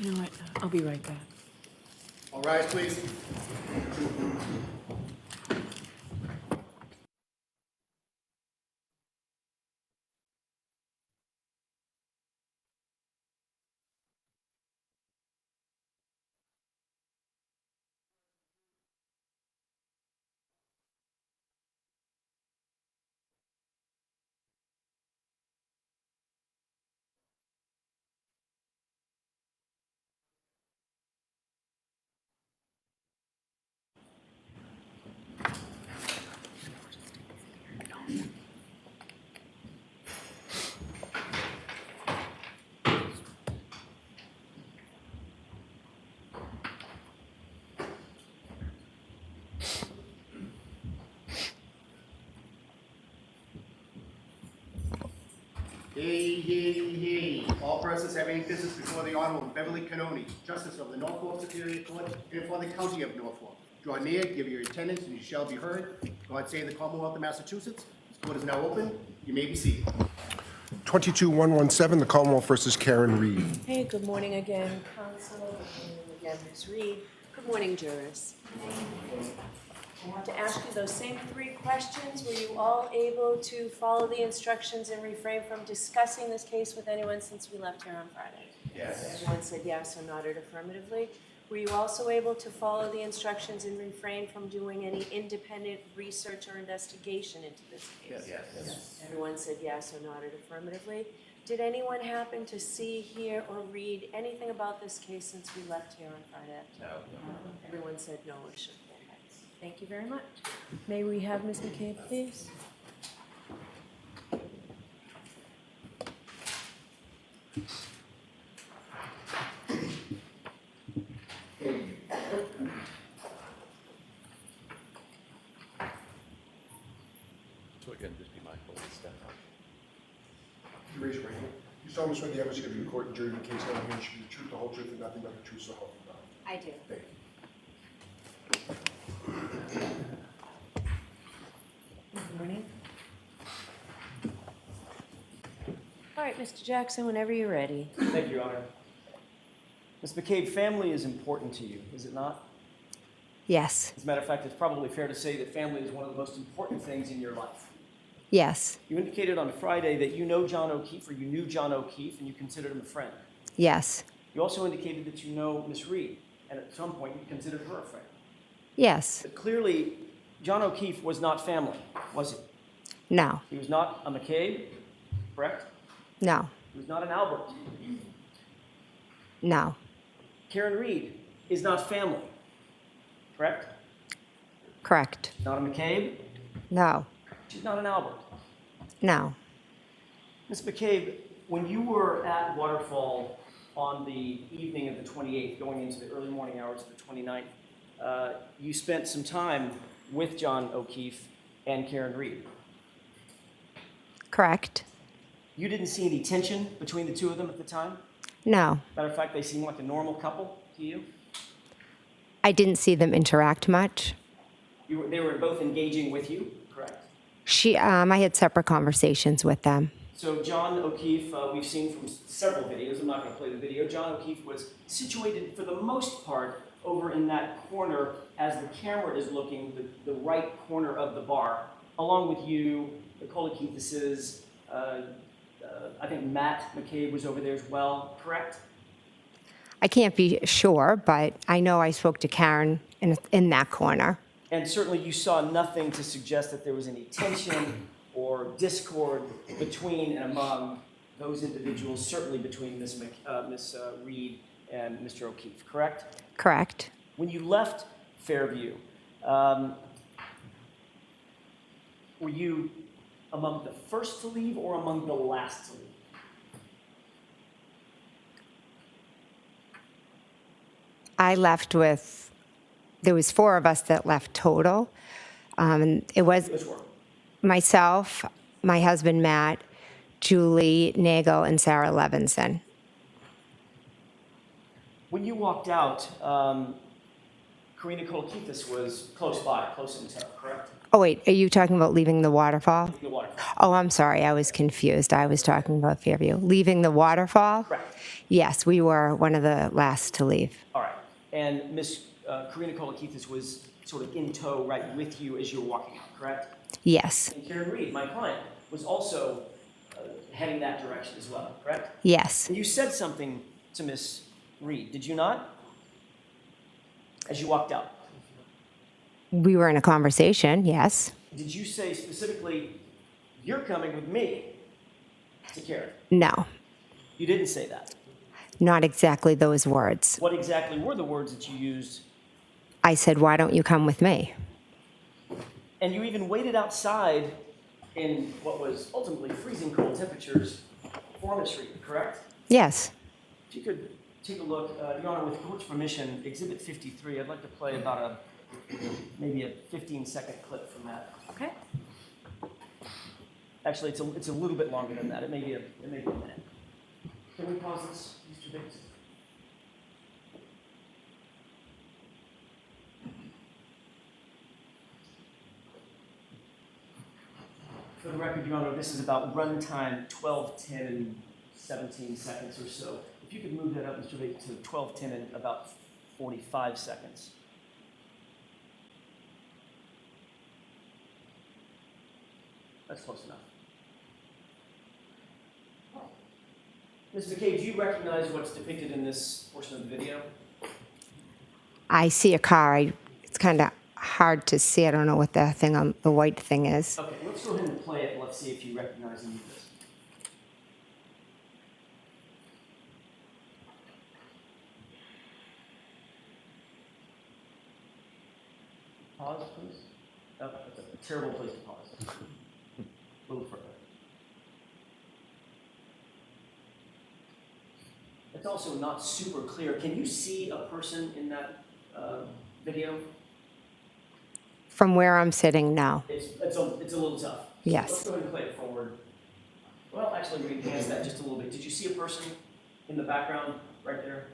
You know what? I'll be right back. All rise, please. Hey. All persons having any business before the Honorable Beverly Cannoni, Justice of the Norfolk Superior Court, and for the County of Norfolk. Draw near, give your attendance, and you shall be heard. God save the Commonwealth of Massachusetts. This court is now open. You may be seated. 22117, the Commonwealth versus Karen Reed. Hey, good morning again, counsel. Good morning again, Ms. Reed. Good morning, jurors. I want to ask you those same 3 questions. Were you all able to follow the instructions and refrain from discussing this case with anyone since we left here on Friday? Yes. Everyone said yes or nodded affirmatively. Were you also able to follow the instructions and refrain from doing any independent research or investigation into this case? Yes. Everyone said yes or nodded affirmatively. Did anyone happen to see, hear, or read anything about this case since we left here on Friday? No. Everyone said no or shook their heads. Thank you very much. May we have Ms. McCabe, please? So again, just be mindful of the step up. You raise your right hand. You solemnly swear the evidence you give in court and jury in the case held here should be the truth, the whole truth, and nothing but the truth, so help you God. I do. Thank you. Good morning. All right, Mr. Jackson, whenever you're ready. Thank you, Your Honor. Ms. McCabe, family is important to you, is it not? Yes. As a matter of fact, it's probably fair to say that family is one of the most important things in your life. Yes. You indicated on Friday that you know John O'Keefe, or you knew John O'Keefe, and you considered him a friend. Yes. You also indicated that you know Miss Reed, and at some point you considered her a friend. Yes. But clearly, John O'Keefe was not family, was he? No. He was not a McCabe, correct? No. He was not an Albert. No. Karen Reed is not family, correct? Correct. Not a McCabe. No. She's not an Albert. No. Ms. McCabe, when you were at Waterfall on the evening of the 28th, going into the early morning hours of the 29th, you spent some time with John O'Keefe and Karen Reed. Correct. You didn't see any tension between the two of them at the time? No. Matter of fact, they seemed like a normal couple to you? I didn't see them interact much. They were both engaging with you, correct? I had separate conversations with them. So John O'Keefe, we've seen from several videos, I'm not going to play the video, John O'Keefe was situated for the most part over in that corner as the camera is looking, the right corner of the bar, along with you, the O'Keefe's, I think Matt McCabe was over there as well, correct? I can't be sure, but I know I spoke to Karen in that corner. And certainly you saw nothing to suggest that there was any tension or discord between and among those individuals, certainly between Ms. Reed and Mr. O'Keefe, correct? Correct. When you left Fairview, were you among the first to leave or among the last to leave? I left with, there was 4 of us that left total. It was Which were? myself, my husband Matt, Julie Nagel, and Sarah Levinson. When you walked out, Karina O'Keefe was close by, close in tow, correct? Oh wait, are you talking about leaving the waterfall? The waterfall. Oh, I'm sorry, I was confused. I was talking about Fairview. Leaving the Waterfall? Correct. Yes, we were one of the last to leave. All right. And Miss Karina Kolakithis was sort of in tow right with you as you were walking out, correct? Yes, And Karen Reed, my client, was also heading that direction as well, correct? yes, And you said something to Miss Reed, did you not? As you walked out. we were in a conversation, yes. Did you say specifically, "You're coming with me" to Karen? No, You didn't say that. not exactly those words. What exactly were the words that you used? I said, why don't you come with me? And you even waited outside in what was ultimately freezing cold temperatures for Miss Reed, correct? Yes, If you could take a look, Your Honor, with the court's permission, Exhibit 53, I'd like to play about maybe a 15-second clip from that. Okay. Actually, it's a little bit longer than that. It may be a minute. Can we pause this, Mr. Biggs? For the record, Your Honor, this is about runtime 12:10 and 17 seconds or so. If you could move that up, Mr. Biggs, to 12:10 and about 45 seconds. That's close enough. Ms. McCabe, do you recognize what's depicted in this portion of the video? I see a car. It's kind of hard to see. I don't know what the thing on the white thing is. Okay, let's go ahead and play it and let's see if you recognize any of this. Pause, please. Oh, that's a terrible place to pause. A little further. It's also not super clear. Can you see a person in that video? From where I'm sitting, no. It's a little tough. Yes. Let's go ahead and play it forward. Well, actually, we enhance that just a little bit. Did you see a person in the background right there?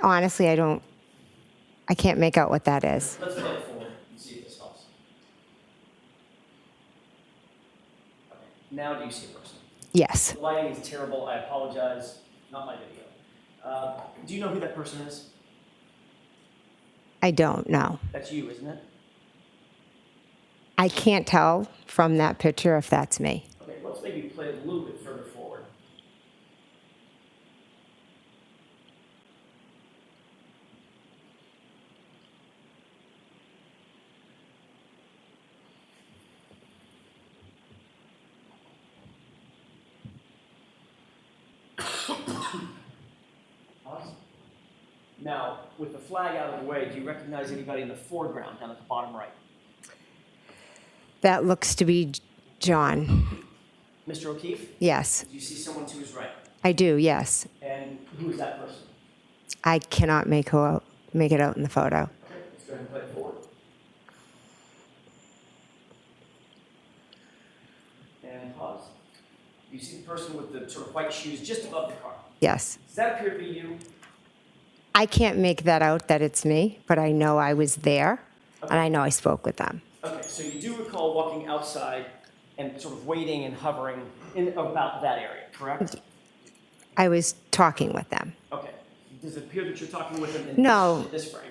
Honestly, I can't make out what that is. Let's play it forward and see if this helps. Okay. Now do you see a person? Yes, The lighting is terrible. I apologize. Not my video. Do you know who that person is? I don't know. That's you, isn't it? I can't tell from that picture if that's me. Okay, let's maybe play it a little bit further forward. Awesome. Now, with the flag out of the way, do you recognize anybody in the foreground down at the bottom right? That looks to be John. Mr. O'Keefe? Yes, Do you see someone to his right? I do, yes. And who is that person? I cannot make it out in the photo. Okay, let's go ahead and play it forward. And pause. You see the person with the sort of white shoes just above the car. Yes. Does that appear to be you? I can't make that out that it's me, but I know I was there, and I know I spoke with them. Okay, so you do recall walking outside and sort of waiting and hovering in about that area, correct? I was talking with them. Okay. Does it appear that you're talking with them in No. this frame?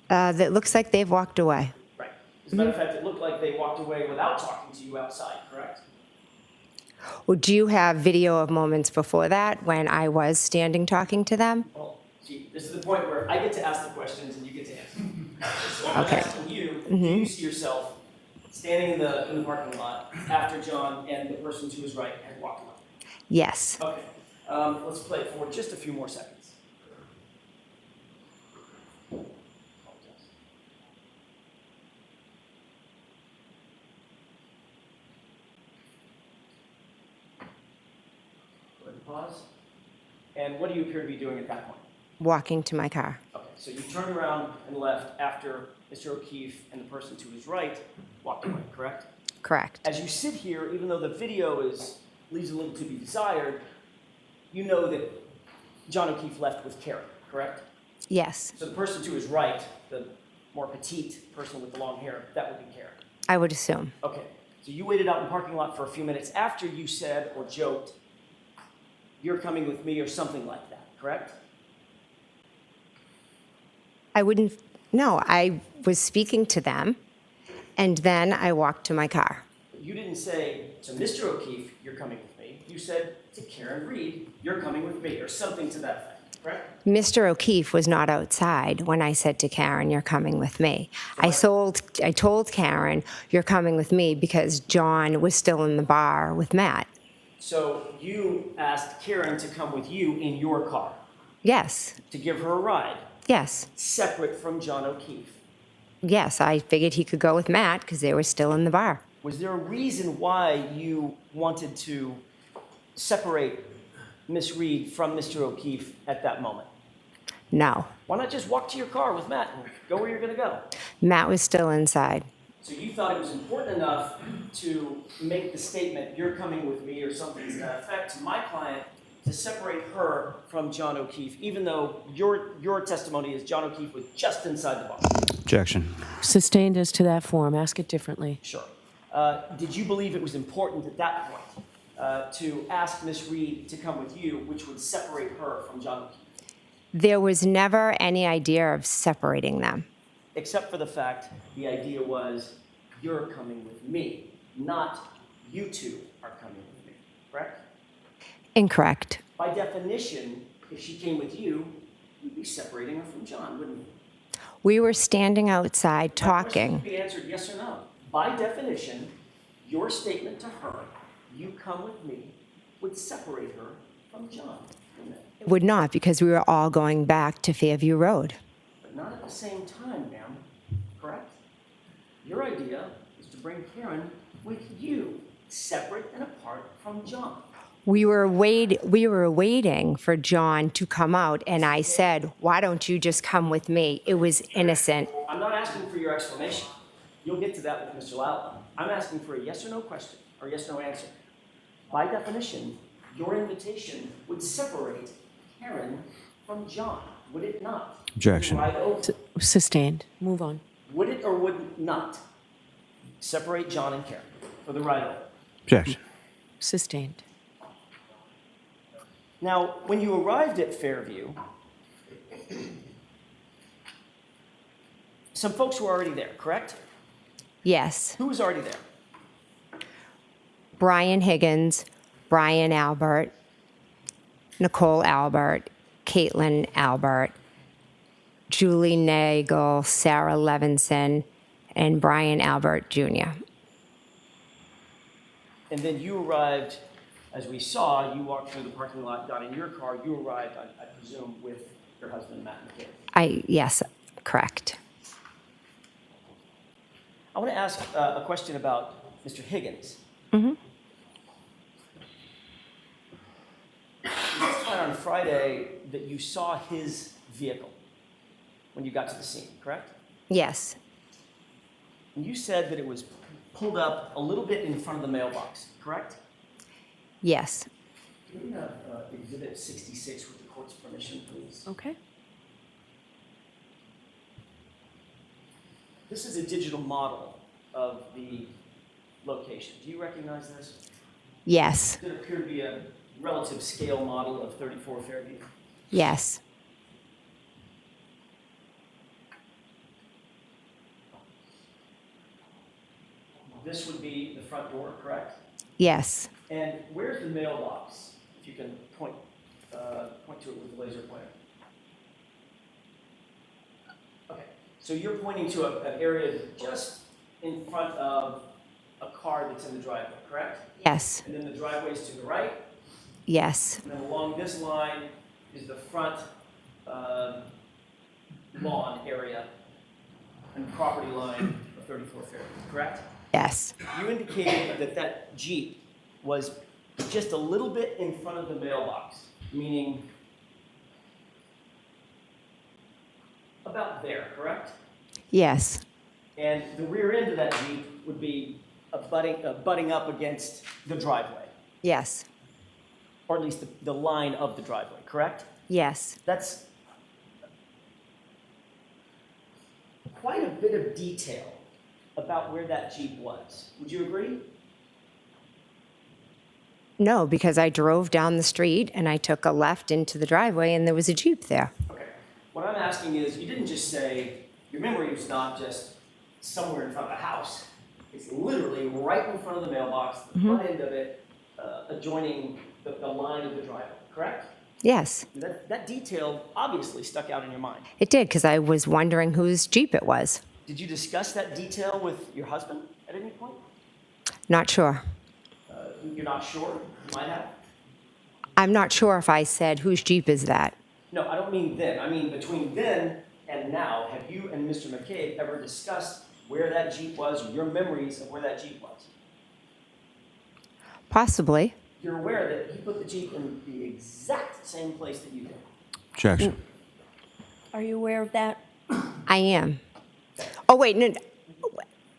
That looks like they've walked away. Right. As a matter of fact, it looked like they walked away without talking to you outside, correct? Well, do you have video of moments before that when I was standing talking to them? Well, see, this is the point where I get to ask the questions and you get to answer. So I'm Okay. asking you, do you see yourself standing in the parking lot after John and the person to his right had walked away? Yes. Okay. Let's play it for just a few more seconds. Go ahead and pause. And what do you appear to be doing at that point? Walking to my car. Okay, so you turned around and left after Mr. O'Keefe and the person to his right walked away, correct? Correct. As you sit here, even though the video leaves a little to be desired, you know that John O'Keefe left with Karen, correct? Yes, So the person to his right, the more petite person with the long hair, that would be Karen. I would assume. Okay, So you waited out in the parking lot for a few minutes after you said or joked, "You're coming with me," or something like that, correct? No, I was speaking to them, and then I walked to my car. You didn't say to Mr. O'Keefe, "You're coming with me." You said to Karen Reed, "You're coming with me," or something to that effect, correct? Mr. O'Keefe was not outside when I said to Karen, "You're coming with me." I told Karen, "You're coming with me," because John was still in the bar with Matt. So you asked Karen to come with you in your car, Yes, to give her a ride, yes, separate from John O'Keefe. yes. I figured he could go with Matt because they were still in the bar. Was there a reason why you wanted to separate Miss Reed from Mr. O'Keefe at that moment? No, Why not just walk to your car with Matt and go where you're going to go? Matt was still inside. So you thought it was important enough to make the statement, "You're coming with me," or something to that effect, to my client, to separate her from John O'Keefe, even though your testimony is John O'Keefe was just inside the bar. Objection. Sustained as to that form. Ask it differently. Sure. Did you believe it was important at that point to ask Miss Reed to come with you, which would separate her from John O'Keefe? There was never any idea of separating them. Except for the fact the idea was, "You're coming with me," not "you two are coming with me," correct? Incorrect. By definition, if she came with you, you'd be separating her from John, wouldn't you? We were standing outside My question talking. would be answered yes or no. By definition, your statement to her, "You come with me," would separate her from John, wouldn't it? It would not, because we were all going back to Fairview Road. But not at the same time, ma'am, correct? Your idea is to bring Karen with you, separate and apart from John. We were waiting for John to come out, and I said, "Why don't you just come with me?" It was innocent. I'm not asking for your explanation. You'll get to that with Mr. Loudon. I'm asking for a yes or no question, or yes or no answer. By definition, your invitation would separate Karen from John, would it not? Objection. Right over. Sustained. Move on. Would it or would it not separate John and Karen for the ride over? Objection. Sustained. Now, when you arrived at Fairview, some folks were already there, correct? Yes. Who was already there? Brian Higgins, Brian Albert, Nicole Albert, Caitlin Albert, Julie Nagel, Sarah Levinson, and Brian Albert Jr. And then you arrived, as we saw, you walked through the parking lot, got in your car, you arrived, I presume, with your husband, Matt McCabe. Yes, correct. I want to ask a question about Mr. Higgins. Mm-hmm. You testified on Friday that you saw his vehicle when you got to the scene, correct? Yes, And you said that it was pulled up a little bit in front of the mailbox, correct? yes. Can we have Exhibit 66 with the court's permission, please? Okay. This is a digital model of the location. Do you recognize this? Yes, Does it appear to be a relative scale model of 34 Fairview? yes, This would be the front door, correct? yes. And where's the mailbox? If you can point to it with the laser pointer. Okay, so you're pointing to an area just in front of a car that's in the driveway, correct? Yes, And then the driveway's to the right, yes, and then along this line is the front lawn area and property line of 34 Fairview, correct? yes, You indicated that that Jeep was just a little bit in front of the mailbox, meaning about there, correct? yes, And the rear end of that Jeep would be butting up against the driveway, yes, or at least the line of the driveway, correct? yes, That's quite a bit of detail about where that Jeep was. Would you agree? No, because I drove down the street and I took a left into the driveway and there was a Jeep there. Okay. What I'm asking is, you didn't just say, your memory was not just somewhere in front of the house. It's literally right in front of the mailbox, the front end of it, adjoining the line of the driveway, correct? Yes, That detail obviously stuck out in your mind. it did because I was wondering whose Jeep it was. Did you discuss that detail with your husband at any point? Not sure. You're not sure? You might have? I'm not sure if I said whose Jeep is that. No, I don't mean then. I mean between then and now, have you and Mr. McCabe ever discussed where that Jeep was or your memories of where that Jeep was? Possibly. You're aware that he put the Jeep in the exact same place that you did. Objection. Are you aware of that? I am. Oh, wait, no.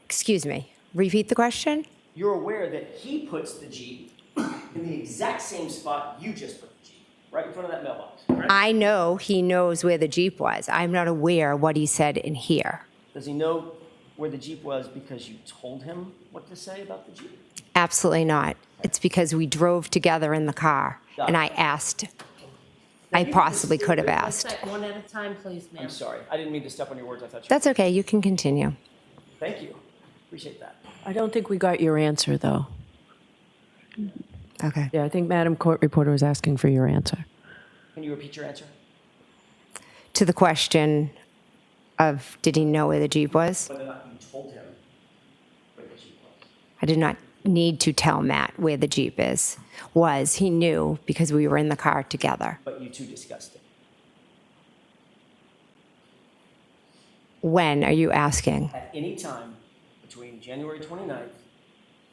Excuse me. Repeat the question? You're aware that he puts the Jeep in the exact same spot you just put the Jeep, right in front of that mailbox, correct? I know he knows where the Jeep was. I'm not aware what he said in here. Does he know where the Jeep was because you told him what to say about the Jeep? Absolutely not. It's because we drove together in the car and I asked. I possibly could have asked. One at a time, please, ma'am. I'm sorry. I didn't mean to step on your words. I thought you That's okay. You can continue. Thank you. Appreciate that. I don't think we got your answer, though. Okay. Yeah, I think Madam Court Reporter was asking for your answer. Can you repeat your answer? To the question of did he know where the Jeep was? Whether or not you told him where the Jeep was. I did not need to tell Matt where the Jeep was. He knew because we were in the car together. But you two discussed it. When are you asking? At any time between January 29th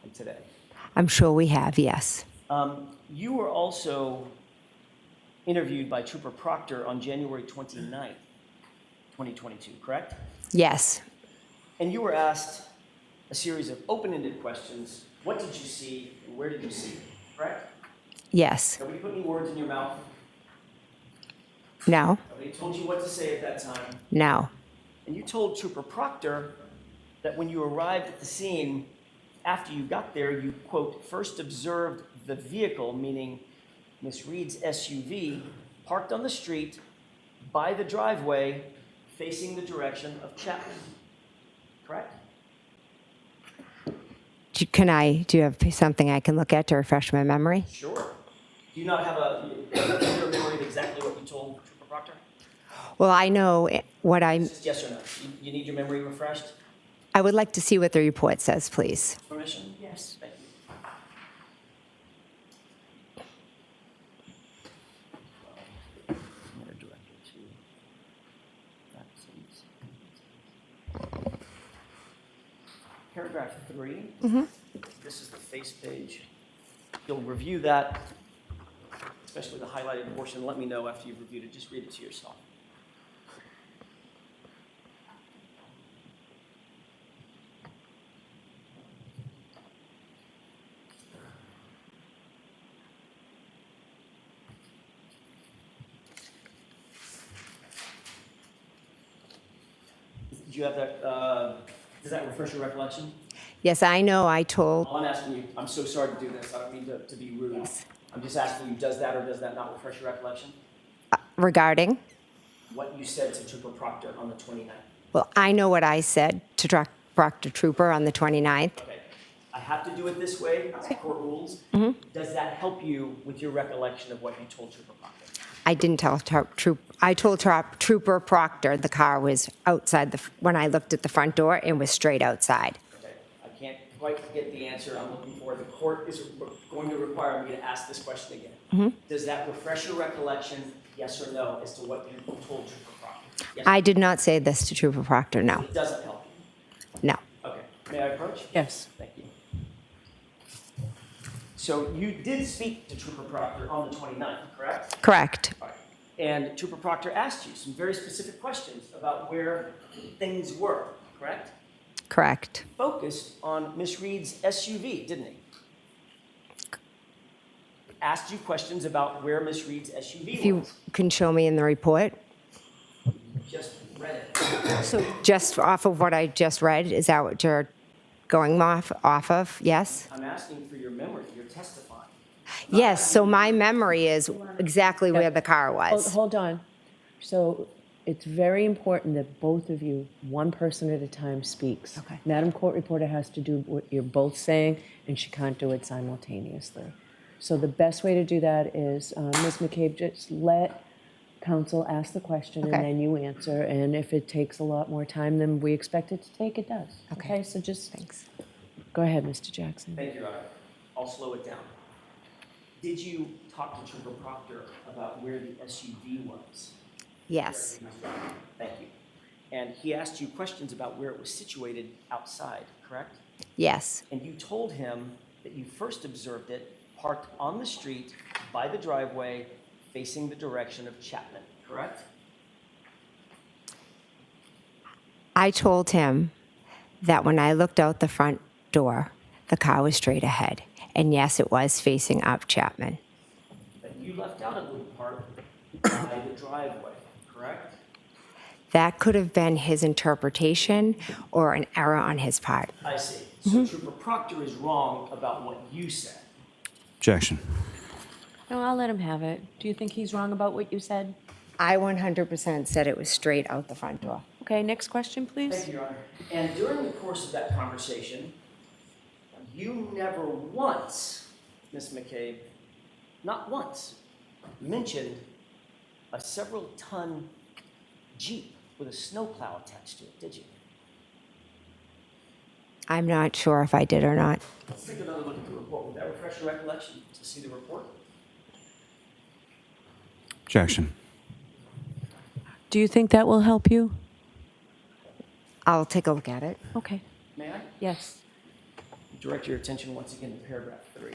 and today. I'm sure we have, yes. You were also interviewed by Trooper Proctor on January 29th, 2022, correct? Yes. And you were asked a series of open-ended questions. What did you see and where did you see it, correct? Yes. Nobody put any words in your mouth. No. Nobody told you what to say at that time. No. And you told Trooper Proctor that when you arrived at the scene, after you got there, you, quote, first observed the vehicle, meaning Miss Reed's SUV, parked on the street by the driveway facing the direction of Chapman. Correct? Do you have something I can look at to refresh my memory? Sure. Do you not have a clear memory of exactly what you told Trooper Proctor? Well, I know what Just yes or no? You need your memory refreshed? I would like to see what the report says, please. Permission? Yes. Thank you. I'm going to direct you to paragraph 3. This is the face page. You'll review that, especially the highlighted portion. Let me know after you've reviewed it. Just read it to yourself. Did you have that, does that refresh your recollection? Yes, I know I told, All I'm asking you, I'm so sorry to do this, I don't mean to be rude. I'm just asking you, does that or does that not refresh your recollection? regarding, What you said to Trooper Proctor on the 29th. well, I know what I said to Proctor Trooper on the 29th. Okay, I have to do it this way, it's court rules. Does that help you with your recollection of what you told Trooper Proctor? I didn't tell I told Trooper Proctor the car was outside when I looked at the front door, it was straight outside. Okay, I can't quite get the answer I'm looking for. The court is going to require me to ask this question again. Does that refresh your recollection, yes or no, as to what you told Trooper Proctor? Yes. I did not say this to Trooper Proctor, no. It doesn't help you. No. Okay, may I approach? Yes. Thank you. So you did speak to Trooper Proctor on the 29th, correct? Correct. All right. And Trooper Proctor asked you some very specific questions about where things were, correct? Correct. Focused on Miss Reed's SUV, didn't he? Asked you questions about where Miss Reed's SUV If you was. can show me in the report. Just read it. So just off of what I just read, is that what you're going off of? Yes? I'm asking for your memory. You're testifying. Yes, so my memory is exactly where the car was. Hold on. So it's very important that both of you, one person at a time, speaks. Okay. Madam Court Reporter has to do what you're both saying, and she can't do it simultaneously. So the best way to do that is, Ms. McCabe, just let counsel ask the question and Okay. then you answer. And if it takes a lot more time than we expect it to take, it does. Okay. So just Thanks. go ahead, Mr. Jackson. Thank you, Your Honor. I'll slow it down. Did you talk to Trooper Proctor about where the SUV was? Yes, Thank you. And he asked you questions about where it was situated outside, correct? yes, And you told him that you first observed it parked on the street by the driveway facing the direction of Chapman, correct? I told him that when I looked out the front door, the car was straight ahead. And yes, it was facing up Chapman. But you left out a little part by the driveway, correct? That could have been his interpretation or an error on his part. I see. So Trooper Proctor is wrong about what you said. Objection. No, I'll let him have it. Do you think he's wrong about what you said? I 100% said it was straight out the front door. Okay, next question, please. Thank you, Your Honor. And during the course of that conversation, you never once, Ms. McCabe, not once, mentioned a several-ton Jeep with a snowplow attached to it, did you? I'm not sure if I did or not. Let's take another look at the report. Would that refresh your recollection to see the report? Objection. Do you think that will help you? I'll take a look at it. Okay, May I? yes. Direct your attention once again to paragraph 3.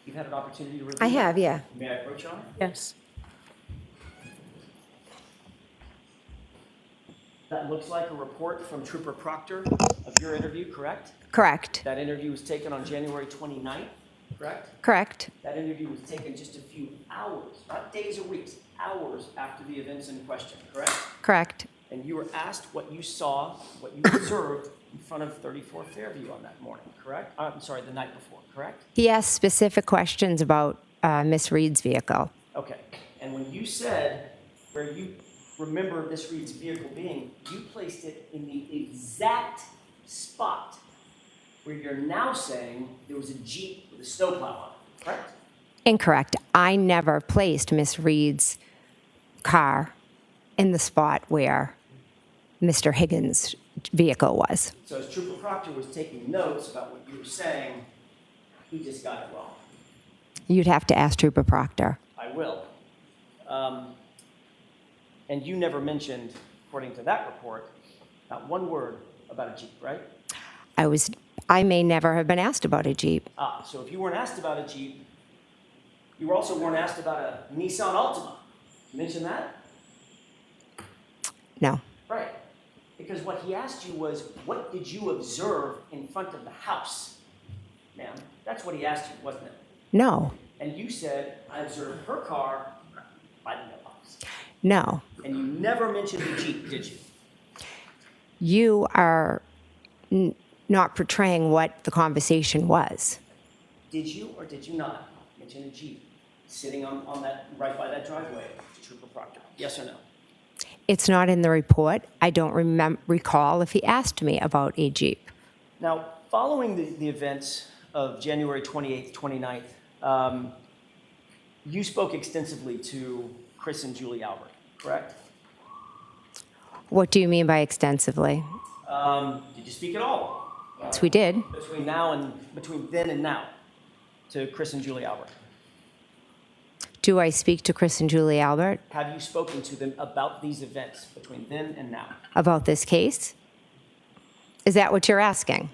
You've had an opportunity to review I it? have, yeah. May I approach, Your Honor? Yes. That looks like a report from Trooper Proctor of your interview, correct? Correct. That interview was taken on January 29th, correct? Correct. That interview was taken just a few hours, not days or weeks, hours after the events in question, correct? Correct. And you were asked what you saw, what you observed in front of 34 Fairview on that morning, correct? I'm sorry, the night before, correct? He asked specific questions about Miss Reed's vehicle. Okay. And when you said where you remember Miss Reed's vehicle being, you placed it in the exact spot where you're now saying there was a Jeep with a snowplow on it, correct? Incorrect. I never placed Miss Reed's car in the spot where Mr. Higgins' vehicle was. So as Trooper Proctor was taking notes about what you were saying, he just got it wrong. You'd have to ask Trooper Proctor. I will. And you never mentioned, according to that report, not one word about a Jeep, right? I may never have been asked about a Jeep. So if you weren't asked about a Jeep, you also weren't asked about a Nissan Altima. You mentioned that? No. Right. Because what he asked you was, what did you observe in front of the house? Ma'am, that's what he asked you, wasn't it? No. And you said, I observed her car by the mailbox. No. And you never mentioned the Jeep, did you? You are not portraying what the conversation was. Did you or did you not mention a Jeep sitting on that, right by that driveway to Trooper Proctor? Yes or no? It's not in the report. I don't recall if he asked me about a Jeep. Now, following the events of January 28th, 29th, you spoke extensively to Chris and Julie Albert, correct? What do you mean by extensively? Did you speak at all? Yes, we did. Between then and now, to Chris and Julie Albert. Do I speak to Chris and Julie Albert Have you spoken to them about these events between then and now? about this case? Is that what you're asking?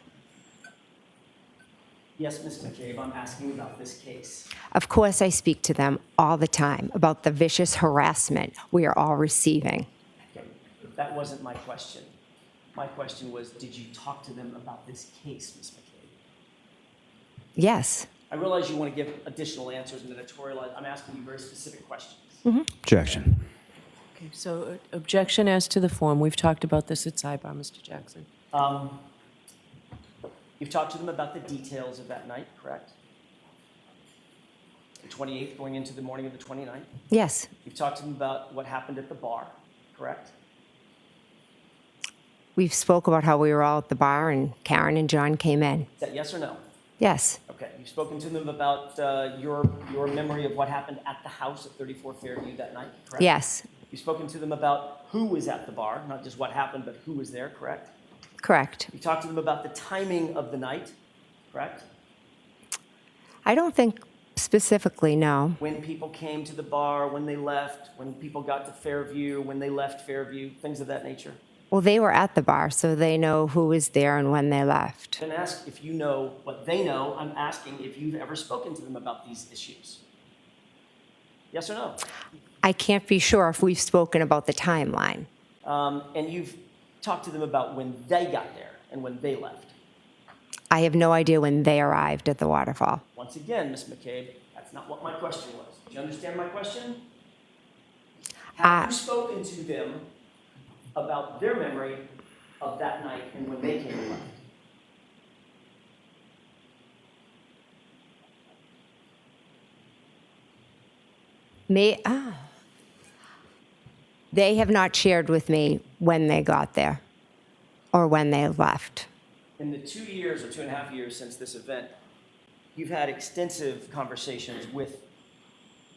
Yes, Ms. McCabe, I'm asking about this case. Of course, I speak to them all the time about the vicious harassment we are all receiving. Okay, that wasn't my question. My question was, did you talk to them about this case, Ms. McCabe? Yes. I realize you want to give additional answers in editorial. I'm asking you very specific questions. Objection. Okay, so objection as to the form. We've talked about this at sidebar, Mr. Jackson. You've talked to them about the details of that night, correct? The 28th going into the morning of the 29th. Yes, You've talked to them about what happened at the bar, correct? we've spoke about how we were all at the bar and Karen and John came in. Is that yes or no? Yes, Okay. You've spoken to them about your memory of what happened at the house at 34 Fairview that night, correct? yes, You've spoken to them about who was at the bar, not just what happened, but who was there, correct? correct. You talked to them about the timing of the night, correct? I don't think specifically, no. When people came to the bar, when they left, when people got to Fairview, when they left Fairview, things of that nature. Well, they were at the bar, so they know who was there and when they left. Then ask if you know what they know. I'm asking if you've ever spoken to them about these issues. Yes or no? I can't be sure if we've spoken about the timeline. And you've talked to them about when they got there and when they left. I have no idea when they arrived at the Waterfall. Once again, Ms. McCabe, that's not what my question was. Do you understand my question? Have you spoken to them about their memory of that night and when they came and left? They have not shared with me when they got there or when they left. In the 2 years or 2.5 years since this event, you've had extensive conversations with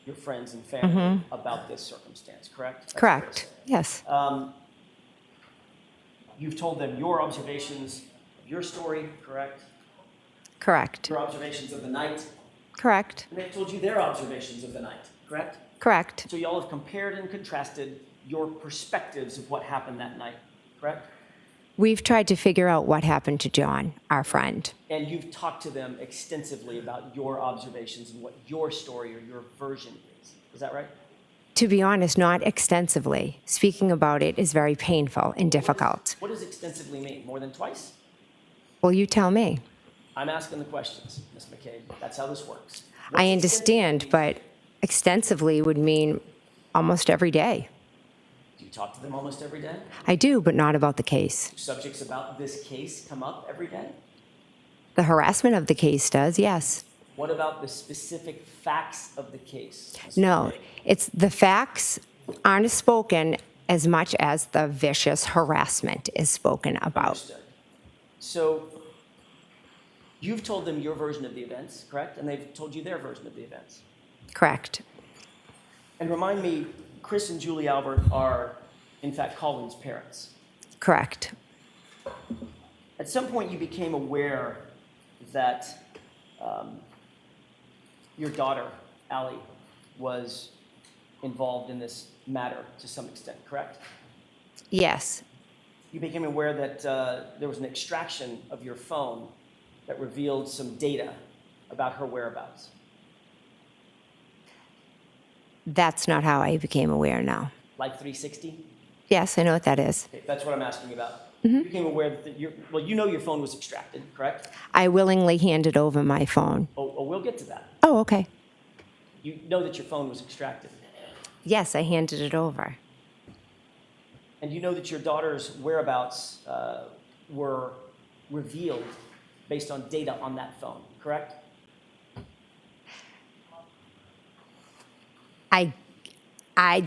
your friends and family about this circumstance, correct? That's fair to Correct. say. Yes. You've told them your observations of your story, correct? Correct. Your observations of the night, Correct. and they've told you their observations of the night, correct? Correct. So y'all have compared and contrasted your perspectives of what happened that night, correct? We've tried to figure out what happened to John, our friend. And you've talked to them extensively about your observations and what your story or your version is. Is that right? To be honest, not extensively. Speaking about it is very painful and difficult. What does extensively mean? More than twice? Well, you tell me. I'm asking the questions, Ms. McCabe. That's how this works. I What's understand, extensively? but extensively would mean almost every day. Do you talk to them almost every day? I do, but not about the case. Do subjects about this case come up every day? The harassment of the case does, yes. What about the specific facts of the case? Ms. No, McCabe? it's the facts aren't spoken as much as the vicious harassment is spoken about. Understood. So you've told them your version of the events, correct? And they've told you their version of the events. Correct. And remind me, Chris and Julie Albert are, in fact, Colin's parents. Correct. At some point, you became aware that your daughter, Allie, was involved in this matter to some extent, correct? Yes. You became aware that there was an extraction of your phone that revealed some data about her whereabouts. That's not how I became aware now. Like 360? Yes, I know what that is. Okay, that's what I'm asking about. You became aware that you know your phone was extracted, correct? I willingly handed over my phone. Oh, we'll get to that. Oh, okay. You know that your phone was extracted. Yes, I handed it over. And you know that your daughter's whereabouts were revealed based on data on that phone, correct?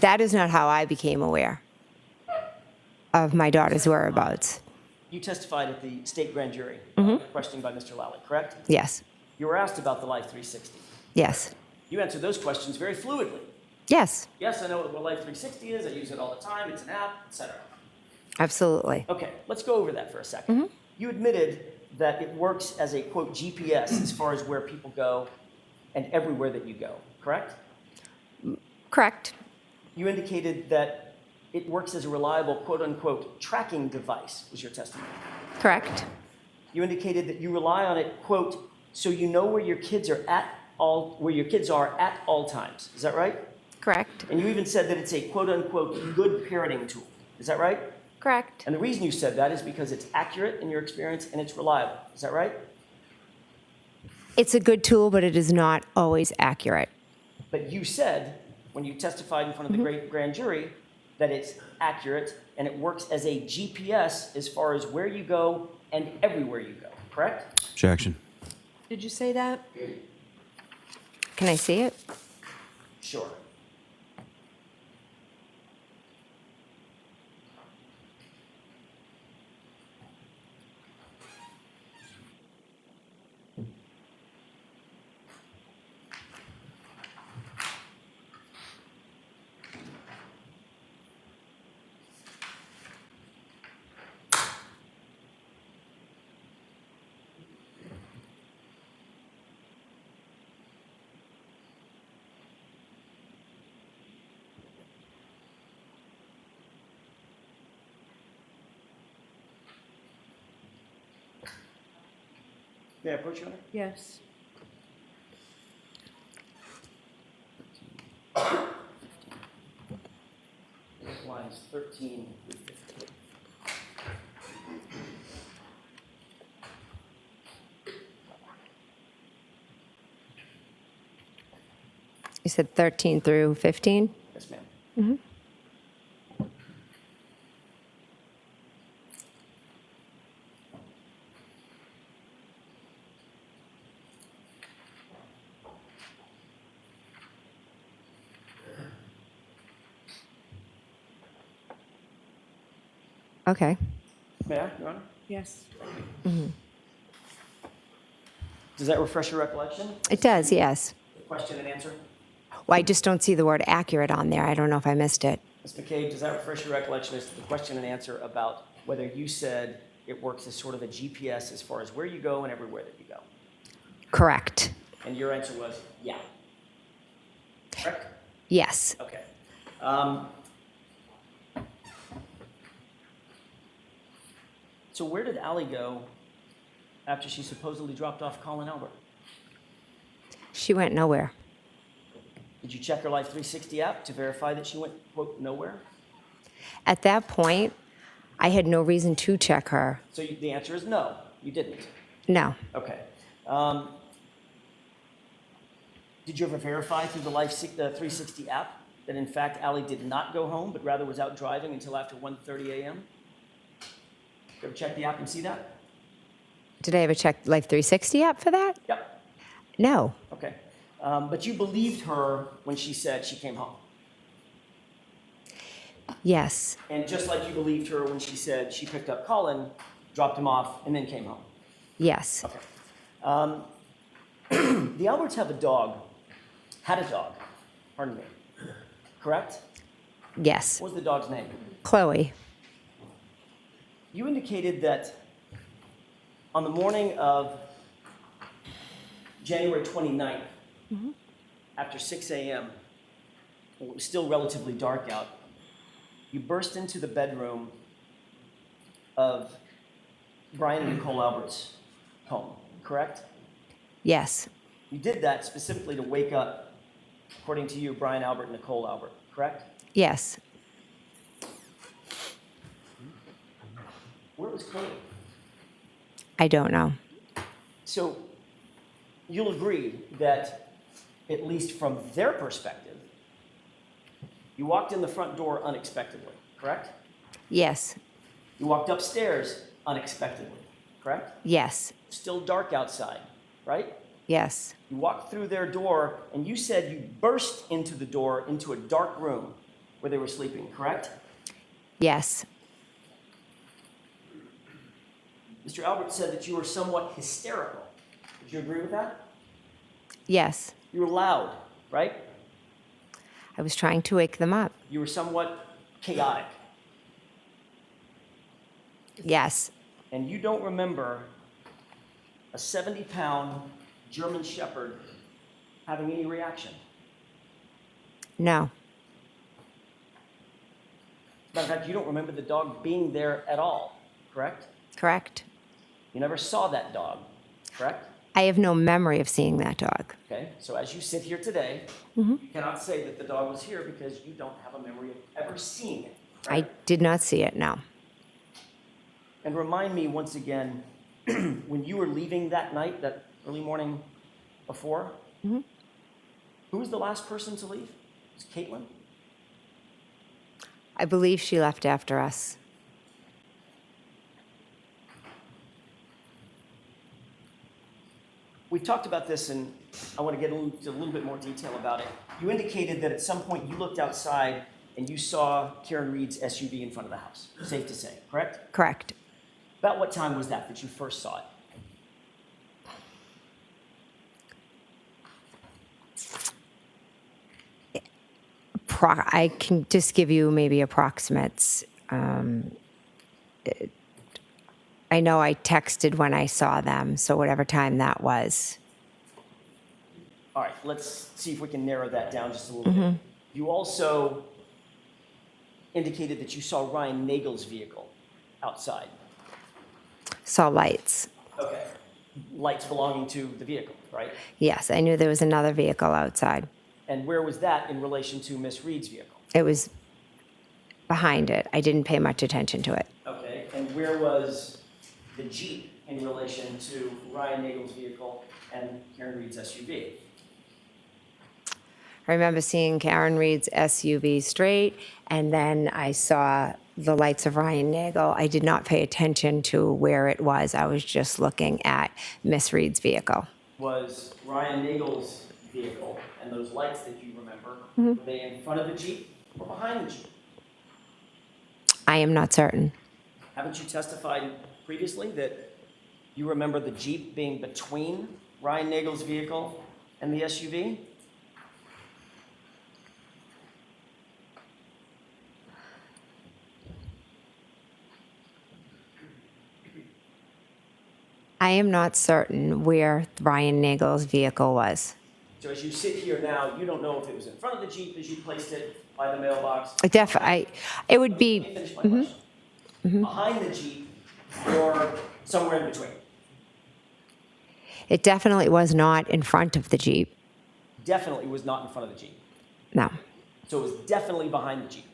That is not how I became aware of my daughter's whereabouts. You testified at the state grand jury, questioning by Mr. Lally, correct? Yes. You were asked about the Life 360. Yes. You answered those questions very fluidly. Yes, Yes, I know what Life 360 is. I use it all the time. It's an app, etc. absolutely. Okay, let's go over that for a second. You admitted that it works as a, quote, GPS as far as where people go and everywhere that you go, correct? Correct. You indicated that it works as a reliable, quote, unquote, tracking device, was your testimony. Correct. You indicated that you rely on it, quote, so you know where your kids are at all times. Is that right? Correct. And you even said that it's a, quote, unquote, good parenting tool. Is that right? Correct. And the reason you said that is because it's accurate in your experience and it's reliable. Is that right? It's a good tool, but it is not always accurate. But you said, when you testified in front of the great grand jury, that it's accurate and it works as a GPS as far as where you go and everywhere you go, correct? Objection. Did you say that? Can I see it? Sure. May I approach you, Honor? Yes. Lines 13 through 15. You said 13 through 15? Yes, ma'am. Okay. May I, Your Honor? Yes. Does that refresh your recollection? It does, yes. Question and answer? Well, I just don't see the word accurate on there. I don't know if I missed it. Ms. McCabe, does that refresh your recollection as to the question and answer about whether you said it works as sort of a GPS as far as where you go and everywhere that you go? Correct. And your answer was, yeah. Correct? Yes. Okay. So where did Allie go after she supposedly dropped off Colin Albert? She went nowhere. Did you check her Life 360 app to verify that she went, quote, nowhere? At that point, I had no reason to check her. So the answer is no, you didn't. No. Okay. Did you ever verify through the Life 360 app that in fact Allie did not go home, but rather was out driving until after 1:30 a.m.? You ever check the app and see that? Did I ever check Life 360 app for that? Yep. No. Okay. But you believed her when she said she came home. Yes. And just like you believed her when she said she picked up Colin, dropped him off, and then came home. Yes. Okay. The Alberts had a dog, pardon me, correct? Yes. What was the dog's name? Chloe. You indicated that on the morning of January 29th, after 6 a.m., when it was still relatively dark out, you burst into the bedroom of Brian and Nicole Albert's home, correct? Yes. You did that specifically to wake up, according to you, Brian Albert and Nicole Albert, correct? Yes. Where was Chloe? I don't know. So you'll agree that, at least from their perspective, you walked in the front door unexpectedly, correct? Yes. You walked upstairs unexpectedly, correct? Yes. Still dark outside, right? Yes. You walked through their door, and you said you burst into the door into a dark room where they were sleeping, correct? Yes. Mr. Albert said that you were somewhat hysterical. Would you agree with that? Yes. You were loud, right? I was trying to wake them up. You were somewhat chaotic. Yes. And you don't remember a 70-pound German Shepherd having any reaction. No. Matter of fact, you don't remember the dog being there at all, correct? Correct. You never saw that dog, correct? I have no memory of seeing that dog. Okay, so as you sit here today, you cannot say that the dog was here because you don't have a memory of ever seeing it, I right? did not see it, no. And remind me once again, when you were leaving that night, that early morning before? Mm-hmm. Who was the last person to leave? Was it Caitlin? I believe she left after us. We've talked about this, and I want to get into a little bit more detail about it. You indicated that at some point you looked outside and you saw Karen Reed's SUV in front of the house. Safe to say, correct? Correct. About what time was that you first saw it? I can just give you maybe approximates. I know I texted when I saw them, so whatever time that was. All right, let's see if we can narrow that down just a little bit. You also indicated that you saw Ryan Nagel's vehicle outside. Saw lights. Okay. Lights belonging to the vehicle, right? Yes, I knew there was another vehicle outside. And where was that in relation to Miss Reed's vehicle? It was behind it. I didn't pay much attention to it. Okay, and where was the Jeep in relation to Ryan Nagel's vehicle and Karen Reed's SUV? I remember seeing Karen Reed's SUV straight, and then I saw the lights of Ryan Nagel. I did not pay attention to where it was. I was just looking at Miss Reed's vehicle. Was Ryan Nagel's vehicle and those lights that you remember, were they in front of the Jeep or behind the Jeep? I am not certain. Haven't you testified previously that you remember the Jeep being between Ryan Nagel's vehicle and the SUV? I am not certain where Ryan Nagel's vehicle was. So as you sit here now, you don't know if it was in front of the Jeep as you placed it by the mailbox? It would Let me be, finish my question. Behind the Jeep or somewhere in between? it definitely was not in front of the Jeep. Definitely was not in front of the Jeep. No. So it was definitely behind the Jeep.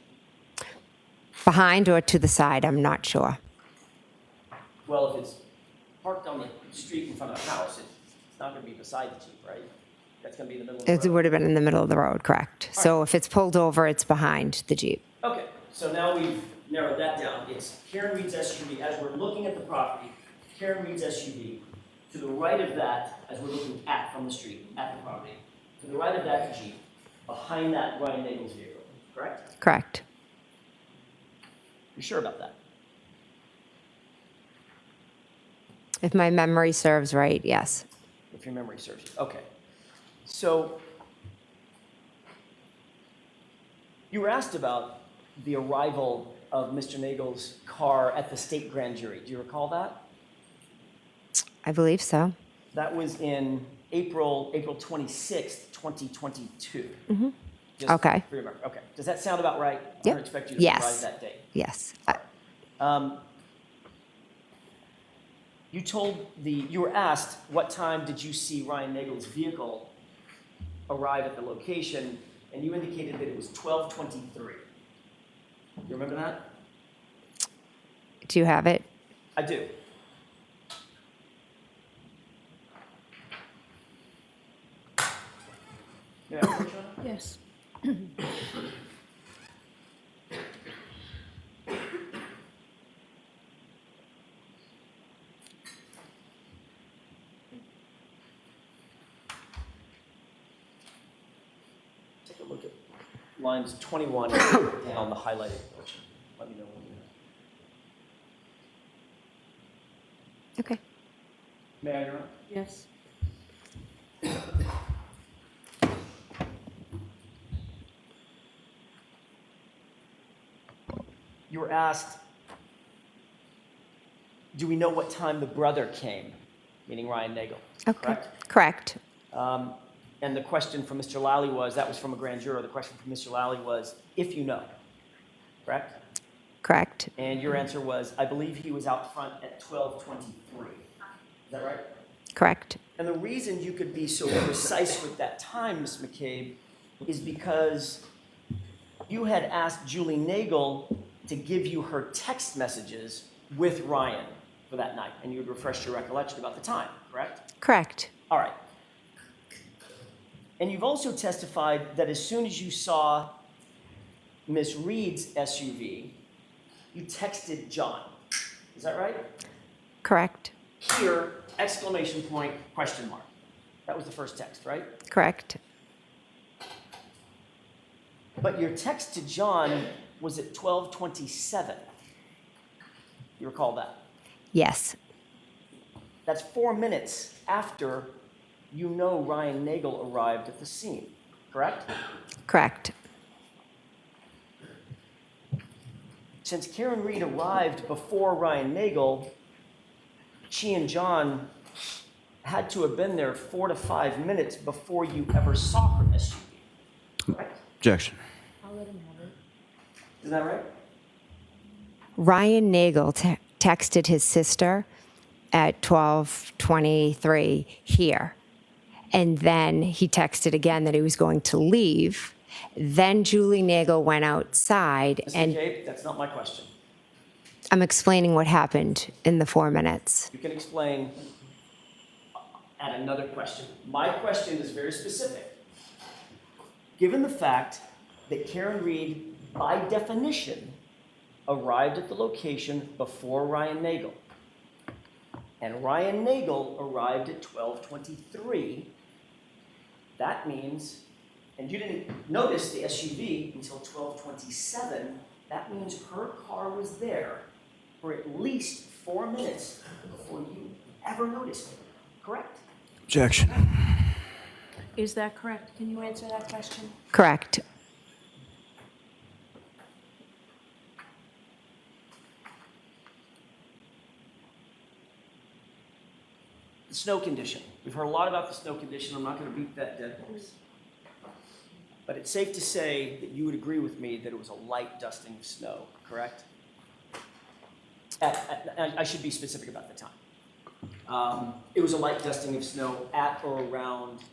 Behind or to the side, I'm not sure. Well, if it's parked on the street in front of the house, it's not going to be beside the Jeep, right? That's going to be in the middle of the It road. would have been in the middle of the road, correct. So if it's pulled over, it's behind the Jeep. Okay, so now we've narrowed that down. It's Karen Reed's SUV. As we're looking at the property, Karen Reed's SUV. To the right of that, as we're looking at from the street, at the property, to the right of that, the Jeep. Behind that, Ryan Nagel's vehicle, correct? Correct. You sure about that? If my memory serves right, yes. If your memory serves you. Okay. So, you were asked about the arrival of Mr. Nagel's car at the state grand jury. Do you recall that? I believe so. That was in April 26th, 2022. Just Okay. remember. Okay. Does that sound about right? Yep. I don't expect you to Yes. memorize that date. Yes. You were asked what time did you see Ryan Nagel's vehicle arrive at the location, and you indicated that it was 12:23. You remember that? Do you have it? I do. Yeah. Yes. Take a look at lines 21 down the highlighted portion. Let me know when you're. Okay. May I interrupt? Yes. You were asked, do we know what time the brother came, meaning Ryan Nagel? Okay. Correct? Correct. And the question from Mr. Lally was, that was from a grand juror, the question from Mr. Lally was, if you know, correct? Correct. And your answer was, I believe he was out front at 12:23. Is that right? Correct. And the reason you could be so precise with that time, Ms. McCabe, is because you had asked Julie Nagel to give you her text messages with Ryan for that night, and you had refreshed your recollection about the time, correct? Correct. All right. And you've also testified that as soon as you saw Miss Reed's SUV, you texted John. Is that right? Correct. Here, exclamation point, question mark. That was the first text, right? Correct. But your text to John was at 12:27. You recall that? Yes. That's 4 minutes after you know Ryan Nagel arrived at the scene, correct? Correct. Since Karen Reed arrived before Ryan Nagel, she and John had to have been there 4 to 5 minutes before you ever saw her SUV, correct? Objection. I'll let him have it. Is that right? Ryan Nagel texted his sister at 12:23 here. And then he texted again that he was going to leave. Then Julie Nagel went outside Mr. and McCabe, that's not my question. I'm explaining what happened in the 4 minutes. You can explain at another question. My question is very specific. Given the fact that Karen Reed, by definition, arrived at the location before Ryan Nagel, and Ryan Nagel arrived at 12:23, that means, and you didn't notice the SUV until 12:27, that means her car was there for at least 4 minutes before you ever noticed it, correct? Objection. Is that correct? Can you answer that question? Correct. The snow condition. We've heard a lot about the snow condition. I'm not going to beat that dead horse. But it's safe to say that you would agree with me that it was a light dusting of snow, correct? I should be specific about the time. It was a light dusting of snow at or around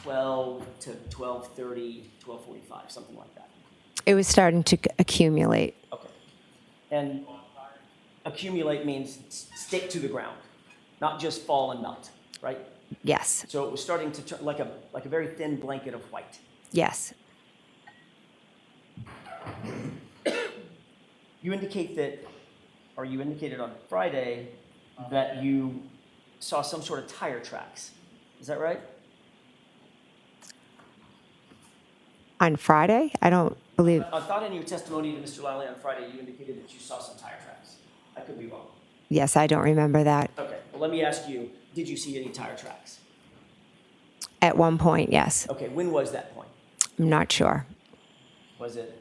12 to 12:30, 12:45, something like that. It was starting to accumulate. Okay. And accumulate means stick to the ground, not just fall and melt, right? Yes. So it was starting to turn like a very thin blanket of white. Yes. You indicate that, or you indicated on Friday that you saw some sort of tire tracks. Is that right? On Friday? I don't believe. I thought in your testimony to Mr. Lally on Friday, you indicated that you saw some tire tracks. I could be wrong. Yes, I don't remember that. Okay, well, let me ask you, did you see any tire tracks? At one point, yes. Okay, when was that point? I'm not sure. Was it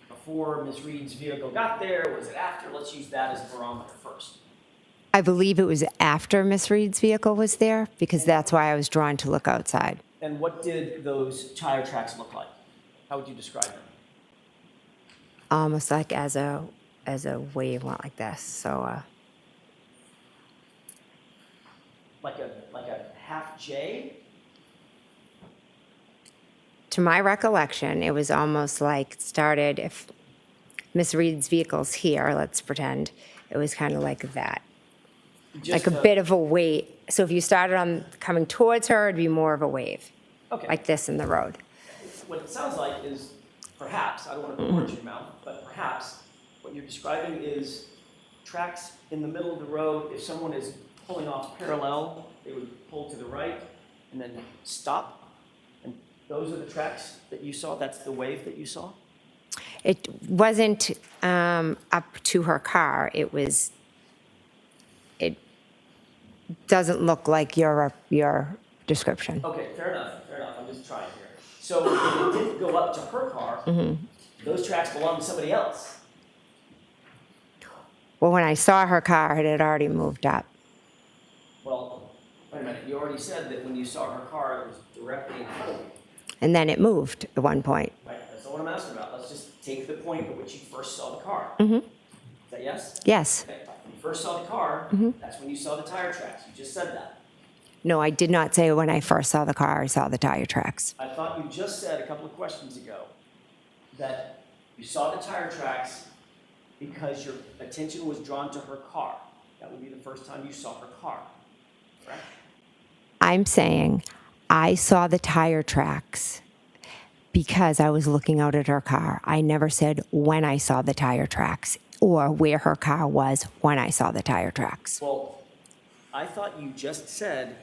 before Ms. Reed's vehicle got there? Was it after? Let's use that as a barometer first. I believe it was after Miss Reed's vehicle was there because that's why I was drawn to look outside. And what did those tire tracks look like? How would you describe them? Almost like as a wave went like this. So Like a half J? to my recollection, it was almost like it started if Miss Reed's vehicle's here, let's pretend, it was kind of like that. Just Like a bit of a wave. So if you started on coming towards her, it'd be more of a wave, Okay. like this in the road. What it sounds like is perhaps, I don't want to put words in your mouth, but perhaps what you're describing is tracks in the middle of the road. If someone is pulling off parallel, they would pull to the right and then stop. And those are the tracks that you saw? That's the wave that you saw? It wasn't up to her car. It doesn't look like your description. Okay, fair enough. I'm just trying here. So if it didn't go up to her car, those tracks belong to somebody else. Well, when I saw her car, it had already moved up. Well, wait a minute. You already said that when you saw her car, it was directly in front of you. And then it moved at one point. Right, that's not what I'm asking about. Let's just take the point at which you first saw the car. Is that yes? Yes. Okay. When you first saw the car, that's when you saw the tire tracks. You just said that. No, I did not say when I first saw the car, I saw the tire tracks. I thought you just said a couple of questions ago that you saw the tire tracks because your attention was drawn to her car. That would be the first time you saw her car, correct? I'm saying I saw the tire tracks because I was looking out at her car. I never said when I saw the tire tracks or where her car was when I saw the tire tracks. Well, I thought you just said,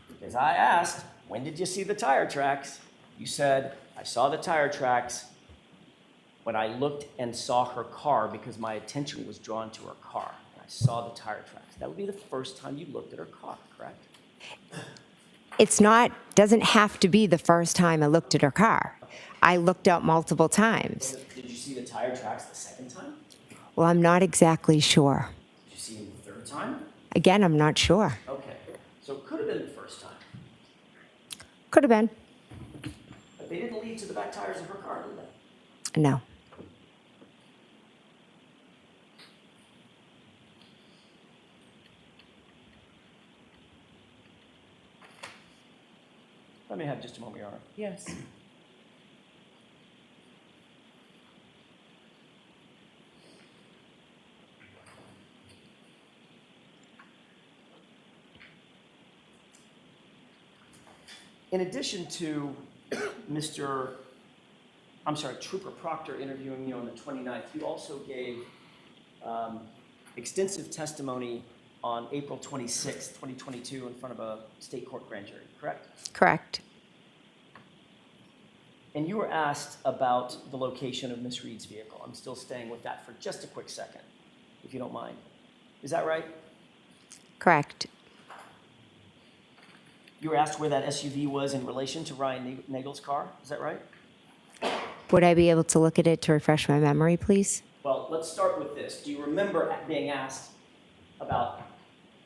because I asked, when did you see the tire tracks? You said, I saw the tire tracks when I looked and saw her car because my attention was drawn to her car. And I saw the tire tracks. That would be the first time you looked at her car, correct? Doesn't have to be the first time I looked at her car. I looked out multiple times. Did you see the tire tracks the second time? Well, I'm not exactly sure. Did you see them the third time? Again, I'm not sure. Okay, so it could have been the first time. Could have been. But they didn't lead to the back tires of her car, did they? No. Let me have just a moment, Your Honor. Yes. In addition to Trooper Proctor interviewing you on the 29th, you also gave extensive testimony on April 26th, 2022 in front of a state court grand jury, correct? Correct. And you were asked about the location of Miss Reed's vehicle. I'm still staying with that for just a quick second, if you don't mind. Is that right? Correct. You were asked where that SUV was in relation to Ryan Nagel's car. Is that right? Would I be able to look at it to refresh my memory, please? Well, let's start with this. Do you remember being asked about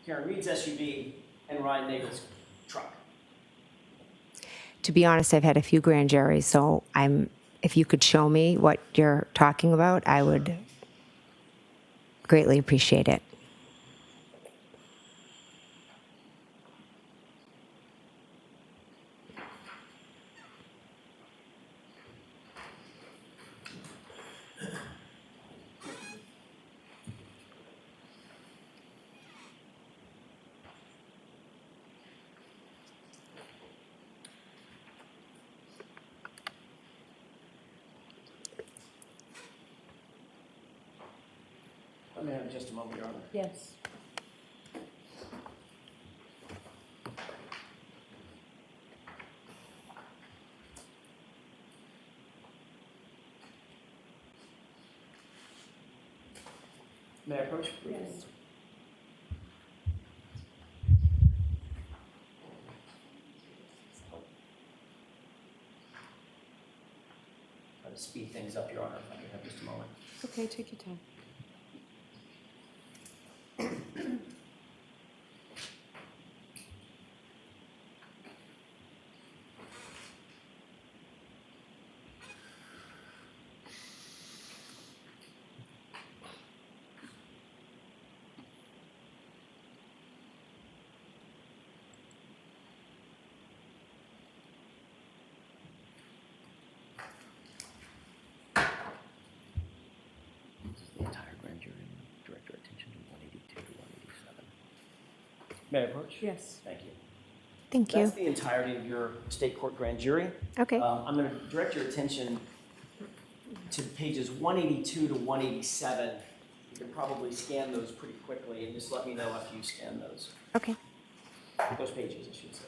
Karen Reed's SUV and Ryan Nagel's truck? To be honest, I've had a few grand juries, so if you could show me what you're talking about, I would greatly appreciate it. Let me have just a moment, Your Honor. Yes. May I approach, please? Yes. Try to speed things up, Your Honor, if I could have just a moment. Okay, take your time. The entire grand jury, direct your attention to 182 to 187. May I approach? Yes. Thank you. Thank you. That's the entirety of your state court grand jury. Okay. I'm going to direct your attention to pages 182 to 187. You can probably scan those pretty quickly and just let me know after you scan those. Okay. Those pages, I should say.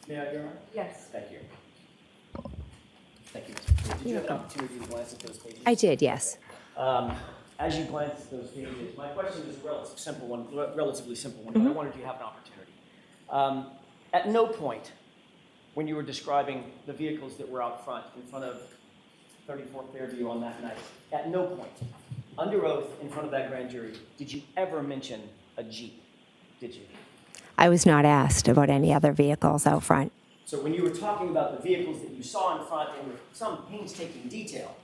May I, Your Honor? Yes. Thank you. Thank you, Ms. McCabe. Did you have an opportunity to glance at those pages? I did, yes. As you glance at those pages, my question is a relatively simple one, but I wanted you to have an opportunity. At no point, when you were describing the vehicles that were out front, in front of 34th Fairview on that night, at no point, under oath, in front of that grand jury, did you ever mention a Jeep? Did you? I was not asked about any other vehicles out front. So when you were talking about the vehicles that you saw in front and with some painstaking detail,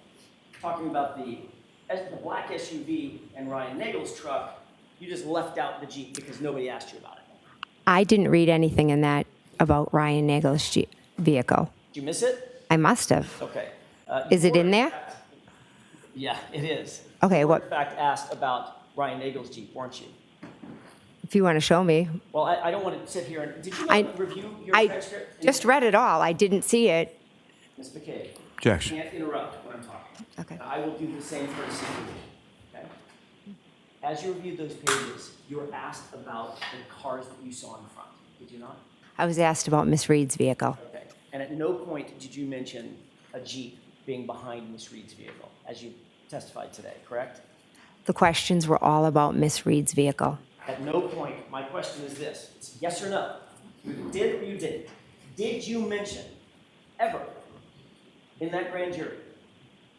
talking about the black SUV and Ryan Nagel's truck, you just left out the Jeep because nobody asked you about it. I didn't read anything in that about Ryan Nagel's vehicle. Did you miss it? I must have. Okay. Is it in there? Yeah, it is. Okay, You were, what- in fact, asked about Ryan Nagel's Jeep, weren't you? If you want to show me. Well, I don't want to sit here and, did you I- not review your I transcript? just read it all. I didn't see it. Ms. McCabe, you Objection. can't interrupt when I'm talking. Okay. I will do the same courtesy for you, okay? As you reviewed those pages, you were asked about the cars that you saw in front, did you not? I was asked about Miss Reed's vehicle. Okay. And at no point did you mention a Jeep being behind Miss Reed's vehicle, as you testified today, correct? The questions were all about Miss Reed's vehicle. At no point, my question is this, it's yes or no. You did or you didn't. Did you mention, ever, in that grand jury,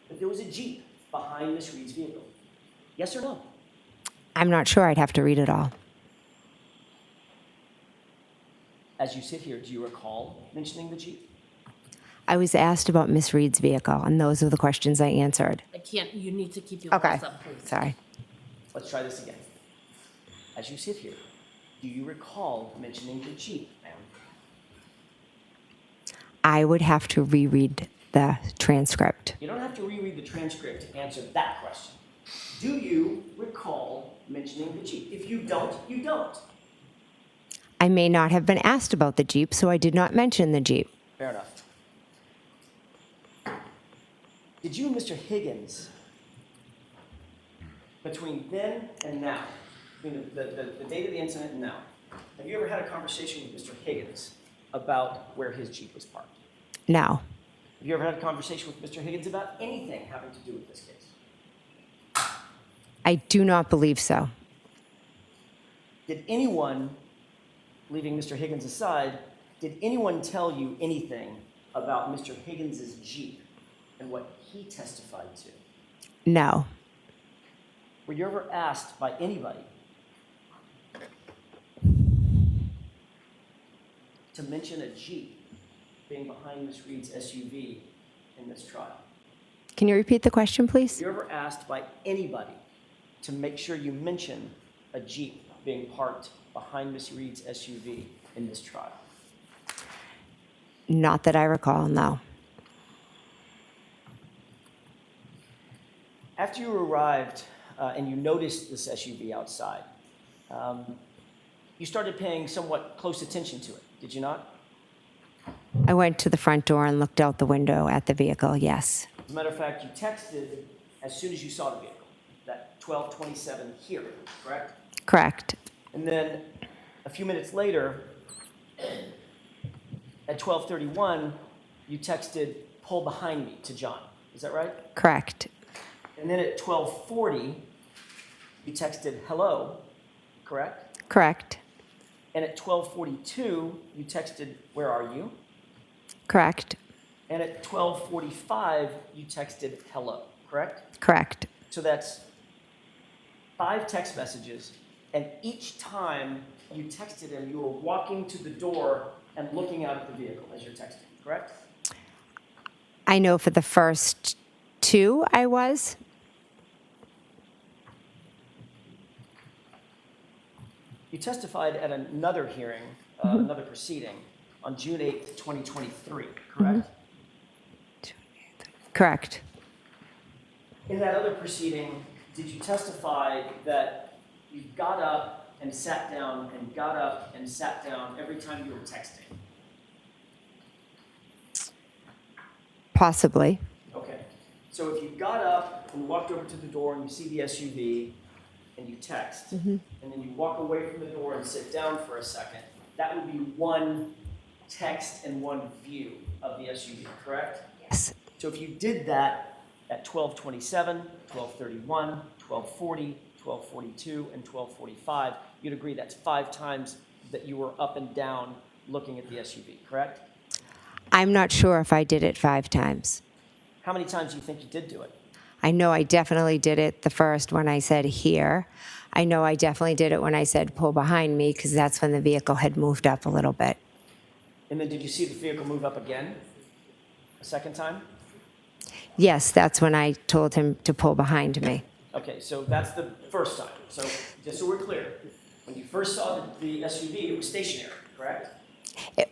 that there was a Jeep behind Miss Reed's vehicle? Yes or no? I'm not sure. I'd have to read it all. As you sit here, do you recall mentioning the Jeep? I was asked about Miss Reed's vehicle, and those are the questions I answered. I can't, you need to keep your Okay. voice up, please. Sorry. Let's try this again. As you sit here, do you recall mentioning the Jeep, ma'am? I would have to reread the transcript. You don't have to reread the transcript to answer that question. Do you recall mentioning the Jeep? If you don't, you don't. I may not have been asked about the Jeep, so I did not mention the Jeep. Fair enough. Did you and Mr. Higgins, between then and now, between the date of the incident and now, have you ever had a conversation with Mr. Higgins about where his Jeep was parked? No. Have you ever had a conversation with Mr. Higgins about anything having to do with this case? I do not believe so. Did anyone, leaving Mr. Higgins aside, did anyone tell you anything about Mr. Higgins' Jeep and what he testified to? No. Were you ever asked by anybody to mention a Jeep being behind Ms. Reed's SUV in this trial? Can you repeat the question, Were please? you ever asked by anybody to make sure you mention a Jeep being parked behind Ms. Reed's SUV in this trial? Not that I recall, no. After you arrived and you noticed this SUV outside, you started paying somewhat close attention to it, did you not? I went to the front door and looked out the window at the vehicle, yes. As a matter of fact, you texted as soon as you saw the vehicle, that 12:27 here, correct? Correct. And then a few minutes later, at 12:31, you texted, "Pull behind me," to John. Is that right? Correct. And then at 12:40, you texted, "Hello," correct? Correct. And at 12:42, you texted, "Where are you?" Correct. And at 12:45, you texted, "Hello," correct? Correct. So that's 5 text messages, and each time you texted him, you were walking to the door and looking out at the vehicle as you're texting, correct? I know for the first 2 I was. You testified at another hearing, another proceeding, on June 8th, 2023, correct? Correct. In that other proceeding, did you testify that you got up and sat down and got up and sat down every time you were texting? Possibly. Okay. So if you got up and walked over to the door and you see the SUV and you text, and then you walk away from the door and sit down for a second, that would be one text and one view of the SUV, correct? Yes. So if you did that at 12:27, 12:31, 12:40, 12:42, and 12:45, you'd agree that's 5 times that you were up and down looking at the SUV, correct? I'm not sure if I did it 5 times. How many times do you think you did do it? I know I definitely did it the first when I said here. I know I definitely did it when I said pull behind me, because that's when the vehicle had moved up a little bit. And then did you see the vehicle move up again? A second time? Yes, that's when I told him to pull behind me. Okay, so that's the first time. So just so we're clear, when you first saw the SUV, it was stationary, correct?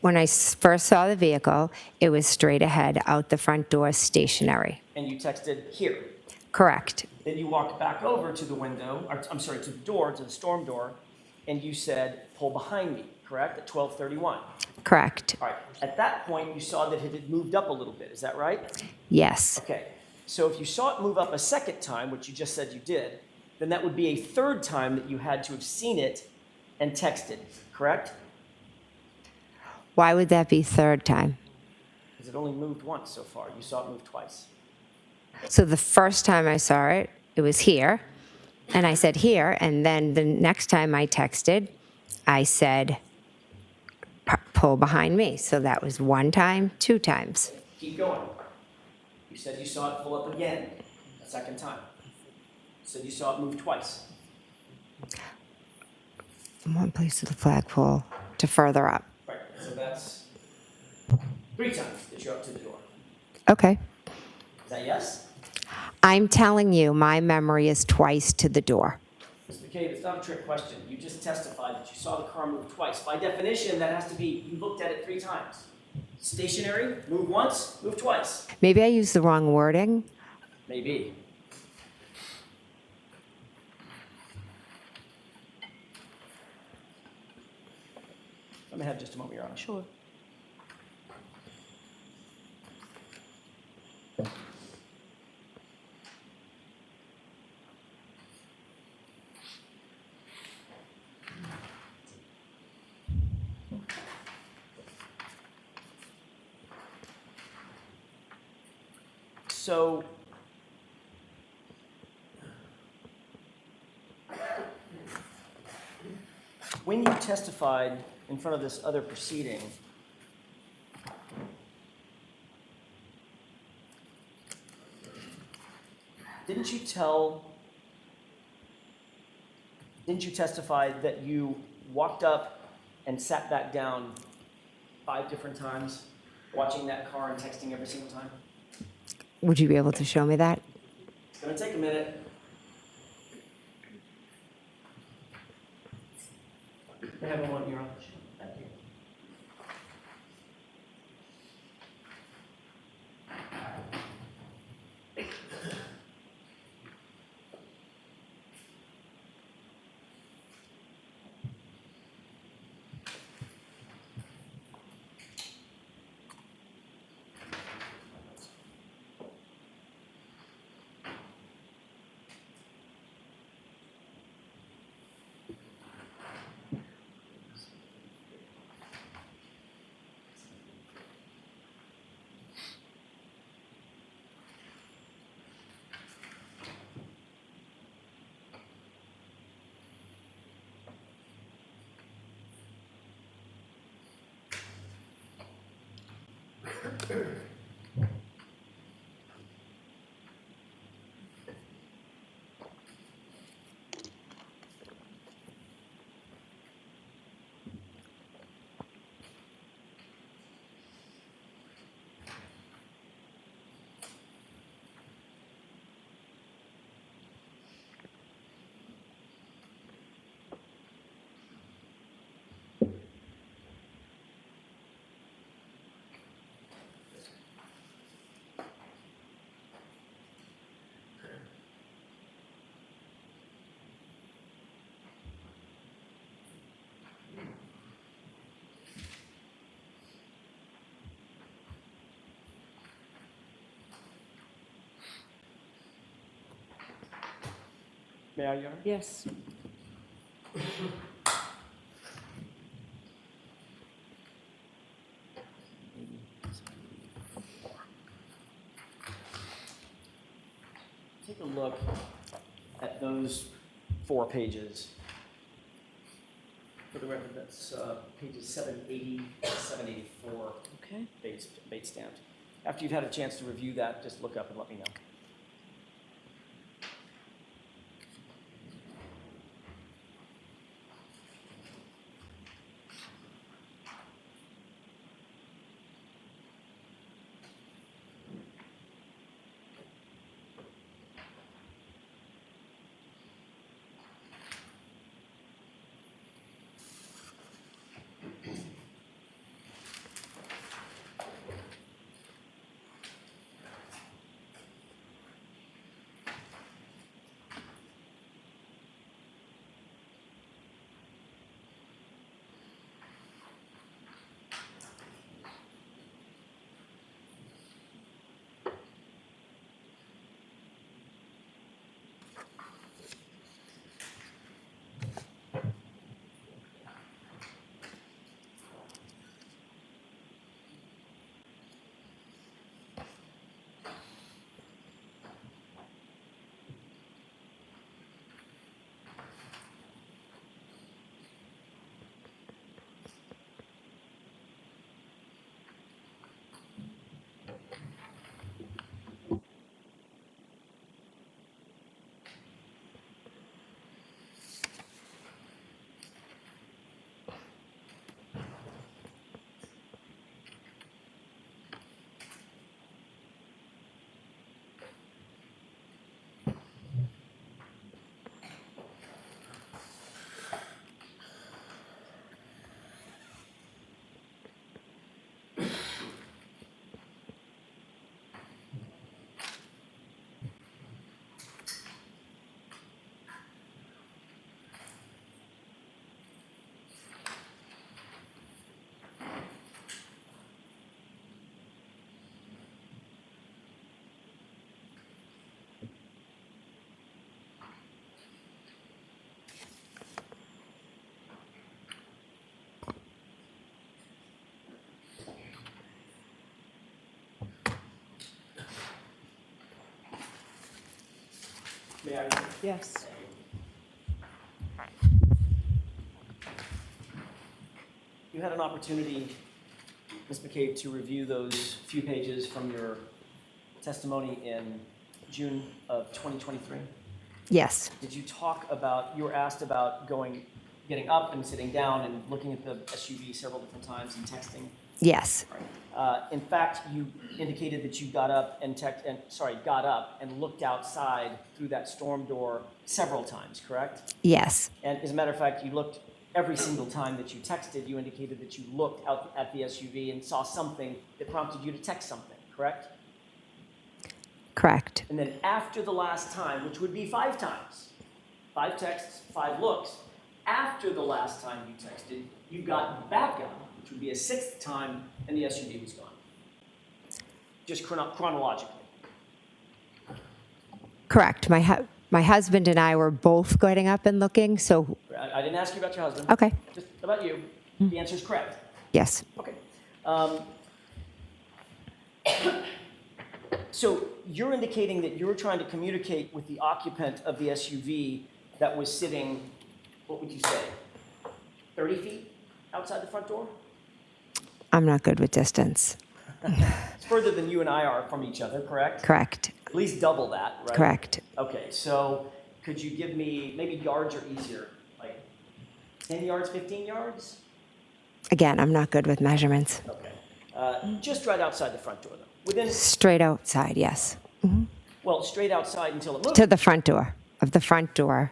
When I first saw the vehicle, it was straight ahead, out the front door, stationary. And you texted here. Correct. Then you walked back over to the window, or, I'm sorry, to the door, to the storm door, and you said, pull behind me, correct, at 12:31. Correct. All right, at that point, you saw that it had moved up a little bit, is that right? Yes. Okay, so if you saw it move up a second time, which you just said you did, then that would be a third time that you had to have seen it and texted, correct? Why would that be third time? Because it only moved once so far. You saw it move twice. So the first time I saw it, it was here, and I said here, and then the next time I texted, I said pull behind me. So that was 1 time, 2 times. Keep going. You said you saw it pull up again, a second time. You said you saw it move twice. From one place to the flagpole to further up. Right, so that's 3 times that you're up to the door. Okay. Is that yes? I'm telling you, my memory is twice to the door. Ms. McCabe, it's not a trick question. You just testified that you saw the car move twice. By definition, that has to be you looked at it 3 times. Stationary, move once, move twice. Maybe I used the wrong wording. Maybe. Let me have just a moment, Your Honor. Sure. So, when you testified in front of this other proceeding, didn't you testify that you walked up and sat back down 5 different times, watching that car and texting every single time? Would you be able to show me that? It's gonna take a minute. May I have one, Your Honor? Thank you. May I, Your Honor? Yes. 4 pages. For the record, that's pages 780 to 784, Okay. Bates stamped. After you've had a chance to review that, just look up and let me know. May I? Yes. You had an opportunity, Ms. McCabe, to review those few pages from your testimony in June of 2023. Yes. Did you talk about, you were asked about getting up and sitting down and looking at the SUV several different times and texting? Yes. In fact, you indicated that you got up and looked outside through that storm door several times, correct? Yes. And as a matter of fact, you looked every single time that you texted, you indicated that you looked out at the SUV and saw something that prompted you to text something, correct? Correct. And then after the last time, which would be 5 times, 5 texts, 5 looks, after the last time you texted, you got back up, which would be a 6th time, and the SUV was gone. Just chronologically. Correct. My husband and I were both getting up and looking, so I didn't ask you about your husband. okay. Just about you. The answer is correct. Yes. Okay. So you're indicating that you were trying to communicate with the occupant of the SUV that was sitting, what would you say, 30 feet outside the front door? I'm not good with distance. It's further than you and I are from each other, correct? Correct. At least double that, right? Correct. Okay, so could you give me, maybe yards are easier, like 10 yards, 15 yards? Again, I'm not good with measurements. Okay. Just right outside the front door, though. Within, Straight outside, yes. well, straight outside until it moved. To the front door. Of the front door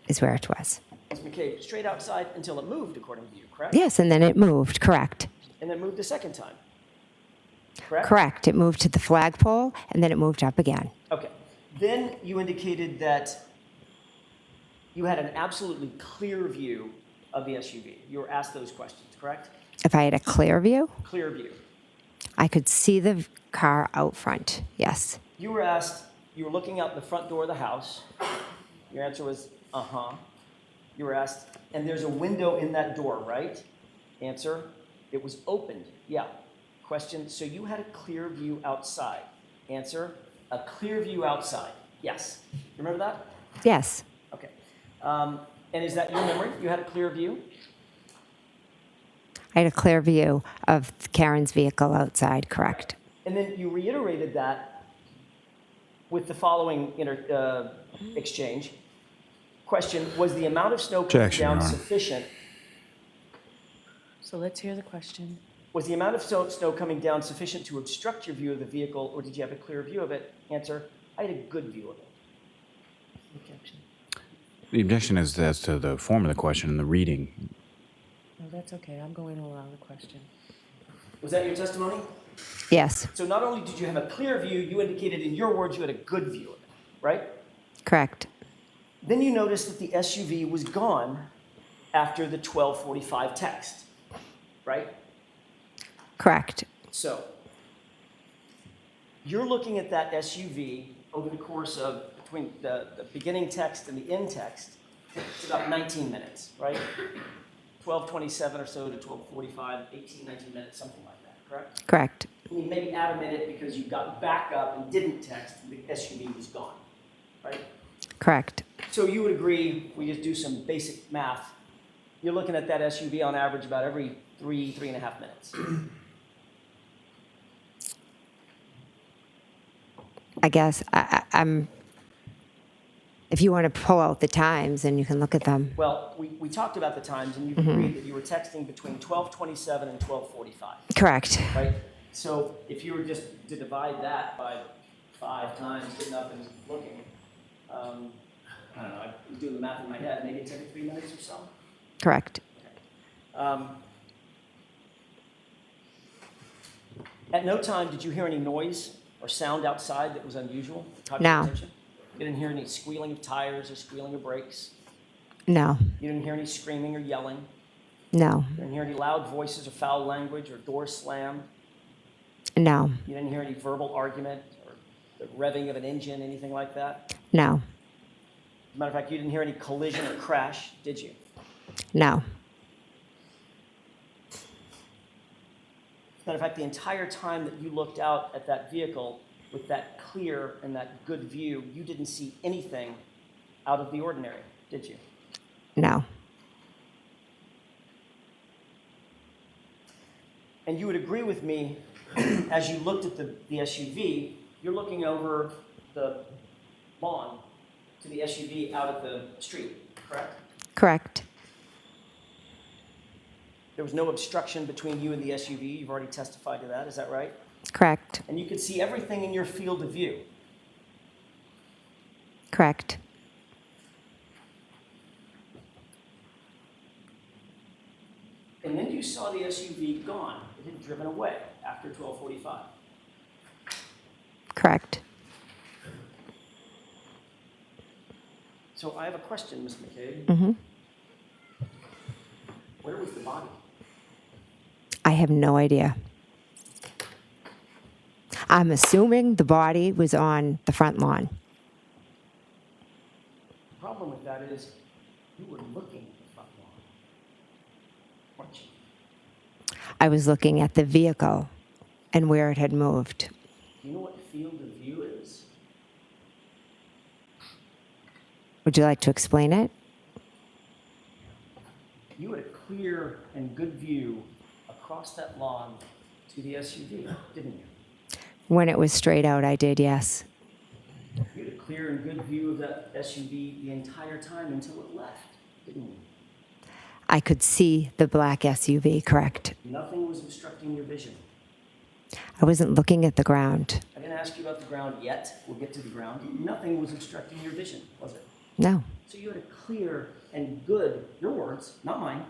is where it was. Ms. McCabe, straight outside until it moved, according to you, correct? Yes, and then it moved. Correct. And then moved a second time, correct? Correct. It moved to the flagpole, and then it moved up again. Okay. Then you indicated that you had an absolutely clear view of the SUV. You were asked those questions, correct? If I had a clear view, Clear view. I could see the car out front. Yes. You were asked, you were looking out the front door of the house. Your answer was, uh-huh. You were asked, and there's a window in that door, right? Answer, it was opened. Yeah. Question, so you had a clear view outside. Answer, a clear view outside. Yes. You remember that? Yes. Okay. And is that your memory? You had a clear view? I had a clear view of Karen's vehicle outside, correct? And then you reiterated that with the following exchange. Question, was the amount of snow coming Objection, down Your Honor. sufficient? So let's hear the question. Was the amount of snow coming down sufficient to obstruct your view of the vehicle, or did you have a clear view of it? Answer, I had a good view of it. Objection. The objection is as to the form of the question and the reading. No, that's okay. I'm going around the question. Was that your testimony? Yes, So not only did you have a clear view, you indicated in your words you had a good view of it, right? correct. Then you noticed that the SUV was gone after the 12:45 text, right? Correct. So you're looking at that SUV over the course of between the beginning text and the end text. It's about 19 minutes, right? 12:27 or so to 12:45, 18, 19 minutes, something like that, correct? Correct. I mean, maybe add a minute because you got back up and didn't text, and the SUV was gone, right? Correct. So you would agree, we just do some basic math, you're looking at that SUV on average about every 3.5 minutes. I guess I'm. If you want to pull out the times, and you can look at them. Well, we talked about the times, and you agreed that you were texting between 12:27 and 12:45, Correct. right? So if you were just to divide that by 5 times, getting up and looking, I don't know, I'm doing the math in my head, maybe it's every 3 minutes or so. Correct. At no time did you hear any noise or sound outside that was unusual? Caught No. your attention? You didn't hear any squealing of tires or squealing of brakes? No. You didn't hear any screaming or yelling? No. You didn't hear any loud voices or foul language or doors slammed? No. You didn't hear any verbal argument or the revving of an engine, anything like that? No. As a matter of fact, you didn't hear any collision or crash, did you? No. As a matter of fact, the entire time that you looked out at that vehicle with that clear and that good view, you didn't see anything out of the ordinary, did you? No. And you would agree with me, as you looked at the SUV, you're looking over the lawn to the SUV out at the street, correct? Correct. There was no obstruction between you and the SUV. You've already testified to that, is that right? Correct. And you could see everything in your field of view. Correct. And then you saw the SUV gone. It had driven away after 12:45. Correct. So I have a question, Ms. McCabe. Mm-hmm. Where was the body? I have no idea. I'm assuming the body was on the front lawn. The problem with that is you were looking at the front lawn, weren't you? I was looking at the vehicle and where it had moved. Do you know what field of view is? Would you like to explain it? You had a clear and good view across that lawn to the SUV, didn't you? When it was straight out, I did, yes. You had a clear and good view of that SUV the entire time until it left, didn't you? I could see the black SUV, correct. Nothing was obstructing your vision. I wasn't looking at the ground. I didn't ask you about the ground yet. We'll get to the ground. Nothing was obstructing your vision, was it? No. So you had a clear and good, your words, not mine,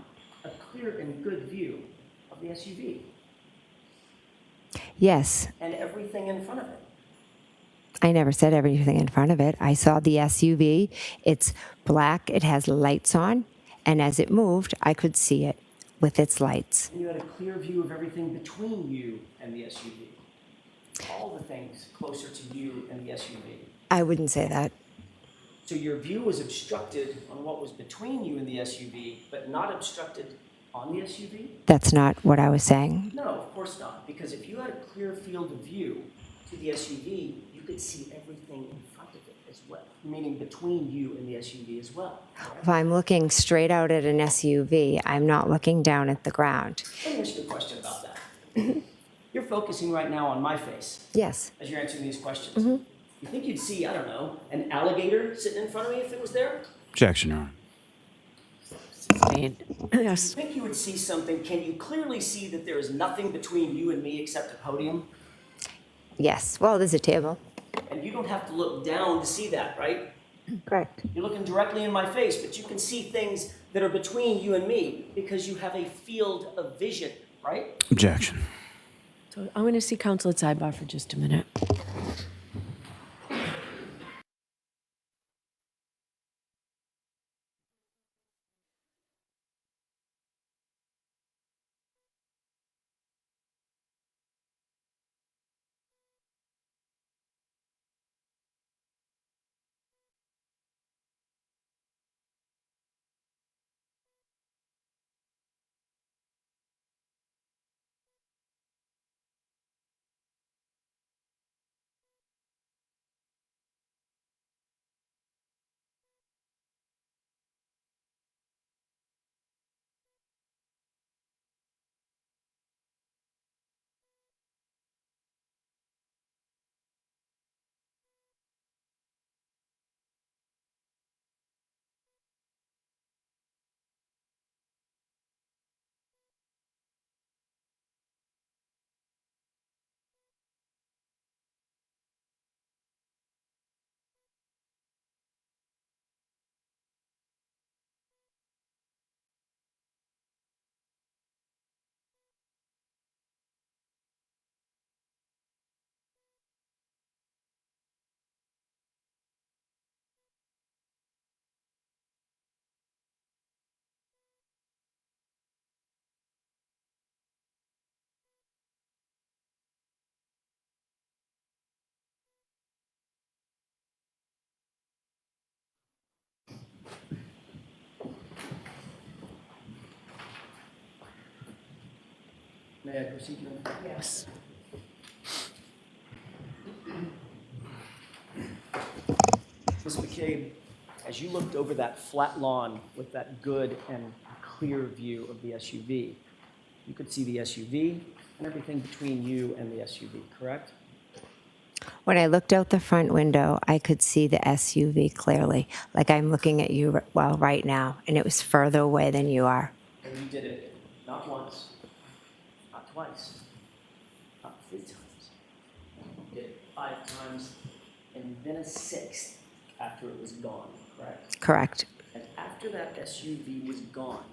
a clear and good view of the SUV Yes. and everything in front of it. I never said everything in front of it. I saw the SUV. It's black. It has lights on. And as it moved, I could see it with its lights. And you had a clear view of everything between you and the SUV. All the things closer to you and the SUV. I wouldn't say that. So your view was obstructed on what was between you and the SUV, but not obstructed on the SUV? That's not what I was saying. No, of course not. Because if you had a clear field of view to the SUV, you could see everything in front of it as as well, meaning between you and the SUV as well. If I'm looking straight out at an SUV, I'm not looking down at the ground. Let me ask you a question about that. You're focusing right now on my face Yes. as you're answering these questions. You think you'd see, I don't know, an alligator sitting in front of me if it was there? Objection, Your Honor. Yes. You think you would see something? Can you clearly see that there is nothing between you and me except a podium? Yes. Well, there's a table. And you don't have to look down to see that, right? Correct. You're looking directly in my face, but you can see things that are between you and me because you have a field of vision, right? Objection. So I'm going to see counsel at sidebar for just a minute. May I proceed? Yes. Ms. McCabe, as you looked over that flat lawn with that good and clear view of the SUV, you could see the SUV and everything between you and the SUV, correct? When I looked out the front window, I could see the SUV clearly, like I'm looking at you, well, right now, and it was further away than you are. And you did it not once, not twice, not 3 times. You did it 5 times, and then a 6th after it was gone, correct? Correct. And after that SUV was gone,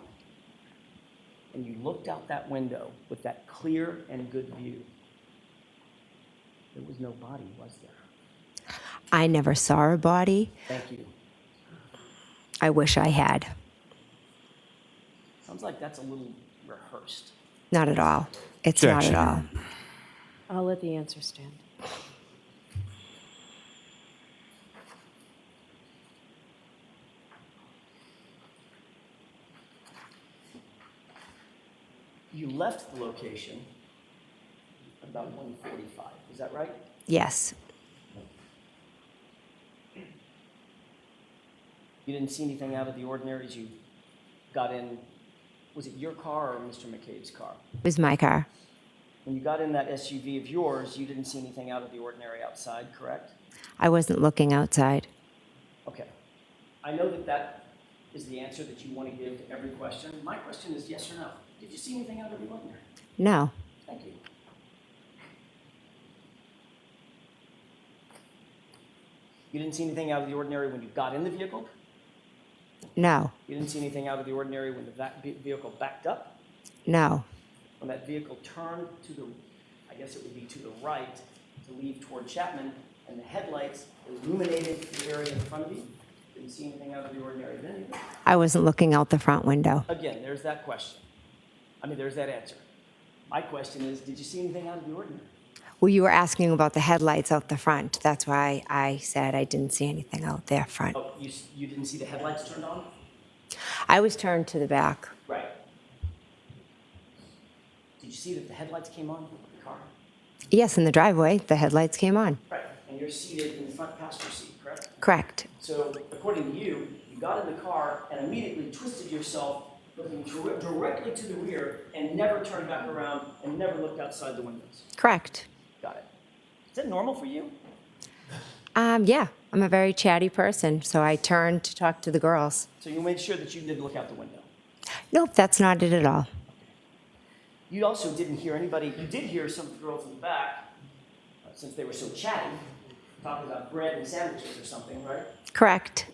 and you looked out that window with that clear and good view, there was no body, was there? I never saw a body. Thank you. I wish I had. Sounds like that's a little rehearsed. Not at all. It's not Objection, at Your all. Honor. I'll let the answer stand. You left the location about 1:45, is that right? Yes. You didn't see anything out of the ordinary as you got in, was it your car or Mr. McCabe's car? It was my car. When you got in that SUV of yours, you didn't see anything out of the ordinary outside, correct? I wasn't looking outside. Okay. I know that that is the answer that you want to give to every question. My question is yes or no. Did you see anything out of the ordinary? No. Thank you. You didn't see anything out of the ordinary when you got in the vehicle? No. You didn't see anything out of the ordinary when the vehicle backed up? No. When that vehicle turned to the, I guess it would be to the right, to leave toward Chapman, and the headlights illuminated the area in front of you? Didn't see anything out of the ordinary then either? I wasn't looking out the front window. Again, there's that question. There's that answer. My question is, did you see anything out of the ordinary? Well, you were asking about the headlights out the front. That's why I said I didn't see anything out there front. Oh, you didn't see the headlights turned on? I was turned to the back. Right. Did you see that the headlights came on in the car? Yes, in the driveway, the headlights came on. Right. and you're seated in the front passenger seat, correct? Correct. So according to you, you got in the car and immediately twisted yourself, looking directly to the rear and never turned back around and never looked outside the windows. Correct. Got it. Is that normal for you? Yeah, I'm a very chatty person, so I turned to talk to the girls. So you made sure that you didn't look out the window. Nope, that's not it at all. You also didn't hear anybody, you did hear some girls in the back, since they were so chatty, talking about bread and sandwiches or something, right? Correct.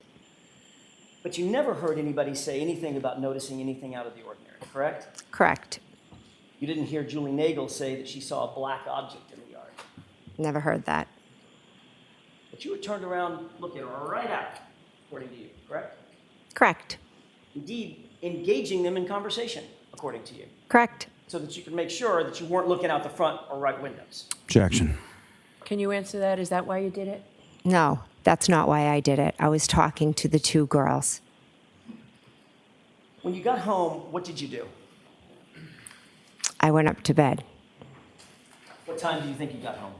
But you never heard anybody say anything about noticing anything out of the ordinary, correct? Correct. You didn't hear Julie Nagel say that she saw a black object in the yard. Never heard that. But you had turned around looking right out, according to you, correct? Correct. Indeed, engaging them in conversation, according to you, Correct. so that you could make sure that you weren't looking out the front or right windows. Objection. Can you answer that? Is that why you did it? No, that's not why I did it. I was talking to the two girls. When you got home, what did you do? I went up to bed. What time do you think you got home?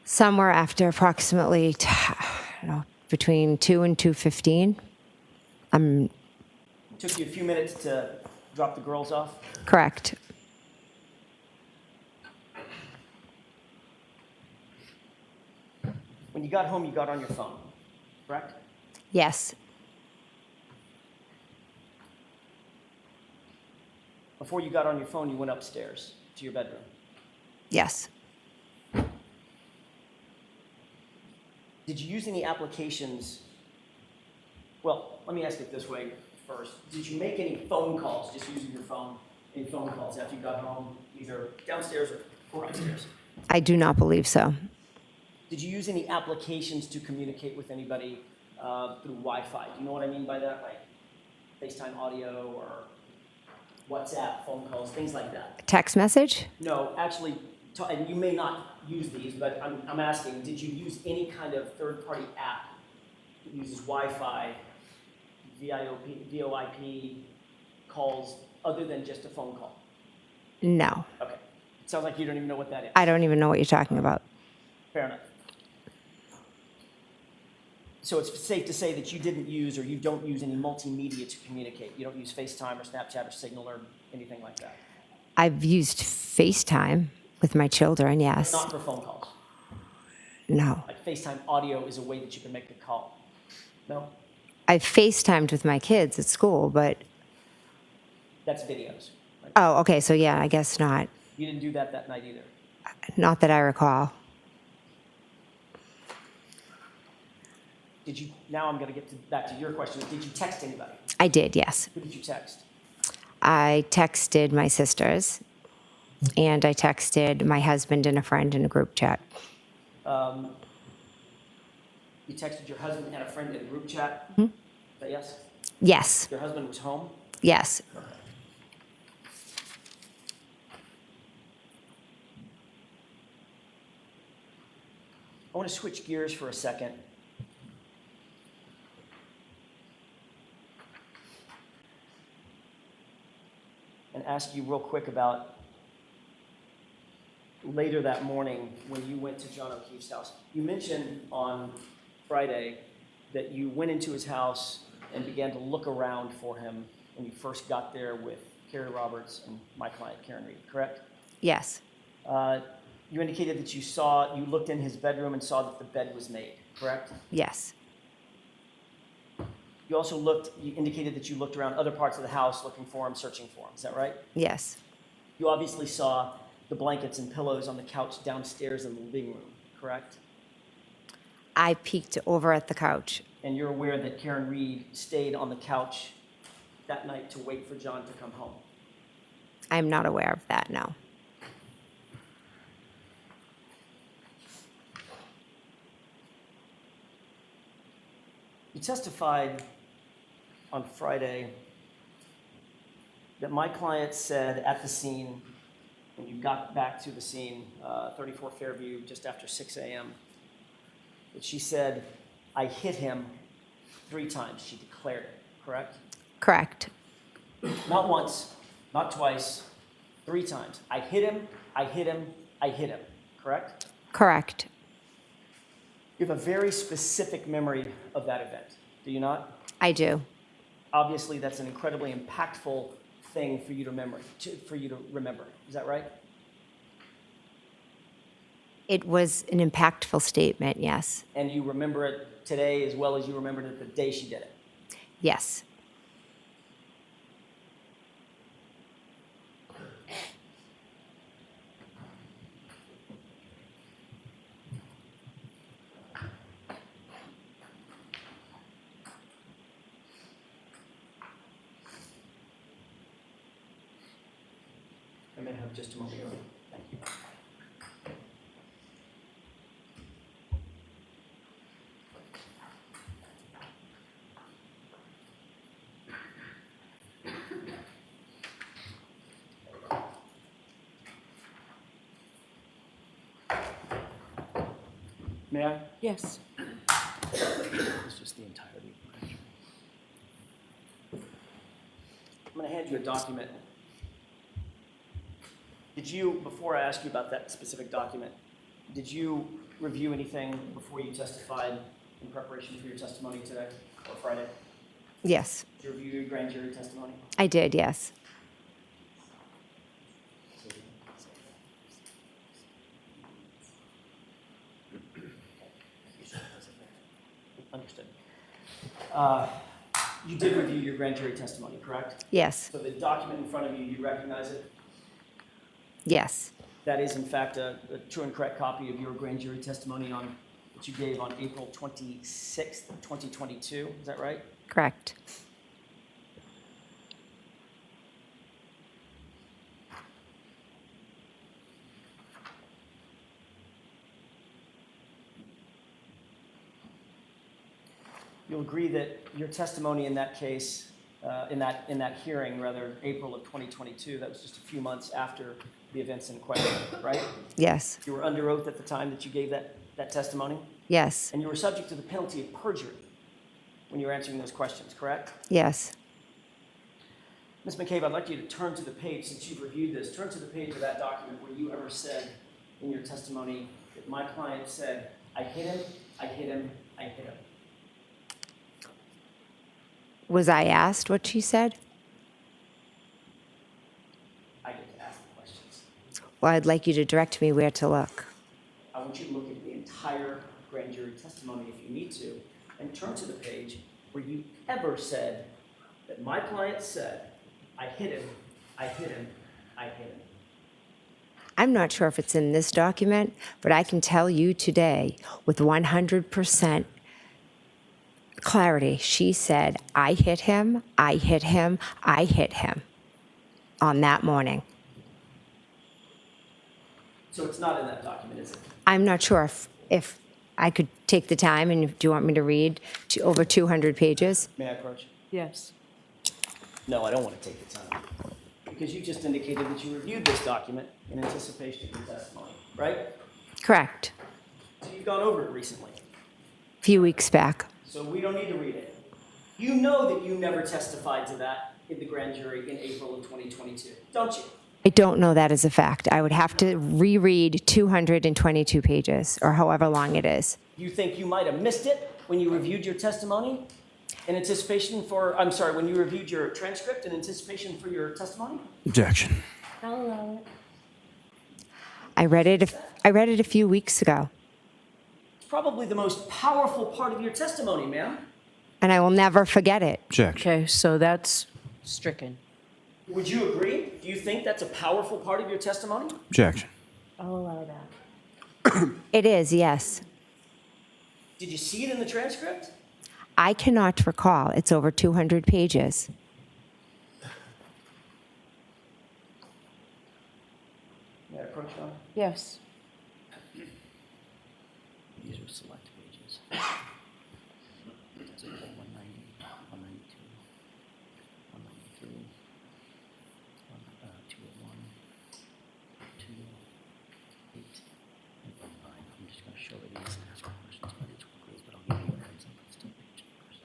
Somewhere after approximately, between 2 and 2:15. It took you a few minutes to drop the girls off? Correct. When you got home, you got on your phone, correct? Yes. Before you got on your phone, you went upstairs to your bedroom. Yes. Did you use any applications? Well, let me ask it this way first. Did you make any phone calls, just using your phone, any phone calls after you got home, either downstairs or upstairs? I do not believe so. Did you use any applications to communicate with anybody through Wi-Fi? Do you know what I mean by that? Like FaceTime audio or WhatsApp, phone calls, things like that? Text message? No, actually, and you may not use these, but I'm asking, did you use any kind of third-party app that uses Wi-Fi, VoIP calls, other than just a phone call? No. Okay. It sounds like you don't even know what that is. I don't even know what you're talking about. Fair enough. So it's safe to say that you didn't use or you don't use any multimedia to communicate. You don't use FaceTime or Snapchat or Signal or anything like that. I've used FaceTime with my children, yes. Not for phone calls. No. Like FaceTime audio is a way that you can make a call. No? I've FaceTimed with my kids at school, but, That's videos. Right? oh, okay, so yeah, I guess not. You didn't do that night either. Not that I recall. Did you, now I'm going to get back to your question. Did you text anybody? I did, yes. Who did you text? I texted my sisters, and I texted my husband and a friend in a group chat. You texted your husband and a friend in a group chat? Hmm? Is that yes? Yes, Your husband was home? yes. I want to switch gears for a second. And ask you real quick about later that morning when you went to John O'Keefe's house. You mentioned on Friday that you went into his house and began to look around for him when you first got there with Carrie Roberts and my client, Karen Reed, correct? Yes, You indicated that you looked in his bedroom and saw that the bed was made, correct? yes, You indicated that you looked around other parts of the house looking for him, searching for him, is that right? yes, You obviously saw the blankets and pillows on the couch downstairs in the living room, correct? I peeked over at the couch. And you're aware that Karen Reed stayed on the couch that night to wait for John to come home. I'm not aware of that, no. You testified on Friday that my client said at the scene, when you got back to the scene, 34 Fairview, just after 6 a.m., that she said, "I hit him 3 times." She declared it, correct? Correct, Not once, not twice, 3 times. I hit him, I hit him, I hit him, correct? Correct. You have a very specific memory of that event, do you not? I do. Obviously, that's an incredibly impactful thing for you to remember. Is that right? It was an impactful statement, yes. And you remember it today as well as you remembered it the day she did it. Yes. I may have just a moment. Thank you. May I? Yes. It's just the entirety of the grand jury. I'm going to hand you a document. Did you, before I ask you about that specific document, did you review anything before you testified in preparation for your testimony today or Friday? Yes. Did you review your grand jury testimony? I did, yes. Understood. You did review your grand jury testimony, correct? Yes. So the document in front of you, you recognize it? Yes. That is, in fact, a true and correct copy of your grand jury testimony that you gave on April 26th, 2022. Is that right? Correct. You'll agree that your testimony in that case, in that hearing, rather, April of 2022, that was just a few months after the events in question, right? Yes. You were under oath at the time that you gave that testimony? Yes. And you were subject to the penalty of perjury when you were answering those questions, correct? Yes. Ms. McCabe, I'd like you to turn to the page, since you've reviewed this, turn to the page of that document where you ever said in your testimony that my client said, I hit him, I hit him, I hit him. Was I asked what she said? I get to ask the questions. Well, I'd like you to direct me where to look. I want you to look at the entire grand jury testimony if you need to, and turn to the page where you ever said that my client said, I hit him, I hit him, I hit him. I'm not sure if it's in this document, but I can tell you today with 100% clarity, she said, I hit him, I hit him, I hit him on that morning. So it's not in that document, is it? I'm not sure if I could take the time, and do you want me to read over 200 pages? May I approach? Yes. No, I don't want to take the time. Because you just indicated that you reviewed this document in anticipation of your testimony, right? Correct. So you've gone over it recently. A few weeks back. So we don't need to read it. You know that you never testified to that in the grand jury in April of 2022, don't you? I don't know that as a fact. I would have to reread 222 pages, or however long it is. You think you might have missed it when you reviewed your testimony in anticipation for, when you reviewed your transcript in anticipation for your testimony? Objection. I'll allow it. I read it a few weeks ago, It's probably the most powerful part of your testimony, ma'am. and I will never forget it. Objection. Okay, so that's stricken. Would you agree? Do you think that's a powerful part of your testimony? Objection. I'll allow that. It is, yes. Did you see it in the transcript? I cannot recall. It's over 200 pages. May I approach, Your Honor? Yes. These are select pages. Does it go 190, 192, 193, 201, 208, and 9. I'm just going to show it these and ask questions about each one, please, but I'll give you a heads up. It's still page numbers.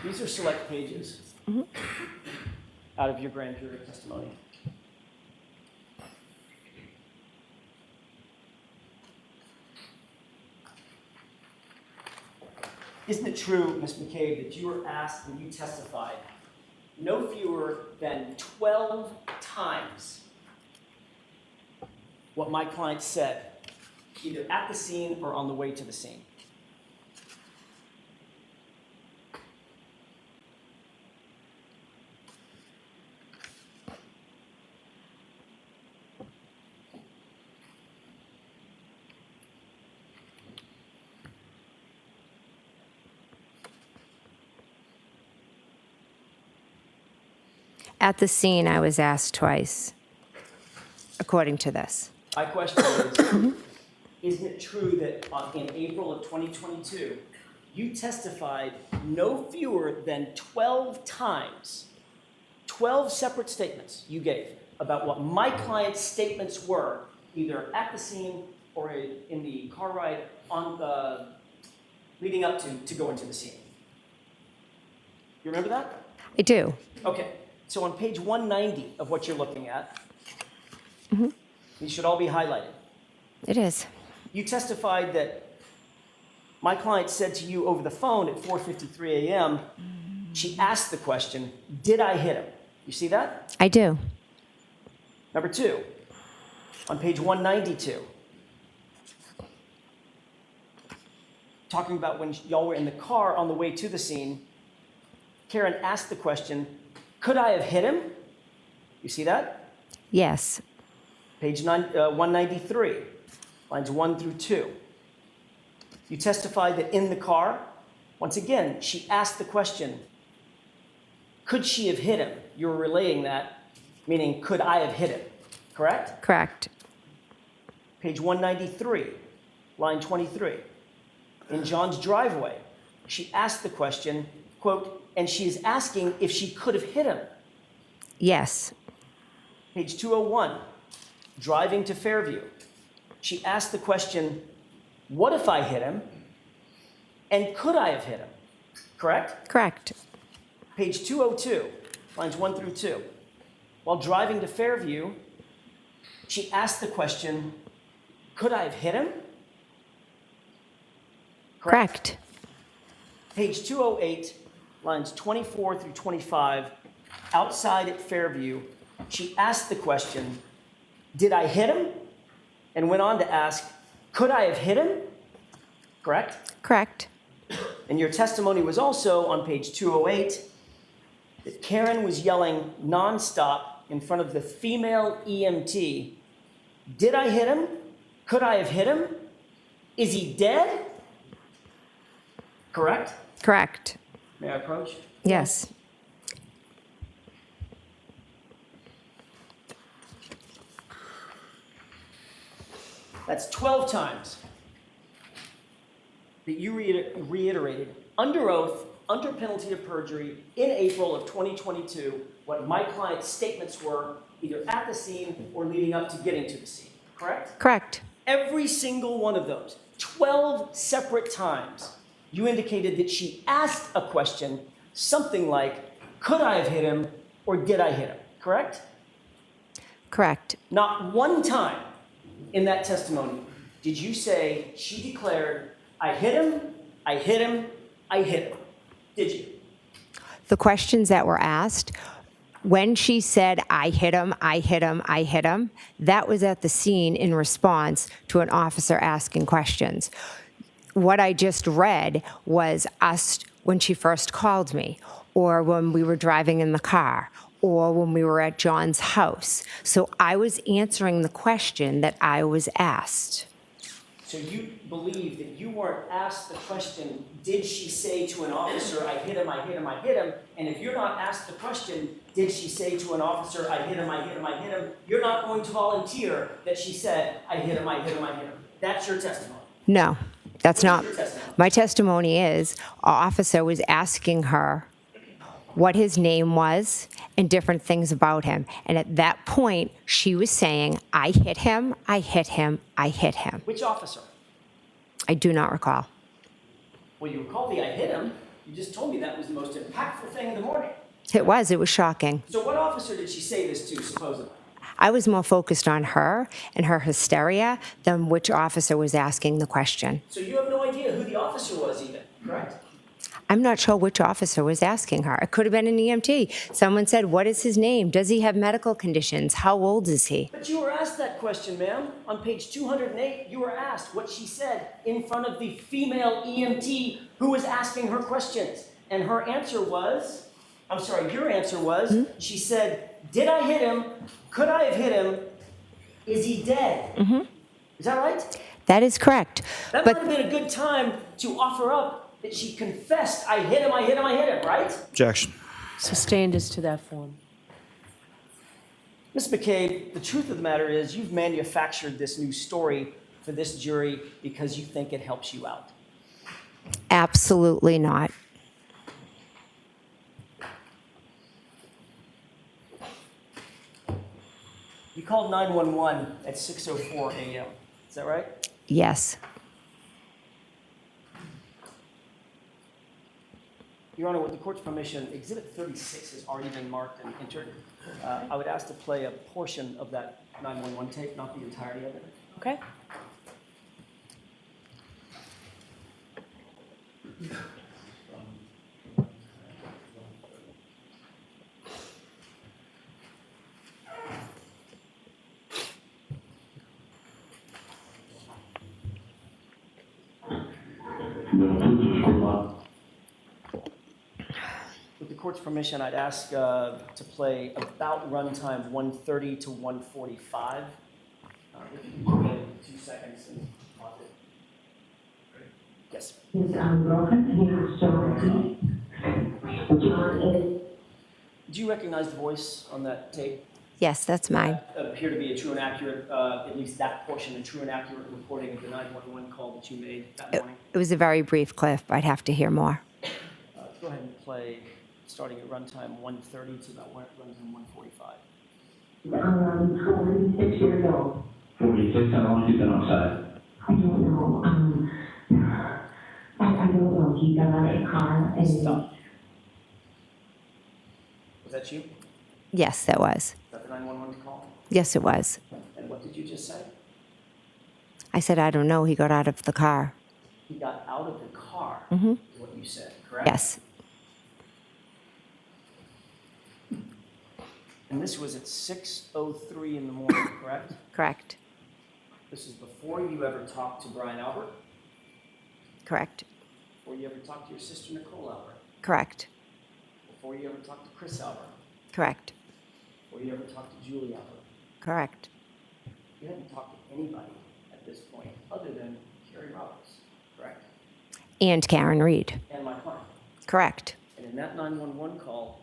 These are select pages out of your grand jury testimony. Isn't it true, Ms. McCabe, that you were asked and you testified no fewer than 12 times what my client said, either at the scene or on the way to the scene? At the scene, I was asked twice, according to this. My question is, isn't it true that in April of 2022, you testified no fewer than 12 times, 12 separate statements you gave about what my client's statements were, either at the scene or in the car ride leading up to go into the scene? You remember that? I do. Okay, so on page 190 of what you're looking at, these should all be highlighted. It is. You testified that my client said to you over the phone at 4:53 a.m., she asked the question, did I hit him? You see that? I do. Number two, on page 192, talking about when y'all were in the car on the way to the scene, Karen asked the question, could I have hit him? You see that? Yes. Page 193, lines 1 through 2. You testified that in the car, once again, she asked the question, could she have hit him? You were relaying that, meaning could I have hit him, correct? Correct. Page 193, line 23. In John's driveway, she asked the question, quote, and she is asking if she could have hit him. Yes. Page 201, driving to Fairview. She asked the question, what if I hit him? And could I have hit him? Correct? Correct. Page 202, lines 1 through 2. While driving to Fairview, she asked the question, could I have hit him? Correct. Page 208, lines 24 through 25, outside at Fairview, she asked the question, did I hit him? And went on to ask, could I have hit him? Correct? Correct. And your testimony was also on page 208 that Karen was yelling nonstop in front of the female EMT, did I hit him? Could I have hit him? Is he dead? Correct? Correct. May I approach? Yes. That's 12 times that you reiterated under oath, under penalty of perjury, in April of 2022, what my client's statements were, either at the scene or leading up to getting to the scene. Correct? Correct. Every single one of those, 12 separate times, you indicated that she asked a question, something like, could I have hit him or did I hit him? Correct? Correct. Not one time in that testimony did you say she declared, I hit him, I hit him, I hit him. Did you? The questions that were asked, when she said, I hit him, I hit him, I hit him, that was at the scene in response to an officer asking questions. What I just read was us when she first called me, or when we were driving in the car, or when we were at John's house. So I was answering the question that I was asked. So you believe that you weren't asked the question, did she say to an officer, I hit him, I hit him, I hit him? And if you're not asked the question, did she say to an officer, I hit him, I hit him, I hit him? You're not going to volunteer that she said, I hit him, I hit him, I hit him. That's your testimony. No, that's not. Your testimony. My testimony is, an officer was asking her what his name was and different things about him. And at that point, she was saying, I hit him, I hit him, I hit him. Which officer? I do not recall. Well, you recall the I hit him. You just told me that was the most impactful thing in the morning. It was shocking. So what officer did she say this to, supposedly? I was more focused on her and her hysteria than which officer was asking the question. So you have no idea who the officer was even, correct? I'm not sure which officer was asking her. It could have been an EMT. Someone said, what is his name? Does he have medical conditions? How old is he? But you were asked that question, ma'am. On page 208, you were asked what she said in front of the female EMT who was asking her questions. And her answer was, your answer was, she said, did I hit him? Could I have hit him? Is he dead? Is that right? That is correct. That But might have been a good time to offer up that she confessed, I hit him, right? Objection. Sustained as to that form. Ms. McCabe, the truth of the matter is you've manufactured this new story for this jury because you think it helps you out. absolutely not. You called 911 at 6:04 a.m. Is that right? Yes. Your Honor, with the court's permission, Exhibit 36 has already been marked and entered. I would ask to play a portion of that 911 tape, not the entirety of it. Okay? With the court's permission, I'd ask to play about runtime 130 to 145. If you can give me 2 seconds and pause it. Yes. Do you recognize the voice on that tape? Yes, that's mine. Appear to be a true and accurate, at least that portion, a true and accurate reporting of the 911 call that you made that morning? It was a very brief clip. I'd have to hear more. Go ahead and play, starting at runtime 130 to about runtime 145. 46 years old. 46, how long has he been outside? I don't know. I don't know. He got out of the car and Stop. Was that you? Yes, that was. Is that the 911 call? Yes, it was. And what did you just say? I said, I don't know. He got out of the car. He got out of the car, Mhm. is what you said, correct? Yes. And this was at 6:03 in the morning, correct? Correct. This is before you ever talked to Brian Albert, Correct. before you ever talked to your sister Nicole Albert, Correct. before you ever talked to Chris Albert, Correct. before you ever talked to Julie Albert. Correct. You hadn't talked to anybody at this point other than Carrie Roberts, correct? And Karen Reed. And my client. Correct. And in that 911 call,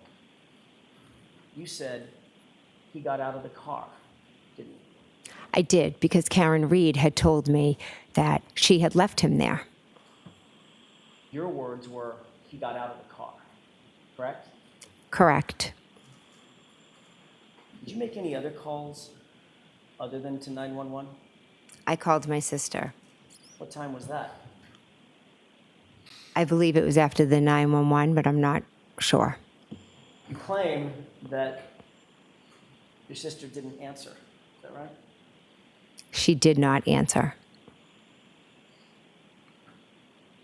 you said he got out of the car, didn't you? I did, because Karen Reed had told me that she had left him there. Your words were, he got out of the car, correct? Correct. Did you make any other calls other than to 911? I called my sister. What time was that? I believe it was after the 911, but I'm not sure. You claim that your sister didn't answer, is that right? She did not answer.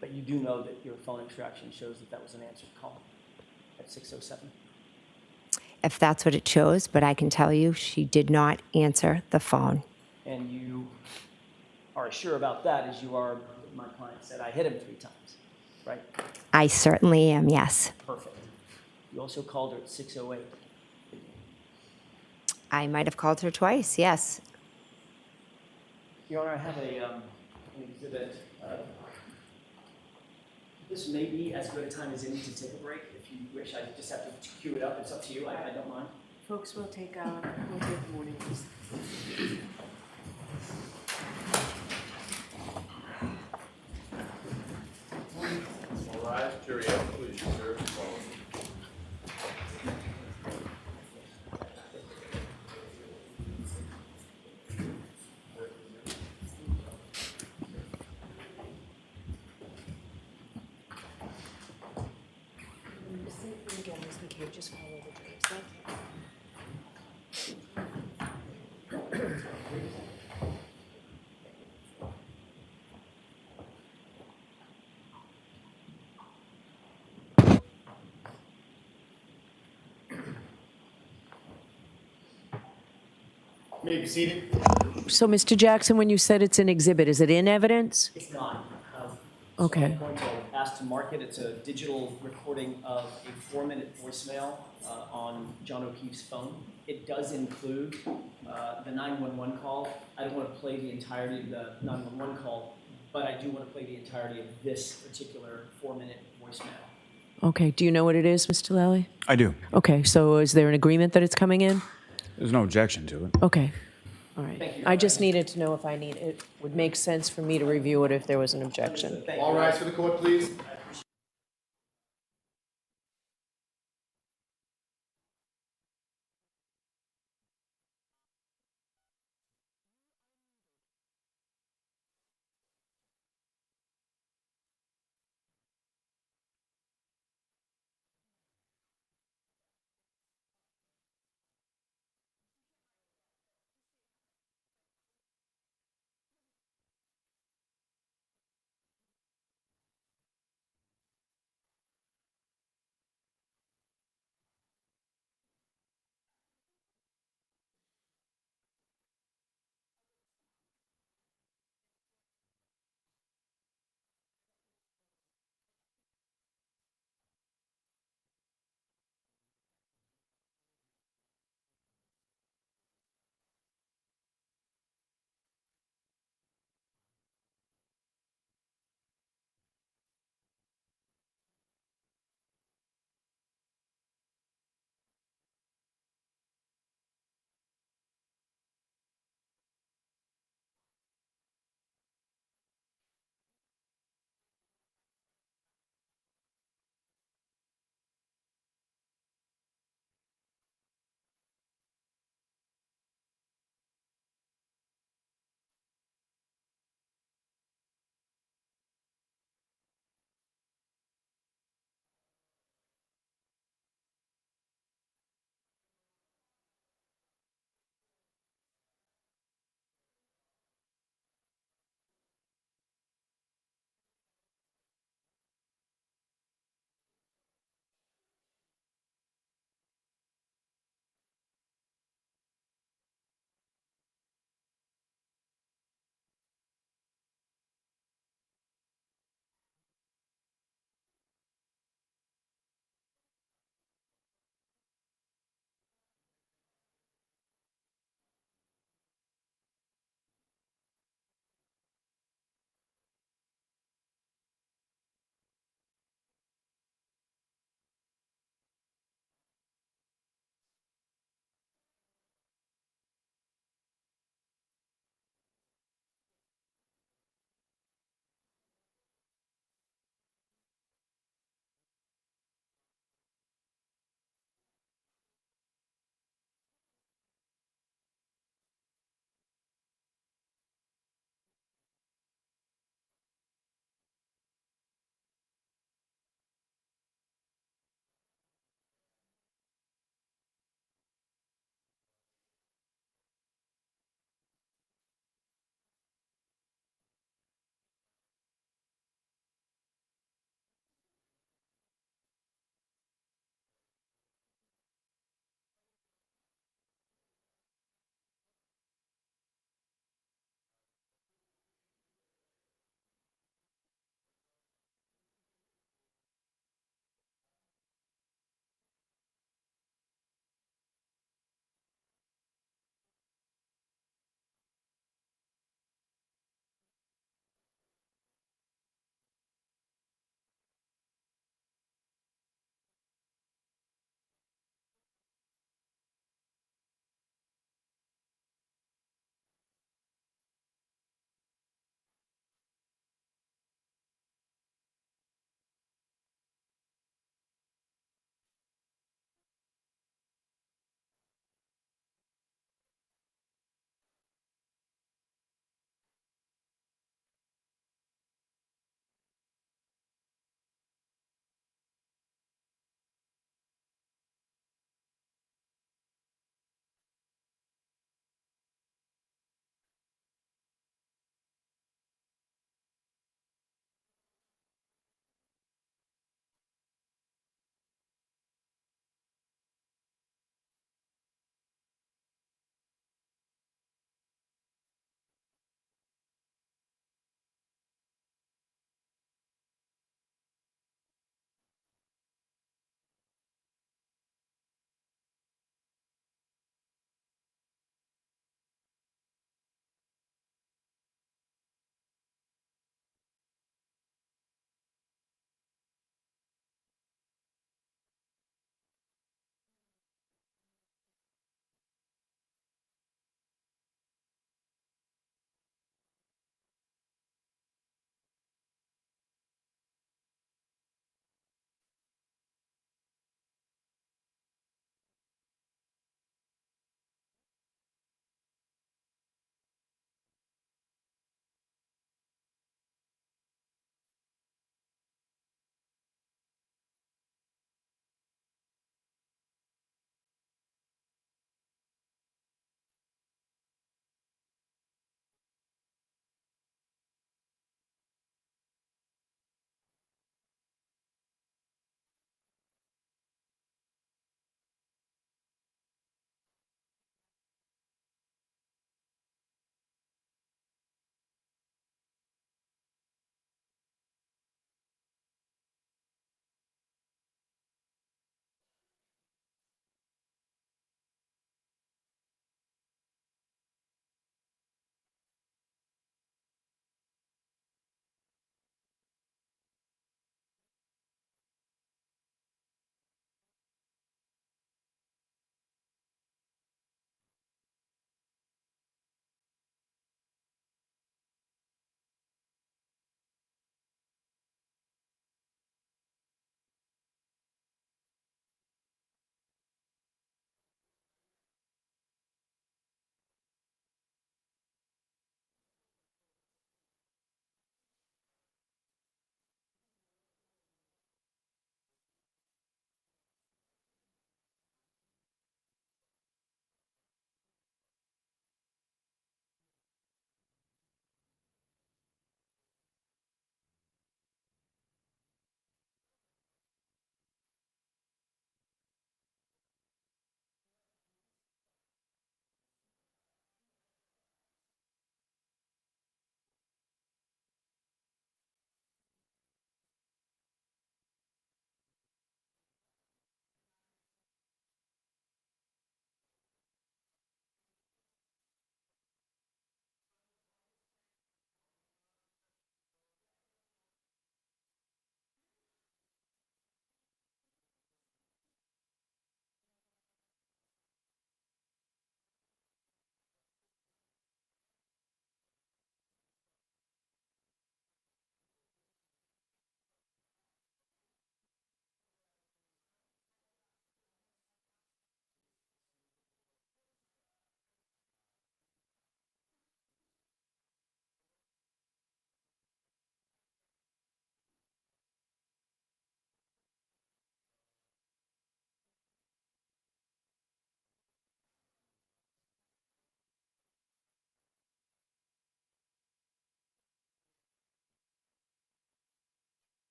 But you do know that your phone extraction shows that that was an answered call at 6:07. If that's what it shows, but I can tell you she did not answer the phone. And you are as sure about that as you are, my client said, I hit him 3 times, right? I certainly am, yes. Perfect. You also called her at 6:08. I might have called her twice, yes. Your Honor, I have an exhibit. This may be as good a time as any to take a break. If you wish, I just have to cue it up. It's up to you. I don't mind. Folks, we'll take morning recess. All rise, jury out, please, sir. Again, Ms. McCabe, just follow the rules. Thank you. may be seated. So, Mr. Jackson, when you said it's an exhibit, is it in evidence? It's not. Okay. So I'm going to ask to mark it. It's a digital recording of a 4-minute voicemail on John O'Keefe's phone. It does include the 911 call. I don't want to play the entirety of the 911 call, but I do want to play the entirety of this particular 4-minute voicemail. Okay. Do you know what it is, Mr. Lally? I do. Okay. So, is there an agreement that it's coming in? There's no objection to it. Okay. All right. Thank you. I just needed to know if it would make sense for me to review it if there was an objection. Thank All you. rise for the court, please.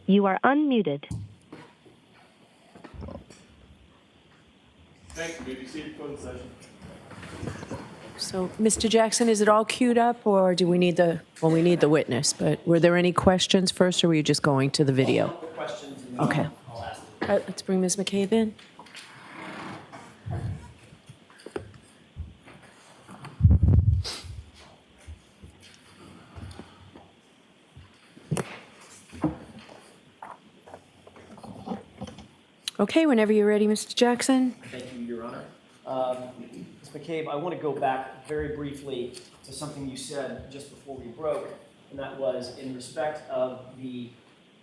You are unmuted. Thank you. May be seated for the session. So, Mr. Jackson, is it all queued up, or do we need we need the witness, but were there any questions first, or were you just going to the video? The questions and then Okay. I'll ask. All right, let's bring Ms. McCabe in. Okay, whenever you're ready, Mr. Jackson. Thank you, Your Honor. Ms. McCabe, I want to go back very briefly to something you said just before we broke, and that was in respect of the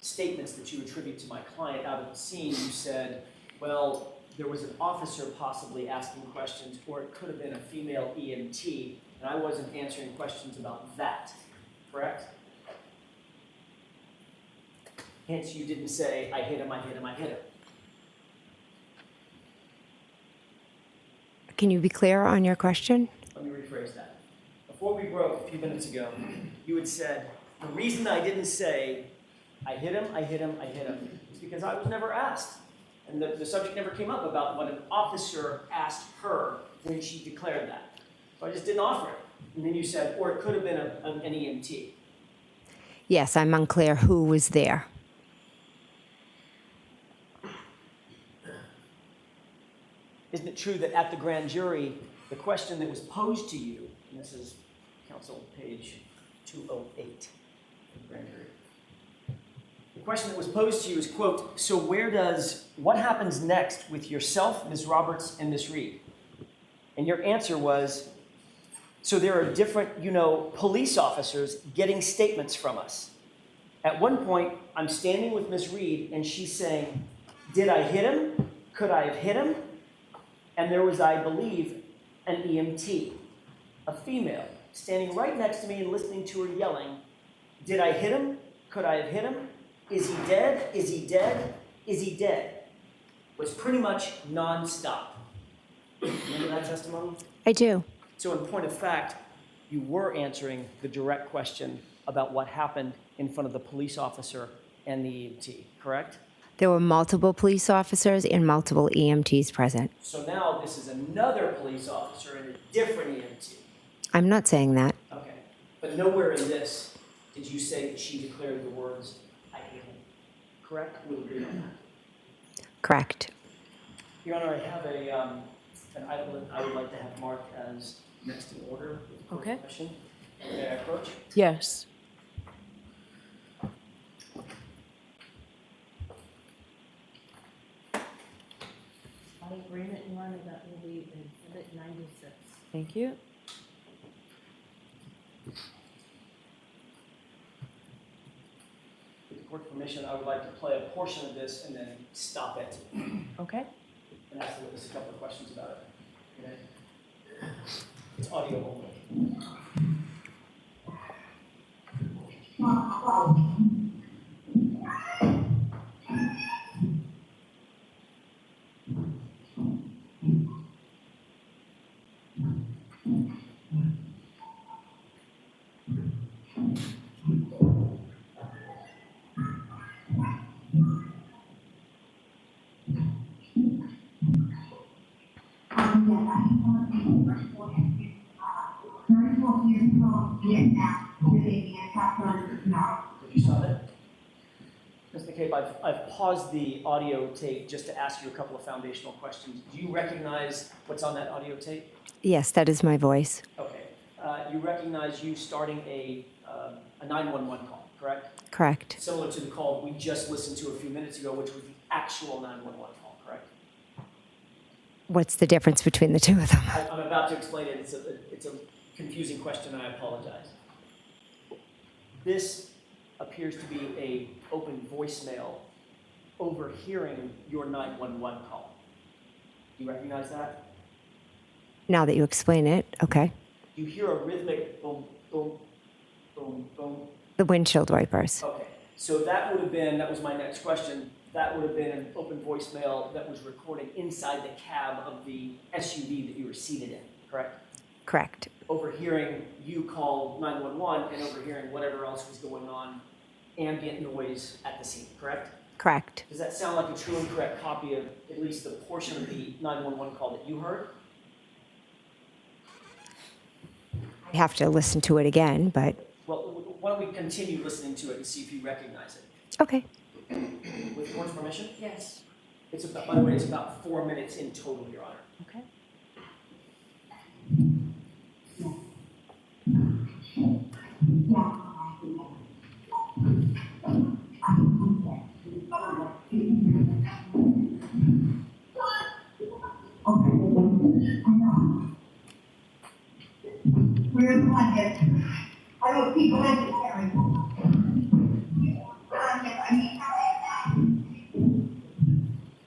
statements that you attribute to my client out of the scene. You said, well, there was an officer possibly asking questions, or it could have been a female EMT, and I wasn't answering questions about that, correct? Hence, you didn't say, I hit him, I hit him, I hit him. Can you be clear on your question? Let me rephrase that. Before we broke a few minutes ago, you had said, the reason I didn't say, I hit him, I hit him, I hit him, is because I was never asked. And the subject never came up about what an officer asked her when she declared that. So I just didn't offer it. And then you said, or it could have been an EMT. Yes, I'm unclear who was there. Isn't it true that at the grand jury, the question that was posed to you, and this is counsel page 208 of the grand jury. The question that was posed to you is, quote, so what happens next with yourself, Ms. Roberts, and Ms. Reed? And your answer was, so there are different, police officers getting statements from us. At one point, I'm standing with Ms. Reed, and she's saying, did I hit him? Could I have hit him? And there was, I believe, an EMT, a female, standing right next to me and listening to her yelling, did I hit him? Could I have hit him? Is he dead? Is he dead? Is he dead? Was pretty much nonstop. Remember that testimony? I do. So in point of fact, you were answering the direct question about what happened in front of the police officer and the EMT, correct? There were multiple police officers and multiple EMTs present. So now this is another police officer and a different EMT. I'm not saying that. Okay. But nowhere in this did you say that she declared the words, I hate him. Correct? We'll agree on that. Correct. Your Honor, I have an item I would like to have marked as next in order with the court's Okay. permission. May I approach? Yes. By agreement, Your Honor, that will be Exhibit 96. Thank you. With the court's permission, I would like to play a portion of this and then stop it Okay. and ask the witness a couple of questions about it. Okay? It's audio only. Did you stop it? Ms. McCabe, I've paused the audio tape just to ask you a couple of foundational questions. Do you recognize what's on that audio tape? Yes, that is my voice. Okay. You recognize you starting a 911 call, correct? Correct. Similar to the call we just listened to a few minutes ago, which was the actual 911 call, correct? What's the difference between the two of them? I'm about to explain it. It's a confusing question, and I apologize. This appears to be a open voicemail overhearing your 911 call. Do you recognize that? Now that you explain it, okay. You hear a rhythmic boom, boom, boom, boom. The windshield wipers. Okay, so that was my next question. That would have been an open voicemail that was recording inside the cab of the SUV that you were seated in, correct? Correct. Overhearing you call 911 and overhearing whatever else was going on ambient noise at the scene, correct? Correct. Does that sound like a true and correct copy of at least the portion of the 911 call that you heard? I have to listen to it again, but Well, why don't we continue listening to it and see if you recognize it? okay. With the court's permission? Yes. It's about, by the way, it's about 4 minutes in total, Your Honor. Okay. Where's my head? I don't see what I'm carrying.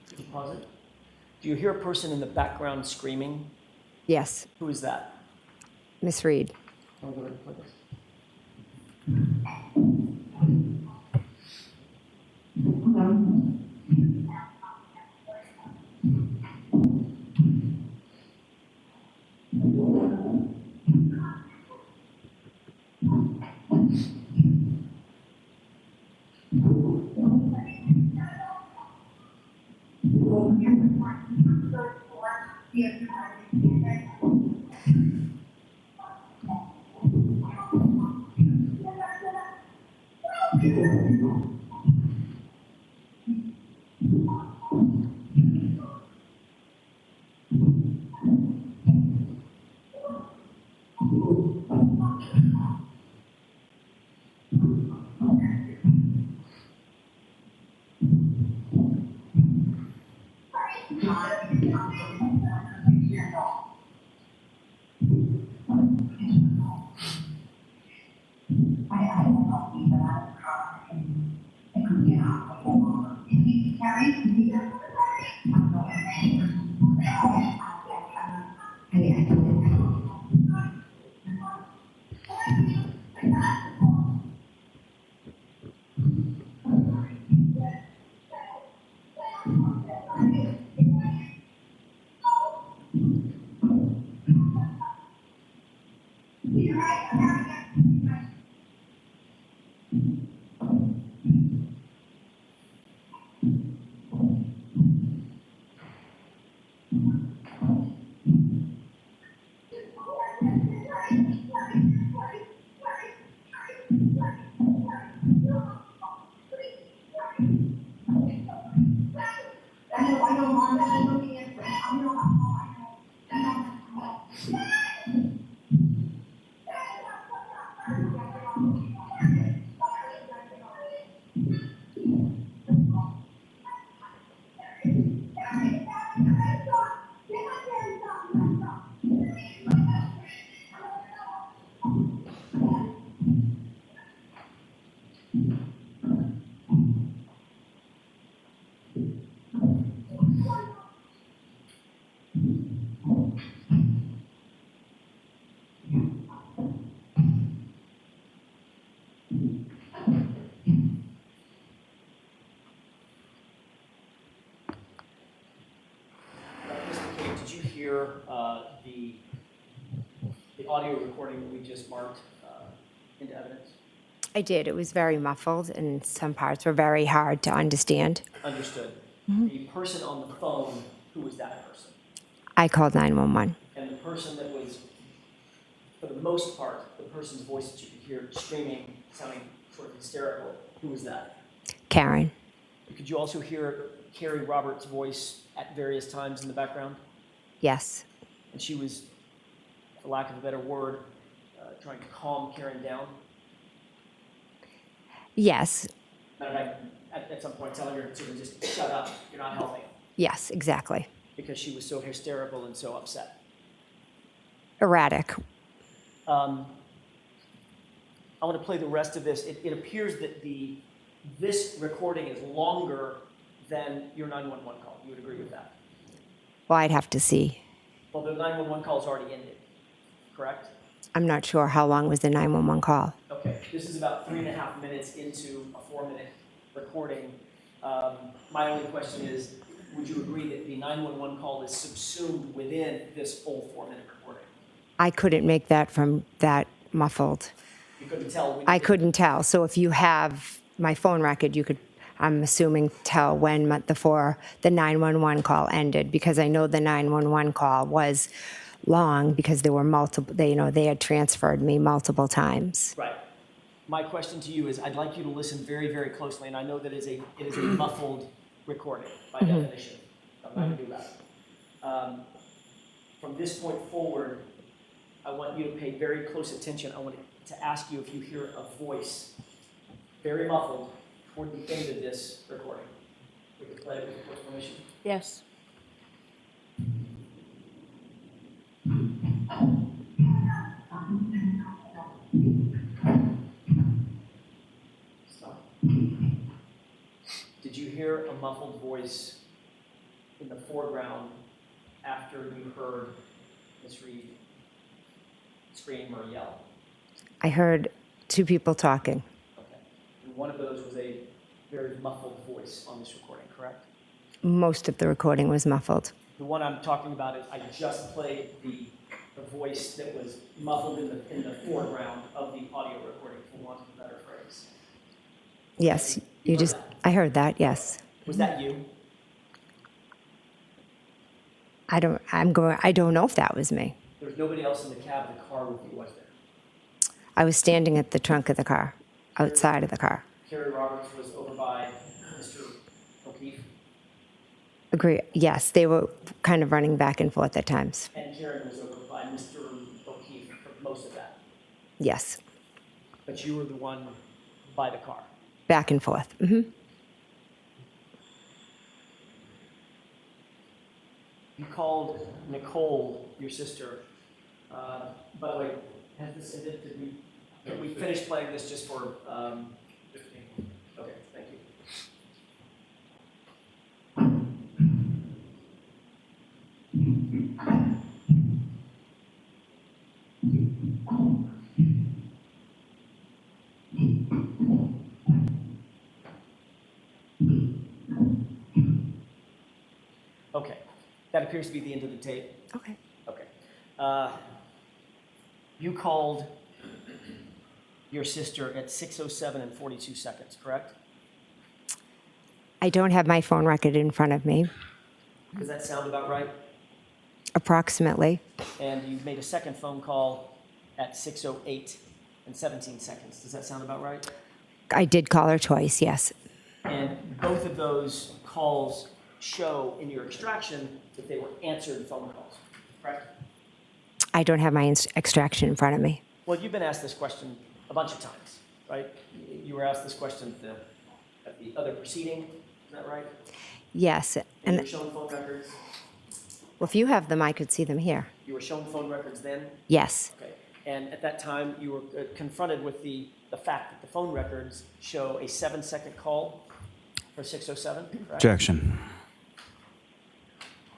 Could you pause it? Do you hear a person in the background screaming? Yes, Who is that? Miss Reed. Can we go ahead and play this? Mr. McCabe, did you hear the audio recording that we just marked into evidence? I did. It was very muffled, and some parts were very hard to understand. Understood. The person on the phone, who was that person? I called 911. And the person that was, for the most part, the person's voice that you could hear screaming, sounding sort of hysterical, who was that? Karen. Could you also hear Carrie Roberts' voice at various times in the background? Yes. And she was, for lack of a better word, trying to calm Karen down? Yes. Matter of fact, at some point telling her to sort of just shut up, you're not helping. Yes, exactly. Because she was so hysterical and so upset. Erratic. I want to play the rest of this. It appears that this recording is longer than your 911 call. You would agree with that? Well, I'd have to see. Well, the 911 call is already ended, correct? I'm not sure how long was the 911 call. Okay, this is about 3.5 minutes into a 4-minute recording. My only question is, would you agree that the 911 call is subsumed within this full 4-minute recording? I couldn't make that from that muffled. You couldn't tell? I couldn't tell. So if you have my phone record, you could, I'm assuming, tell when the 911 call ended, because I know the 911 call was long because there were multiple, they had transferred me multiple times. Right. My question to you is, I'd like you to listen very, very closely, and I know that it is a muffled recording by definition. I'm not going to do that. From this point forward, I want you to pay very close attention. I want to ask you if you hear a voice, very muffled, toward the end of this recording. We can play it with your permission. Yes. Stop. Did you hear a muffled voice in the foreground after you heard Ms. Reed scream or yell? I heard two people talking. Okay. And one of those was a very muffled voice on this recording, correct? Most of the recording was muffled. The one I'm talking about is I just played the voice that was muffled in the foreground of the audio recording, for want of a better phrase. Yes, You heard that? I heard that, yes. Was that you? I don't know if that was me. There was nobody else in the cab of the car with you, was there? I was standing at the trunk of the car, outside of the car. Carrie Roberts was over by Mr. O'Keefe, Agree, yes, they were kind of running back and forth at times. and Karen was over by Mr. O'Keefe for most of that. Yes, But you were the one by the car. back and forth. You called Nicole, your sister. By the way, did we finish playing this just for? Okay, thank you. Okay, that appears to be the end of the tape. Okay. Okay. You called your sister at 6:07 and 42 seconds, correct? I don't have my phone record in front of me, Does that sound about right? approximately. And you made a second phone call at 6:08 and 17 seconds. Does that sound about right? I did call her twice, yes. And both of those calls show in your extraction that they were answered phone calls, correct? I don't have my extraction in front of me. Well, you've been asked this question a bunch of times, right? You were asked this question at the other proceeding, is that right? Yes, And and you were shown phone records? well, if you have them, I could see them here. You were shown phone records then? Yes, Okay. And at that time, you were confronted with the fact that the phone records show a 7-second call for 6:07, correct? Objection.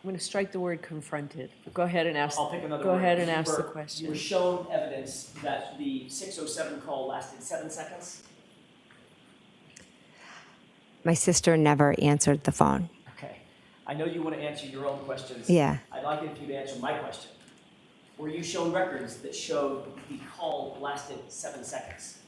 I'm going to strike the word confronted. Go ahead and ask. I'll pick another Go word. ahead and You ask the were- question. You were shown evidence that the 6:07 call lasted 7 seconds? my sister never answered the phone. Okay. I know you want to answer your own questions. Yeah. I'd like it if you'd answer my question. Were you shown records that showed the call lasted 7 seconds?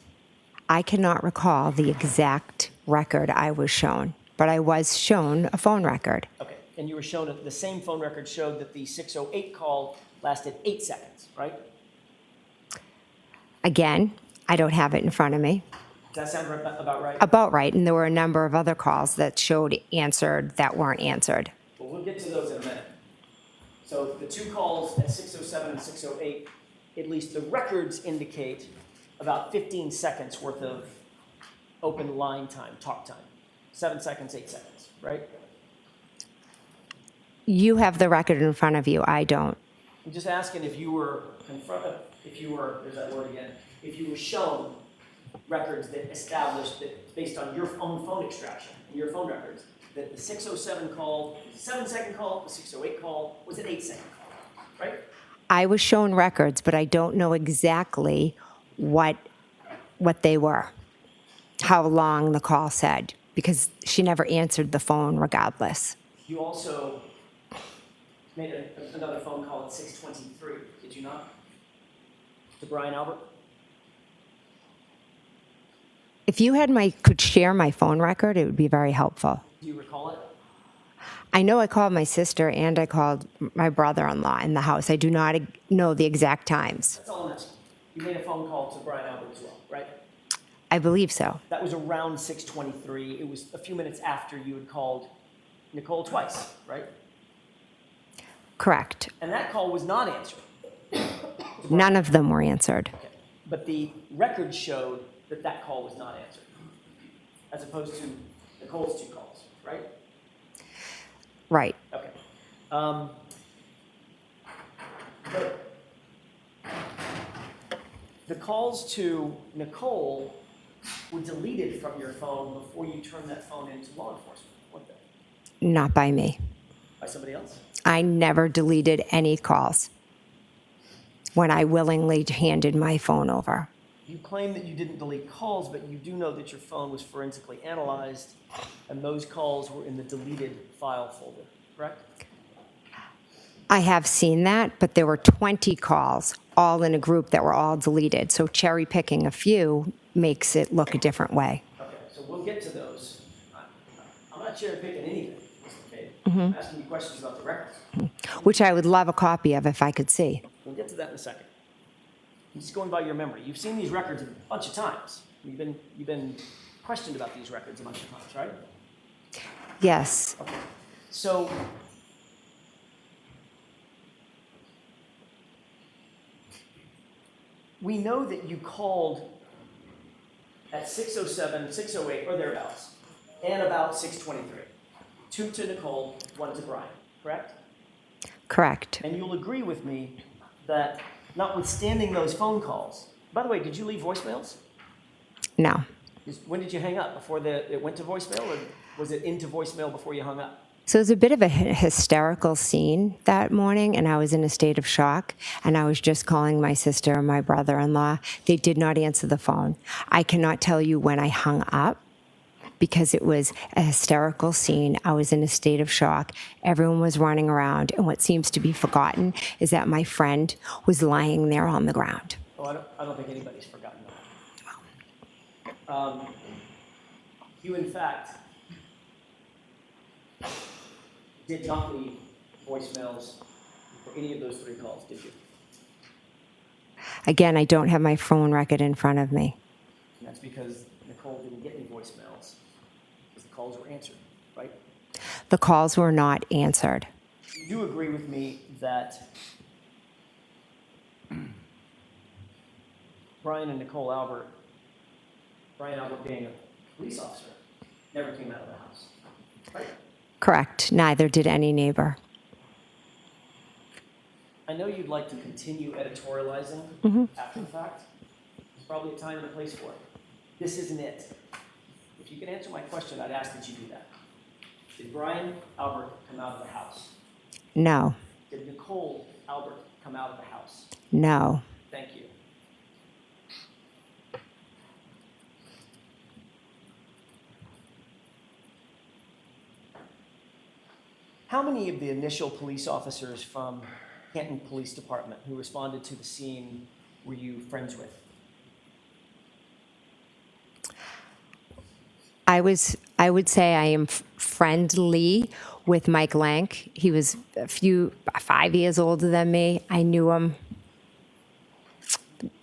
I cannot recall the exact record I was shown, but I was shown a phone record. Okay. And you were shown the same phone record showed that the 6:08 call lasted 8 seconds, right? Again, I don't have it in front of me. Does that sound about right? About right, and there were a number of other calls that showed answered that weren't answered. Well, we'll get to those in a minute. So the two calls at 6:07 and 6:08, at least the records indicate about 15 seconds worth of open line time, talk time. 7 seconds, 8 seconds, right? You have the record in front of you, I don't. I'm just asking if you were confronted, there's that word again, if you were shown records that established that based on your own phone extraction and your phone records, that the 6:07 call was a 7-second call, the 6:08 call was an 8-second call, right? I was shown records, but I don't know exactly what they were, how long the call said, because she never answered the phone regardless. You also made another phone call at 6:23, did you not? To Brian Albert? If you could share my phone record, it would be very helpful. Do you recall it? I know I called my sister and I called my brother-in-law in the house. I do not know the exact times. That's all I'm asking. You made a phone call to Brian Albert as well, right? I believe so. That was around 6:23. It was a few minutes after you had called Nicole twice, right? Correct. And that call was not answered. None of them were answered. Okay. But the record showed that that call was not answered, as opposed to Nicole's 2 calls, right? Right. Okay. But the calls to Nicole were deleted from your phone before you turned that phone into law enforcement, weren't they? Not by me. By somebody else? I never deleted any calls when I willingly handed my phone over. You claim that you didn't delete calls, but you do know that your phone was forensically analyzed, and those calls were in the deleted file folder, correct? I have seen that, but there were 20 calls, all in a group that were all deleted. So cherry picking a few makes it look a different way. Okay, so we'll get to those. I'm not cherry picking anything, okay? I'm asking you questions about the records. Which I would love a copy of if I could see. We'll get to that in a second. I'm just going by your memory. You've seen these records a bunch of times. You've been questioned about these records a bunch of times, right? Yes. Okay. So we know that you called at 6:07, 6:08, or thereabouts, and about 6:23. 2 to Nicole, 1 to Brian, correct? Correct. And you'll agree with me that notwithstanding those phone calls, by the way, did you leave voicemails? No. When did you hang up? Before it went to voicemail, or was it into voicemail before you hung up? So it was a bit of a hysterical scene that morning, and I was in a state of shock, and I was just calling my sister and my brother-in-law. They did not answer the phone. I cannot tell you when I hung up because it was a hysterical scene. I was in a state of shock. Everyone was running around, and what seems to be forgotten is that my friend was lying there on the ground. Oh, I don't think anybody's forgotten that. You, in fact, did not leave voicemails for any of those 3 calls, did you? Again, I don't have my phone record in front of me. And that's because Nicole didn't get any voicemails, because the calls were answered, right? The calls were not answered. You do agree with me that Brian and Nicole Albert, Brian Albert being a police officer, never came out of the house, right? Correct. Neither did any neighbor. I know you'd like to continue editorializing after the fact. There's probably a time and a place for it. This isn't it. If you can answer my question, I'd ask that you do that. Did Brian Albert come out of the house? No. Did Nicole Albert come out of the house? No. Thank you. How many of the initial police officers from Canton Police Department who responded to the scene were you friends with? I would say I am friendly with Mike Lank. He was 5 years older than me. I knew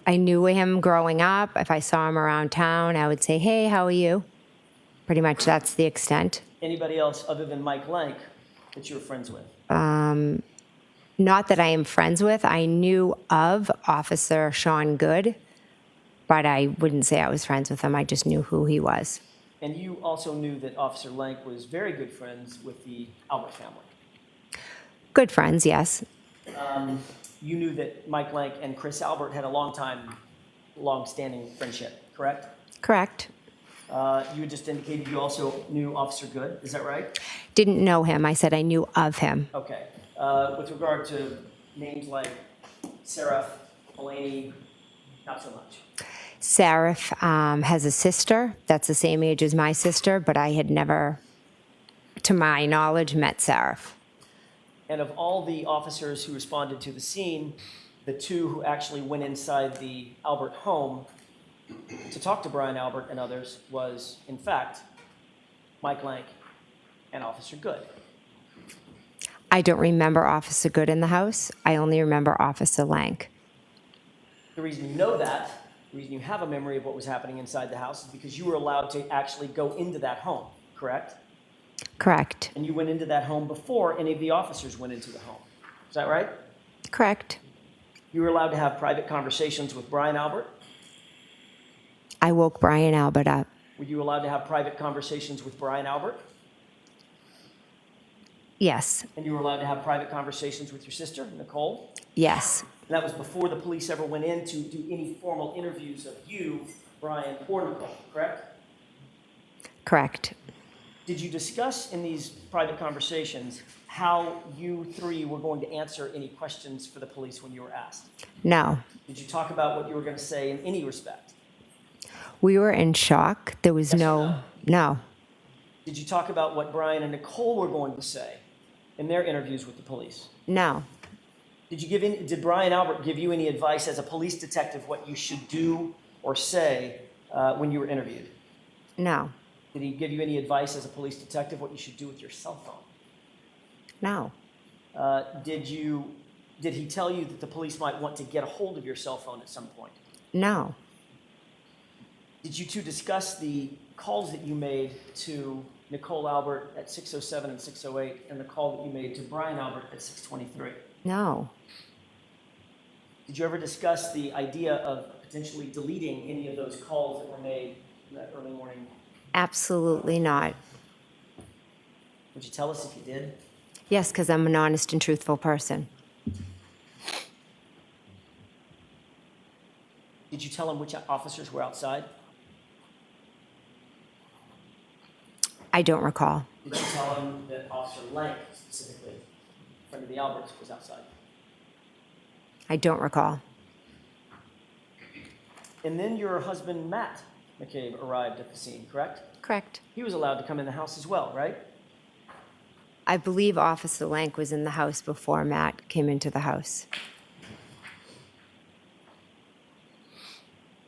him growing up. If I saw him around town, I would say, "Hey, how are you?" Pretty much that's the extent. Anybody else other than Mike Lank that you were friends with? Not that I am friends with. I knew of Officer Sean Good, but I wouldn't say I was friends with him. I just knew who he was. And you also knew that Officer Lank was very good friends with the Albert family. Good friends, yes. You knew that Mike Lank and Chris Albert had a long-standing friendship, correct? Correct. You had just indicated you also knew Officer Good, is that right? Didn't know him. I said I knew of him. Okay. With regard to names like Seraph, Mulaney, not so much. Seraph has a sister that's the same age as my sister, but I had never, to my knowledge, met Seraph. And of all the officers who responded to the scene, the 2 who actually went inside the Albert home to talk to Brian Albert and others was, in fact, Mike Lank and Officer Good. I don't remember Officer Good in the house. I only remember Officer Lank. The reason you know that, the reason you have a memory of what was happening inside the house is because you were allowed to actually go into that home, correct? Correct. And you went into that home before any of the officers went into the home. Is that right? Correct. You were allowed to have private conversations with Brian Albert? I woke Brian Albert up. Were you allowed to have private conversations with Brian Albert? Yes. And you were allowed to have private conversations with your sister, Nicole? Yes. And that was before the police ever went in to do any formal interviews of you, Brian, or Nicole, correct? Correct. Did you discuss in these private conversations how you three were going to answer any questions for the police when you were asked? No. Did you talk about what you were going to say in any respect? We were in shock. There was Yes or no. No. Did you talk about what Brian and Nicole were going to say in their interviews with the police? No. Did Brian Albert give you any advice as a police detective what you should do or say when you were interviewed? No. Did he give you any advice as a police detective what you should do with your cell phone? No. Did he tell you that the police might want to get a hold of your cell phone at some point? No. Did you two discuss the calls that you made to Nicole Albert at 6:07 and 6:08 and the call that you made to Brian Albert at 6:23? No. Did you ever discuss the idea of potentially deleting any of those calls that were made in that early morning? Absolutely not. Would you tell us if you did? Yes, because I'm an honest and truthful person. Did you tell him which officers were outside? I don't recall. Did you tell him that Officer Lank, specifically, friend of the Alberts, was outside? I don't recall. And then your husband, Matt McCabe, arrived at the scene, correct? Correct. He was allowed to come in the house as well, right? I believe Officer Lank was in the house before Matt came into the house.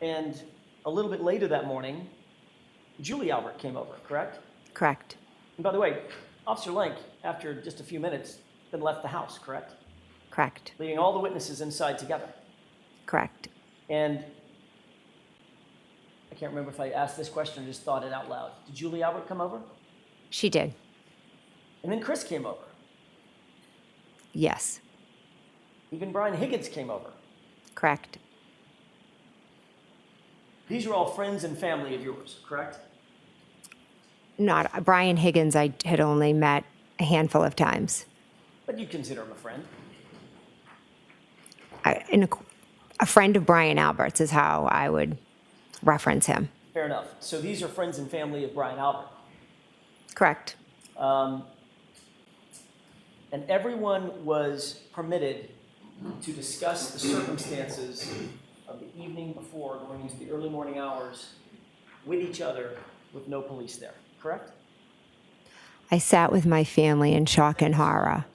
And a little bit later that morning, Julie Albert came over, correct? Correct. And by the way, Officer Lank, after just a few minutes, then left the house, correct? Correct. Leaving all the witnesses inside together. Correct. And I can't remember if I asked this question or just thought it out loud. Did Julie Albert come over? She did. And then Chris came over. Yes. Even Brian Higgins came over. Correct. These are all friends and family of yours, correct? Not Brian Higgins. I had only met a handful of times. But you'd consider him a friend. A friend of Brian Albert's is how I would reference him. Fair enough. So these are friends and family of Brian Albert. Correct. And everyone was permitted to discuss the circumstances of the evening before going into the early morning hours with each other with no police there, correct? I sat with my family in shock and horror.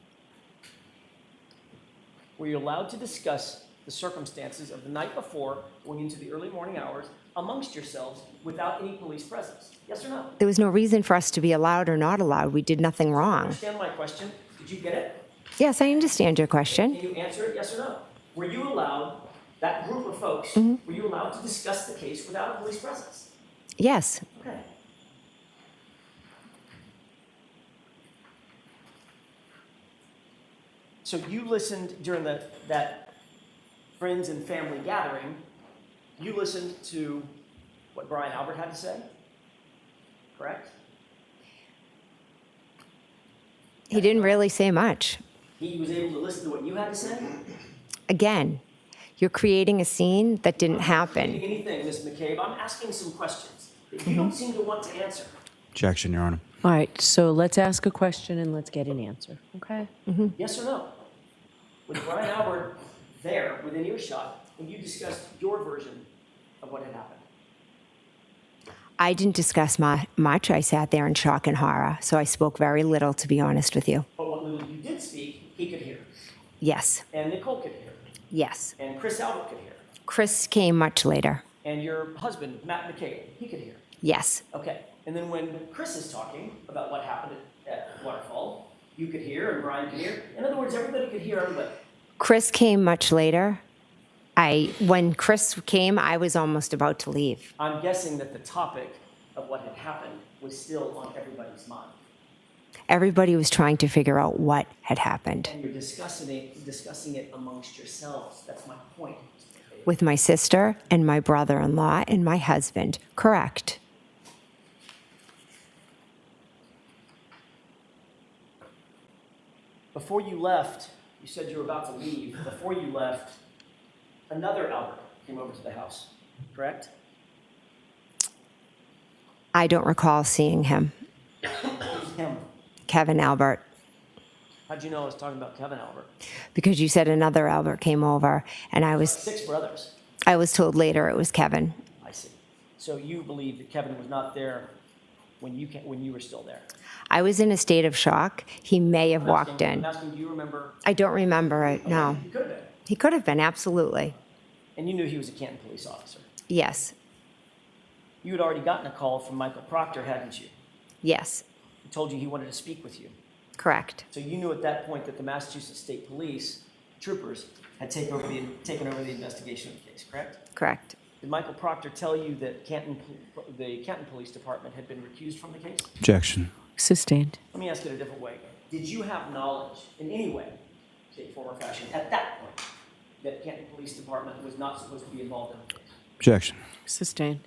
Were you allowed to discuss the circumstances of the night before going into the early morning hours amongst yourselves without any police presence? Yes or no? There was no reason for us to be allowed or not allowed. We did nothing wrong. Understand my question? Did you get it? Yes, I understand your question. Can you answer it, yes or no? Were you allowed, that group of folks, were you allowed to discuss the case without a police presence? Yes. Okay. So you listened during that friends and family gathering, you listened to what Brian Albert had to say, correct? He didn't really say much. He was able to listen to what you had to say? Again, you're creating a scene that didn't happen. Anything, Ms. McCabe, I'm asking some questions that you don't seem to want to answer. Objection, Your Honor. All right, so let's ask a question and let's get an answer, okay? Yes or no? Was Brian Albert there within earshot when you discussed your version of what had happened? I didn't discuss much. I sat there in shock and horror, so I spoke very little, to be honest with you. But what little you did speak, he could hear. Yes. And Nicole could hear. Yes. And Chris Albert could hear. Chris came much later. And your husband, Matt McCabe, he could hear. Yes. Okay. And then when Chris is talking about what happened at Waterfall, you could hear and Brian could hear. In other words, everybody could hear everybody. Chris came much later. When Chris came, I was almost about to leave. I'm guessing that the topic of what had happened was still on everybody's mind. Everybody was trying to figure out what had happened. And you're discussing it amongst yourselves. That's my point. With my sister and my brother-in-law and my husband. Correct. Before you left, you said you were about to leave. Before you left, another Albert came over to the house, correct? I don't recall seeing him. Who's him? Kevin Albert. How'd you know I was talking about Kevin Albert? Because you said another Albert came over, and I was 6 brothers. told later it was Kevin. I see. So you believe that Kevin was not there when you were still there? I was in a state of shock. He may have walked in. I'm asking, do you remember? I don't remember it, no. He could have been. He could have been, absolutely. And you knew he was a Canton police officer. Yes, You had already gotten a call from Michael Proctor, hadn't you? yes, He told you he wanted to speak with you. correct, So you knew at that point that the Massachusetts State Police troopers had taken over the investigation of the case, correct? correct. Did Michael Proctor tell you that the Canton Police Department had been recused from the case? Objection. Sustained. Let me ask it a different way. Did you have knowledge in any way, shape, form, or fashion, at that point, that Canton Police Department was not supposed to be involved in the case? Objection. Sustained.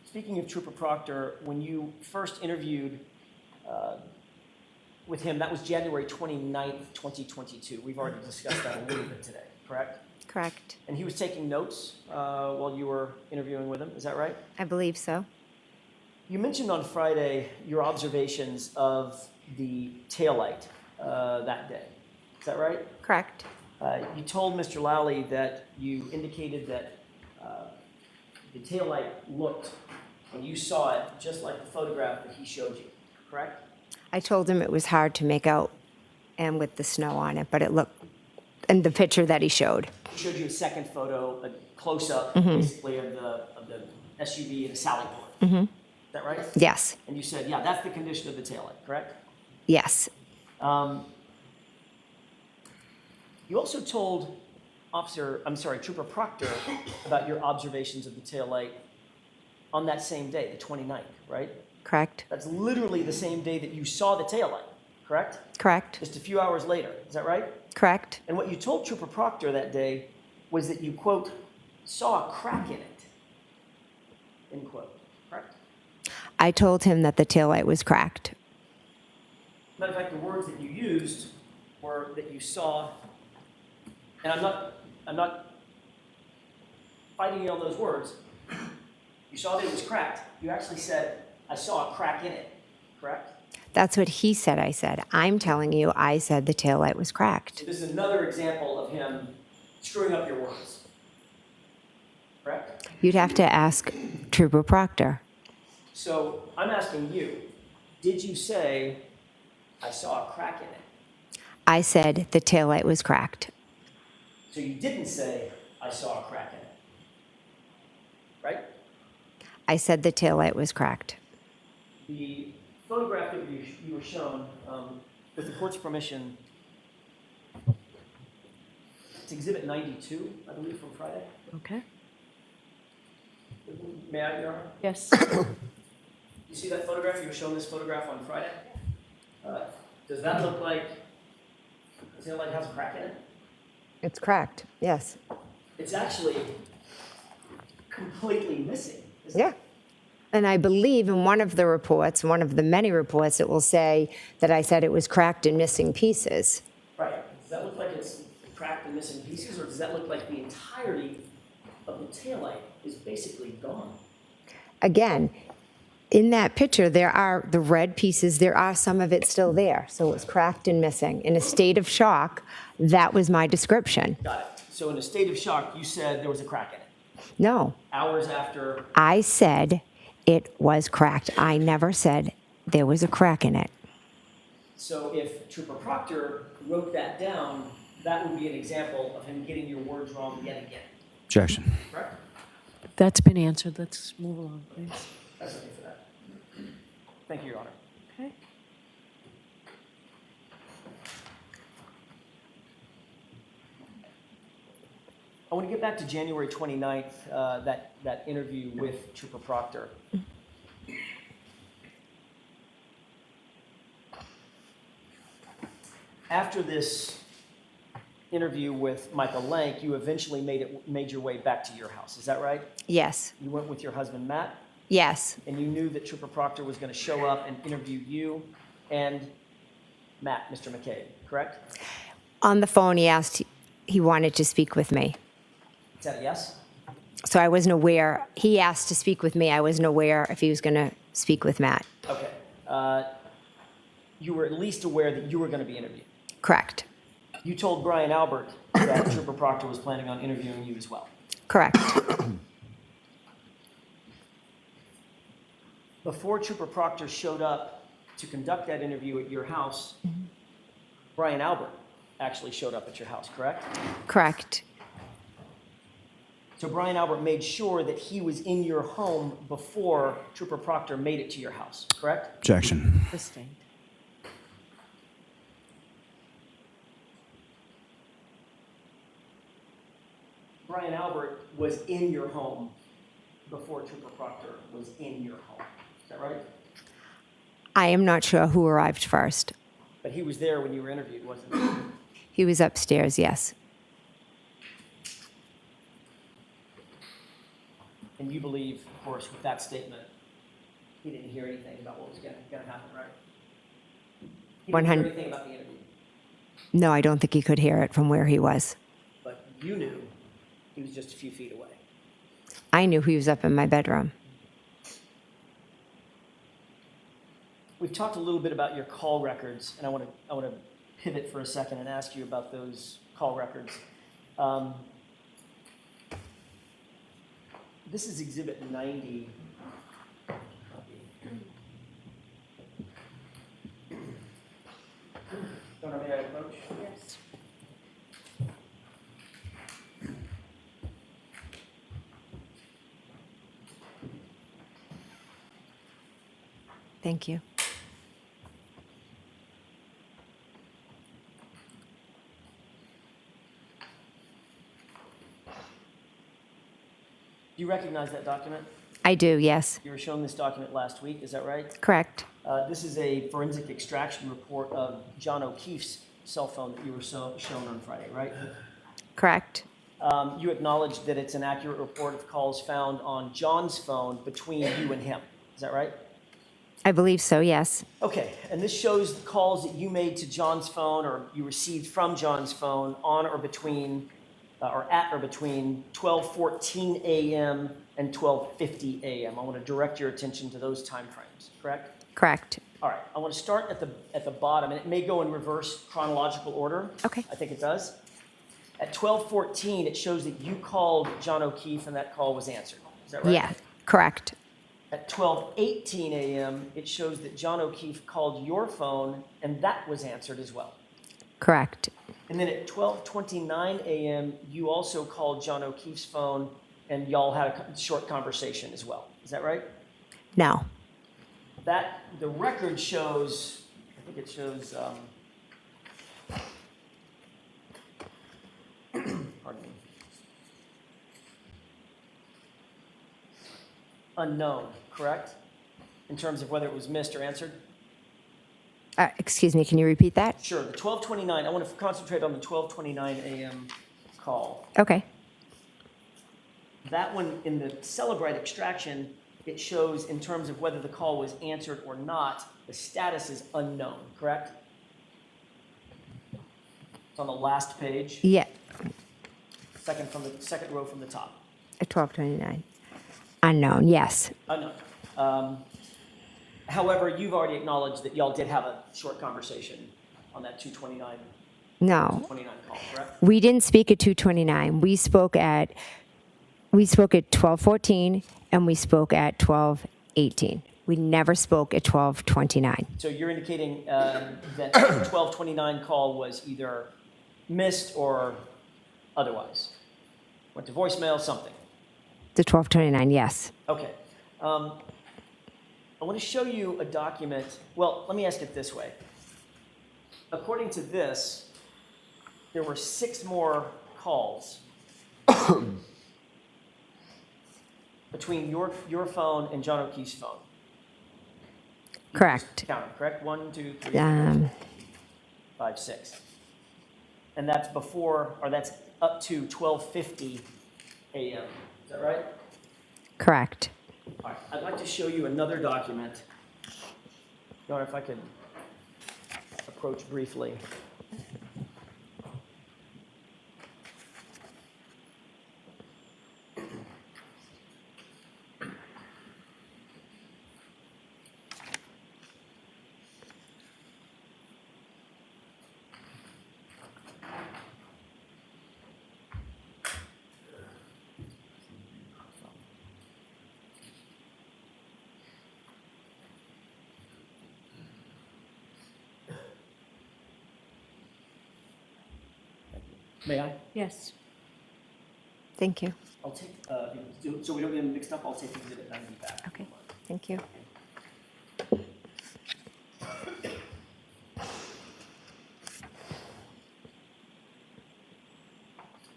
Speaking of Trooper Proctor, when you first interviewed with him, that was January 29th, 2022. We've already discussed that a little bit today, correct? Correct. And he was taking notes while you were interviewing with him, is that right? I believe so. You mentioned on Friday your observations of the taillight that day, is that right? Correct. You told Mr. Lally that you indicated that the taillight looked, when you saw it, just like the photograph that he showed you, correct? I told him it was hard to make out and with the snow on it, but it looked, and the picture that he showed. He showed you a second photo, a close-up, basically, of the SUV and the Sally port. Is that right? Yes, And you said, yeah, that's the condition of the taillight, correct? yes, You also told Trooper Proctor about your observations of the taillight on that same day, the 29th, right? correct, That's literally the same day that you saw the taillight, correct? correct, Just a few hours later, is that right? correct. And what you told Trooper Proctor that day was that you, quote, saw a crack in it, end quote, correct? I told him that the taillight was cracked. Matter of fact, the words that you used were that you saw, and I'm not fighting you on those words. You saw that it was cracked. You actually said, I saw a crack in it, correct? That's what he said I said. I'm telling you, I said the taillight was cracked. So this is another example of him screwing up your words, correct? You'd have to ask Trooper Proctor. So I'm asking you, did you say, I saw a crack in it? I said the taillight was cracked. So you didn't say, I saw a crack in it, right? I said the taillight was cracked. The photograph that you were shown, with the court's permission, it's Exhibit 92, I believe, from Friday. Okay. May I, Your Honor? Yes. You see that photograph? You were shown this photograph on Friday. Does that look like the taillight has a crack in it? It's cracked, yes. It's actually completely missing, isn't Yeah. it? And I believe in one of the reports, one of the many reports, it will say that I said it was cracked and missing pieces. Right. Does that look like it's cracked and missing pieces, or does that look like the entirety of the taillight is basically gone? Again, in that picture, there are the red pieces, there are some of it still there. So it's cracked and missing. In a state of shock, that was my description. Got it. So in a state of shock, you said there was a crack in it. No, Hours after, I said it was cracked. I never said there was a crack in it. so if Trooper Proctor wrote that down that would be an example of him getting your words wrong yet again, Objection. correct? That's been answered. Let's move along, please. That's okay for that. Thank you, Your Honor. Okay. I want to get back to January 29th, that interview with Trooper Proctor. After this interview with Michael Lank, you eventually made your way back to your house. Is that right? Yes. You went with your husband, Matt, Yes. and you knew that Trooper Proctor was going to show up and interview you and Matt, Mr. McCabe, correct? On the phone, he wanted to speak with me. Is that a yes? So I wasn't aware. He asked to speak with me. I wasn't aware if he was going to speak with Matt. Okay. You were at least aware that you were going to be interviewed. Correct. You told Brian Albert that Trooper Proctor was planning on interviewing you as well. Correct. Before Trooper Proctor showed up to conduct that interview at your house, Brian Albert actually showed up at your house, correct? Correct. So Brian Albert made sure that he was in your home before Trooper Proctor made it to your house, correct? Objection. Sustained. Brian Albert was in your home before Trooper Proctor was in your home. Is that right? I am not sure who arrived first. But he was there when you were interviewed, wasn't he? He was upstairs, yes. And you believe, of course, with that statement, he didn't hear anything about what was going to happen, right? He didn't hear 100 anything about the interview. No, I don't think he could hear it from where he was. But you knew he was just a few feet away. I knew he was up in my bedroom. We've talked a little bit about your call records, and I want to pivot for a second and ask you about those call records. This is Exhibit 90. Don't know, may I approach? Yes. Thank you. Do you recognize that document? I do, yes. You were shown this document last week, is that right? Correct. This is a forensic extraction report of John O'Keefe's cell phone that you were shown on Friday, right? Correct. You acknowledge that it's an accurate report of calls found on John's phone between you and him, is that right? I believe so, yes. Okay, and this shows the calls that you made to John's phone or you received from John's phone on or between, or at or between 12:14 a.m. and 12:50 a.m. I want to direct your attention to those time frames, correct? Correct. All right, I want to start at the bottom, and it may go in reverse chronological order. Okay. I think it does. At 12:14, it shows that you called John O'Keefe and that call was answered. Is that right? Yeah, correct. At 12:18 a.m., it shows that John O'Keefe called your phone and that was answered as well. Correct. And then at 12:29 a.m., you also called John O'Keefe's phone and y'all had a short conversation as well. Is that right? No. The record shows, I think it shows, pardon me, unknown, correct? In terms of whether it was missed or answered? Excuse me, can you repeat that? Sure, the 12:29, I want to concentrate on the 12:29 a.m. call. Okay. That one, in the Celebrite extraction, it shows in terms of whether the call was answered or not, the status is unknown, correct? It's on the last page, Yeah, second row from the top. at 12:29. Unknown, yes. Unknown. However, you've already acknowledged that y'all did have a short conversation on that 2:29 No. call, correct? We didn't speak at 2:29. We spoke at 12:14 and we spoke at 12:18. We never spoke at 12:29. So you're indicating that the 12:29 call was either missed or otherwise? Went to voicemail, something. The 1229, yes. Okay. I want to show you a document. Well, let me ask it this way. According to this, there were 6 more calls between your phone and John O'Keefe's phone. Correct. Count them, correct? 1, 2, 3, 5, 6. And that's before, or that's up to 12:50 a.m. Is that right? Correct. All right. I'd like to show you another document. Your Honor, if I could approach briefly. May I? Yes. Thank you. I'll take, so we don't get them mixed up, I'll take exhibit 90 back. Okay, thank you.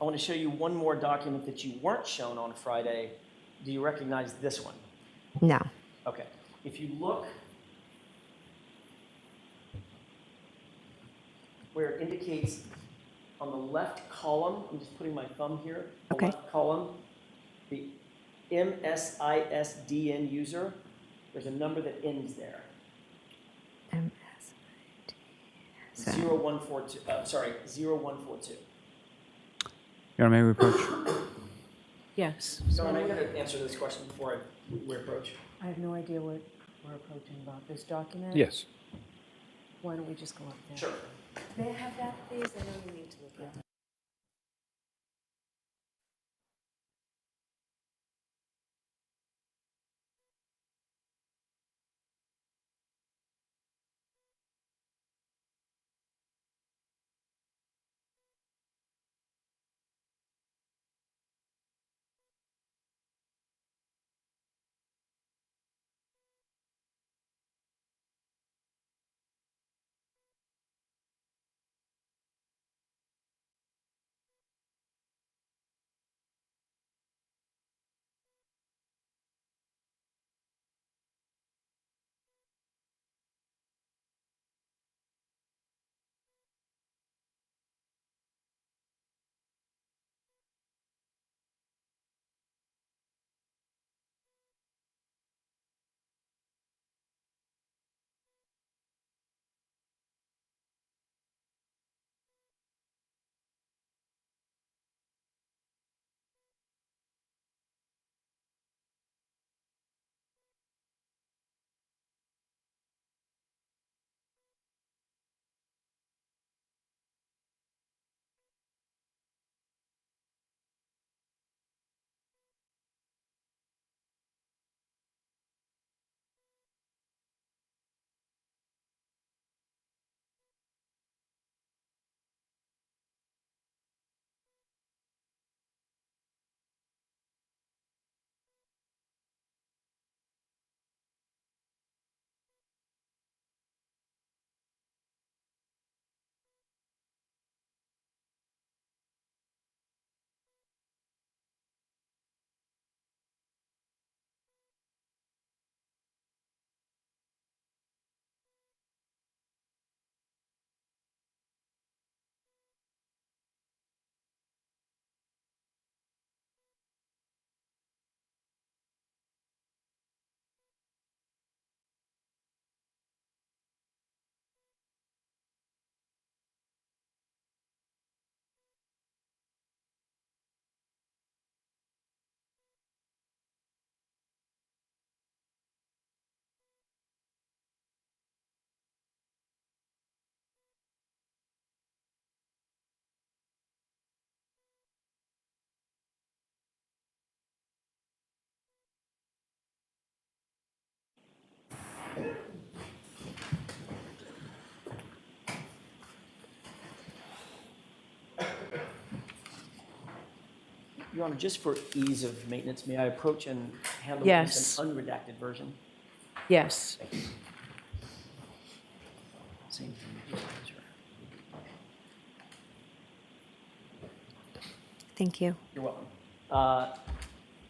I want to show you one more document that you weren't shown on Friday. Do you recognize this one? No. Okay. If you look where it indicates on the left column, I'm just putting my thumb here, the Okay. left column, the MSISDN user, there's a number that ends there. So- 0142, 0142. Your Honor, may we approach? Yes. So I'm going to answer this question before we approach. I have no idea what we're approaching about. This document? Yes. Why don't we just go up there? Sure. May I have that, please? I know you need to look at it. Your Honor, just for ease of maintenance, may I approach and handle Yes. this an unredacted version? Yes. Same thing. Thank you. You're welcome.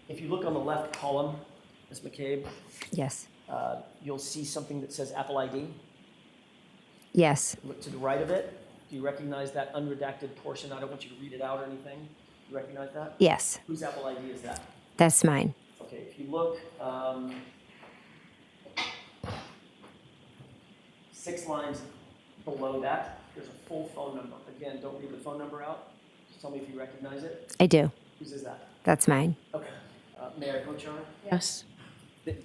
If you look on the left column, Ms. McCabe, Yes. you'll see something that says Apple ID. Yes. Look to the right of it. Do you recognize that unredacted portion? I don't want you to read it out or anything. You recognize that? Yes. Whose Apple ID is that? That's mine. Okay, if you look, 6 lines below that, there's a full phone number. Again, don't read the phone number out. Just tell me if you recognize it. I do. Whose is that? That's mine. Okay. May I approach, Your Honor? Yes.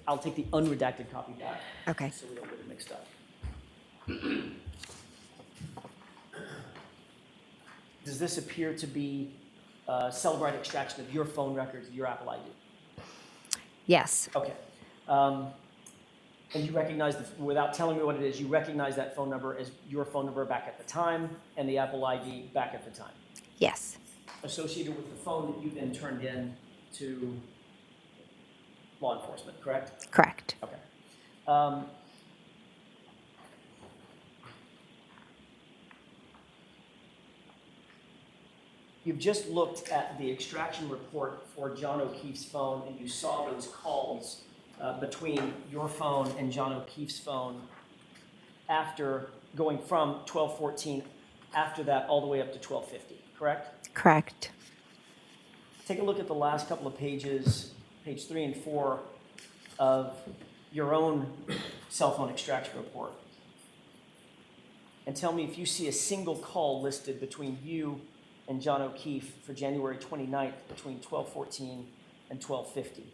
I'll take the unredacted copy back. Okay. So we don't get it mixed up. Does this appear to be Celebrite extraction of your phone records, your Apple ID? Yes. Okay. And you recognize, without telling me what it is, you recognize that phone number as your phone number back at the time and the Apple ID back at the time, Yes. associated with the phone that you then turned in to law enforcement, correct? Correct. Okay. You've just looked at the extraction report for John O'Keefe's phone, and you saw those calls between your phone and John O'Keefe's phone after going from 12:14, after that, all the way up to 12:50, correct? Correct. Take a look at the last couple of pages, page 3 and 4 of your own cell phone extraction report. And tell me if you see a single call listed between you and John O'Keefe for January 29th between 12:14 and 12:50.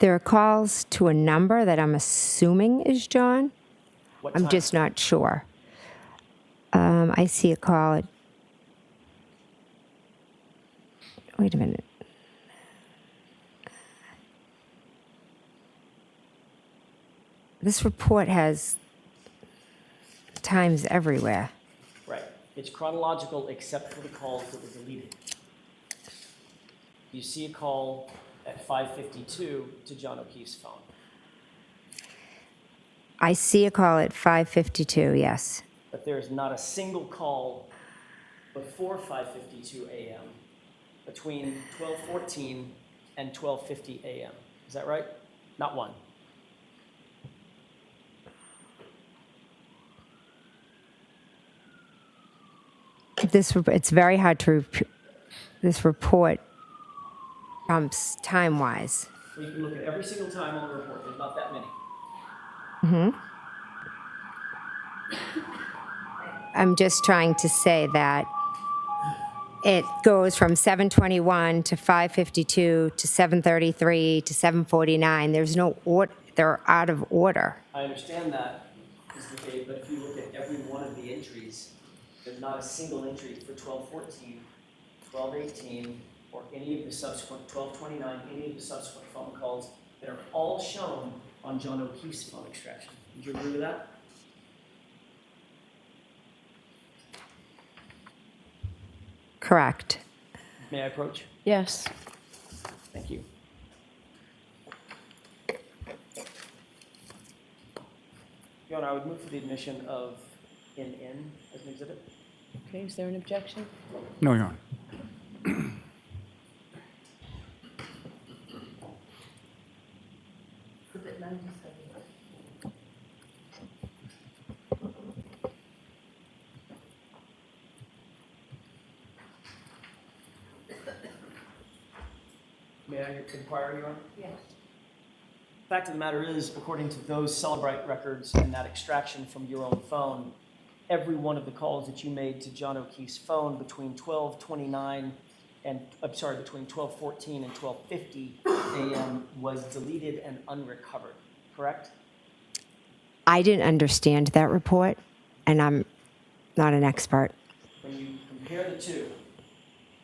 There are calls to a number that I'm assuming is John. What I'm time? just not sure. I see a call at, wait a minute. This report has times everywhere. Right. It's chronological except for the calls that were deleted. You see a call at 5:52 to John O'Keefe's phone. I see a call at 5:52, yes. But there is not a single call before 5:52 a.m. between 12:14 and 12:50 a.m. Is that right? Not one. It's very hard to, this report jumps time-wise. Well, you can look at every single time on the report. There's not that many. I'm just trying to say that it goes from 7:21 to 5:52 to 7:33 to 7:49. There's no order. They're out of order. I understand that, Mr. McCabe, but if you look at every one of the entries, there's not a single entry for 12:14, 12:18, or any of the subsequent 12:29, any of the subsequent phone calls that are all shown on John O'Keefe's phone extraction. Would you agree with that? Correct. May I approach? Yes. Thank you. Your Honor, I would move for the admission of NN as an exhibit. Okay, is there an objection? No, Your Honor. Exhibit 97. May I inquire, Your Honor? Yes. Fact of the matter is, according to those Celebrite records and that extraction from your own phone, every one of the calls that you made to John O'Keefe's phone between 12:29 and, I'm sorry, between 12:14 and 12:50 a.m. was deleted and unrecovered, correct? I didn't understand that report, and I'm not an expert. When you compare the two,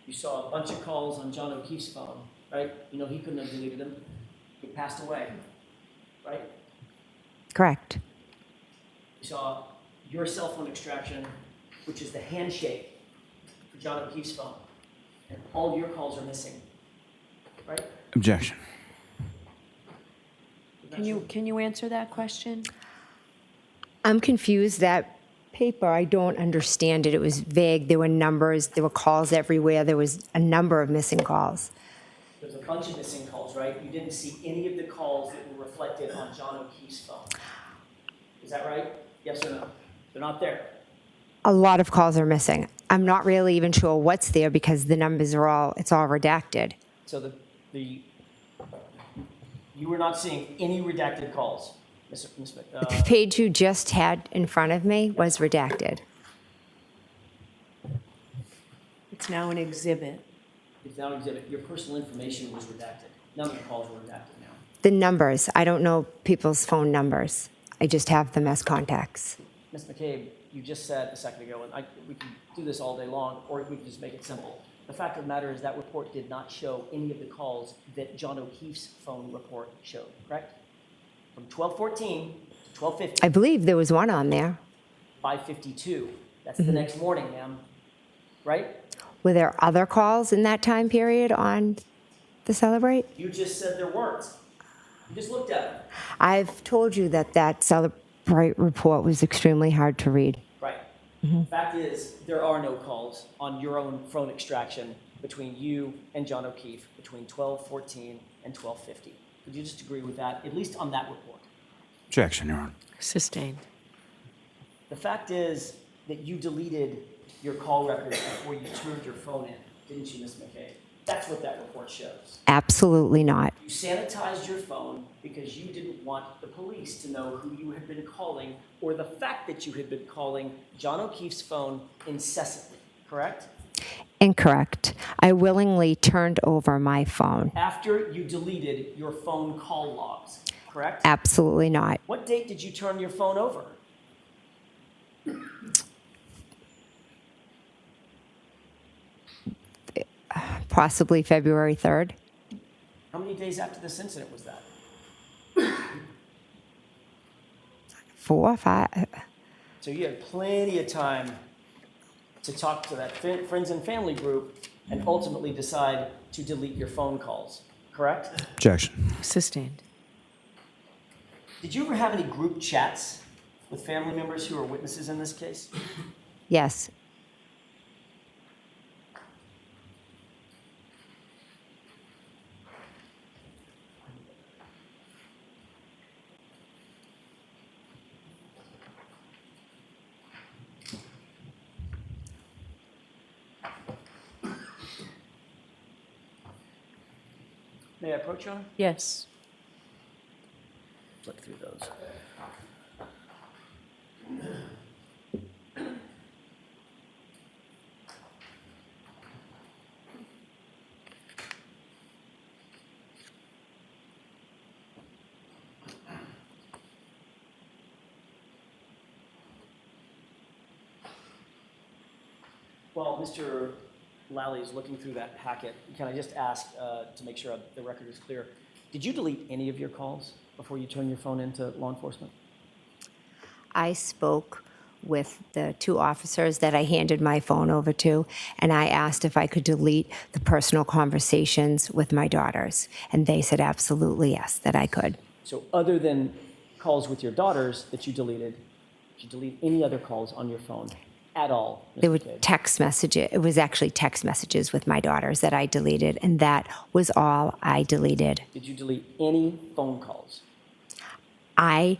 you saw a bunch of calls on John O'Keefe's phone, right? You know he couldn't have deleted them. He passed away, right? Correct. You saw your cell phone extraction, which is the handshake for John O'Keefe's phone. And all your calls are missing, right? Objection. Can you answer that question? I'm confused. That paper, I don't understand it. It was vague. There were numbers. There were calls everywhere. There was a number of missing calls. There's a bunch of missing calls, right? You didn't see any of the calls that were reflected on John O'Keefe's phone. Is that right? Yes or no? They're not there. A lot of calls are missing. I'm not really even sure what's there because the numbers are all, it's all redacted. So you were not seeing any redacted calls, Ms. The page you just had in front of me was redacted. It's now an exhibit. It's now an exhibit. Your personal information was redacted. None of the calls were redacted now. The numbers, I don't know people's phone numbers. I just have them as contacts. Ms. McCabe, you just said a second ago, and we can do this all day long, or we can just make it simple. The fact of the matter is that report did not show any of the calls that John O'Keefe's phone report showed, correct? From 12:14 to 12:50. I believe there was one on there. 5:52. That's the next morning, ma'am. Right? Were there other calls in that time period on the Celebrate? You just said there weren't. You just looked at it. I've told you that that Celebrate report was extremely hard to read. Right. Fact is, there are no calls on your own phone extraction between you and John O'Keefe between 12:14 and 12:50. Would you just agree with that, at least on that report? Objection, Your Honor. Sustained. The fact is that you deleted your call records before you turned your phone in, didn't you, Ms. McCabe? That's what that report shows. Absolutely not. You sanitized your phone because you didn't want the police to know who you had been calling or the fact that you had been calling John O'Keefe's phone incessantly, correct? Incorrect. I willingly turned over my phone. After you deleted your phone call logs, correct? Absolutely not. What date did you turn your phone over? Possibly February 3rd. How many days after this incident was that? 4 or 5. So you had plenty of time to talk to that friends and family group and ultimately decide to delete your phone calls, correct? Objection. Sustained. Did you ever have any group chats with family members who are witnesses in this case? Yes. May I approach you? Yes. Flip through those. While Mr. Lally is looking through that packet, can I just ask to make sure the record is clear, did you delete any of your calls before you turned your phone into law enforcement? I spoke with the 2 officers that I handed my phone over to, and I asked if I could delete the personal conversations with my daughters. And they said absolutely yes, that I could. So other than calls with your daughters that you did you delete any other calls on your phone at all? Ms. There were McCabe? text messages. It was actually text messages with my daughters that I deleted, and that was all I deleted. Did you delete any phone calls? I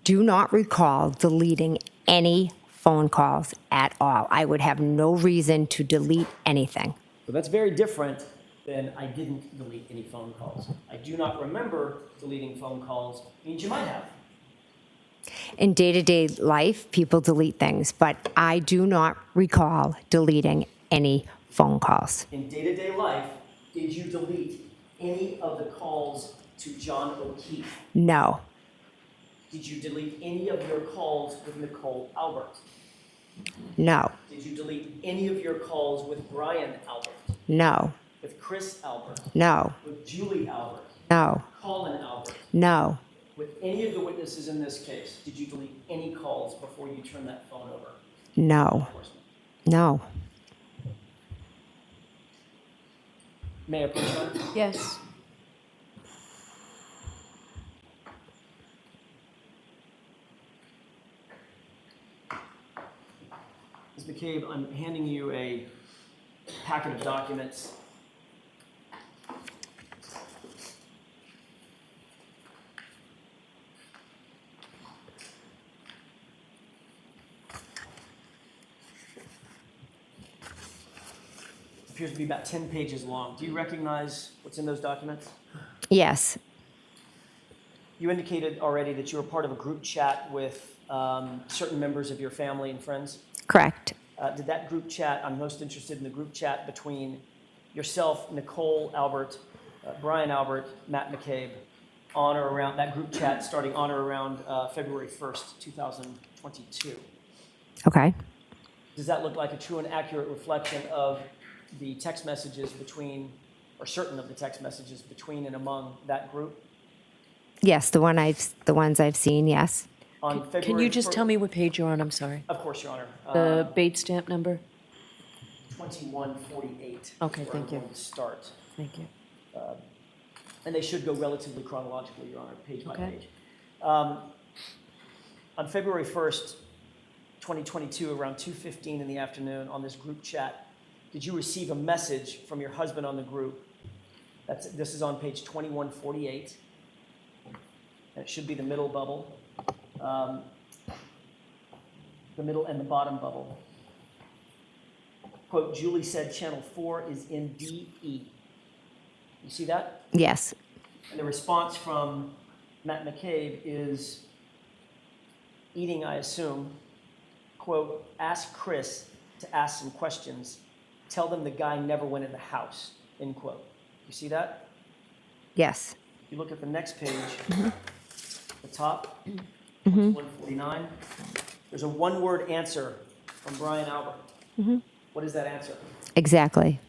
do not recall deleting any phone calls at all. I would have no reason to delete anything. So that's very different than I didn't delete any phone calls. I do not remember deleting phone calls means you might have. In day-to-day life, people delete things, but I do not recall deleting any phone calls. In day-to-day life, did you delete any of the calls to John O'Keefe? No, Did you delete any of your calls with Nicole Albert? no, Did you delete any of your calls with Brian Albert? no, With Chris Albert? no, With Julie Albert? no, Colin Albert? no, With any of the witnesses in this case, did you delete any calls before you turned that phone over? no, no. May I approach you? Yes. Ms. McCabe, I'm handing you a packet of documents. Appears to be about 10 pages long. Do you recognize what's in those documents? Yes, You indicated already that you were part of a group chat with certain members of your family and friends. correct. Did that group chat, I'm most interested in the group chat between yourself, Nicole Albert, Brian Albert, Matt McCabe, on or around, that group chat starting on or around February 1st, 2022. Okay. Does that look like a true and accurate reflection of the text messages between, or certain of the text messages between and among that group? Yes, the ones I've seen, yes. On February Can you just 1st tell me what page you're on? I'm sorry. Of course, Your Honor. The Bates stamp number? 2148. Okay, is where thank I'm you. going to start. Thank you. And they should go relatively chronologically, Your Honor, page by Okay. page. On February 1st, 2022, around 2:15 in the afternoon on this group chat, did you receive a message from your husband on the group? This is on page 2148. And it should be the middle bubble, the middle and the bottom bubble. Quote, Julie said channel 4 is in DE. You see that? Yes, And the response from Matt McCabe is eating, I assume, quote, ask Chris to ask some questions. Tell them the guy never went in the house, end quote. You see that? yes, If you look at the next page, the top, 149, there's a one-word answer from Brian Albert. What is that answer? exactly.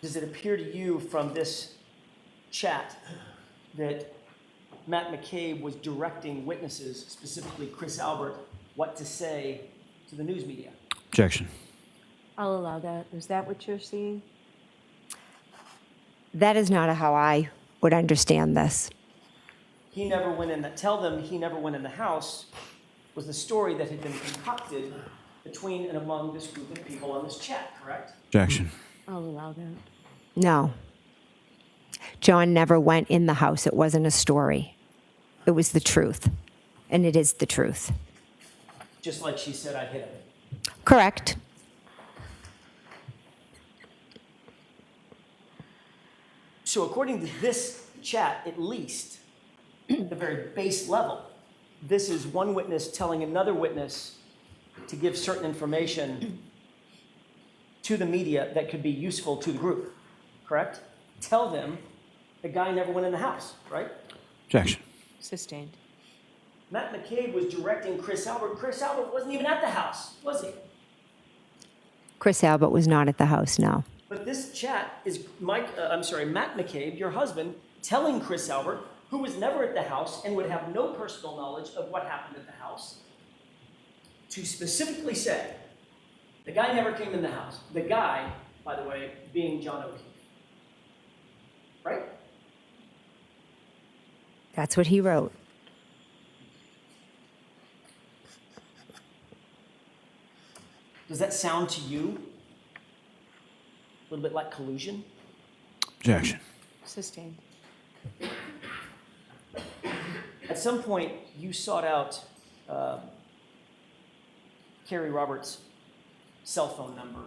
Does it appear to you from this chat that Matt McCabe was directing witnesses, specifically Chris Albert, what to say to the news media? Objection. I'll allow that. Is that what you're seeing? That is not how I would understand this. He never went in. Tell them he never went in the house was the story that had been concocted between and among this group of people on this chat, correct? Objection. I'll allow that. No. John never went in the house. It wasn't a story. It was the truth. And it is the truth. Just like she said, I hit him. Correct. So according to this chat, at least, at the very base level, this is one witness telling another witness to give certain information to the media that could be useful to the group, correct? Tell them the guy never went in the house, right? Objection. Sustained. Matt McCabe was directing Chris Albert. Chris Albert wasn't even at the house, was he? Chris Albert was not at the house, no. But this chat is Matt McCabe, your husband, telling Chris Albert, who was never at the house and would have no personal knowledge of what happened at the house, to specifically say, the guy never came in the house. The guy, by the way, being John O'Keefe. Right? That's what he wrote. Does that sound to you a little bit like collusion? Objection. Sustained. At some point, you sought out Carrie Roberts' cell phone number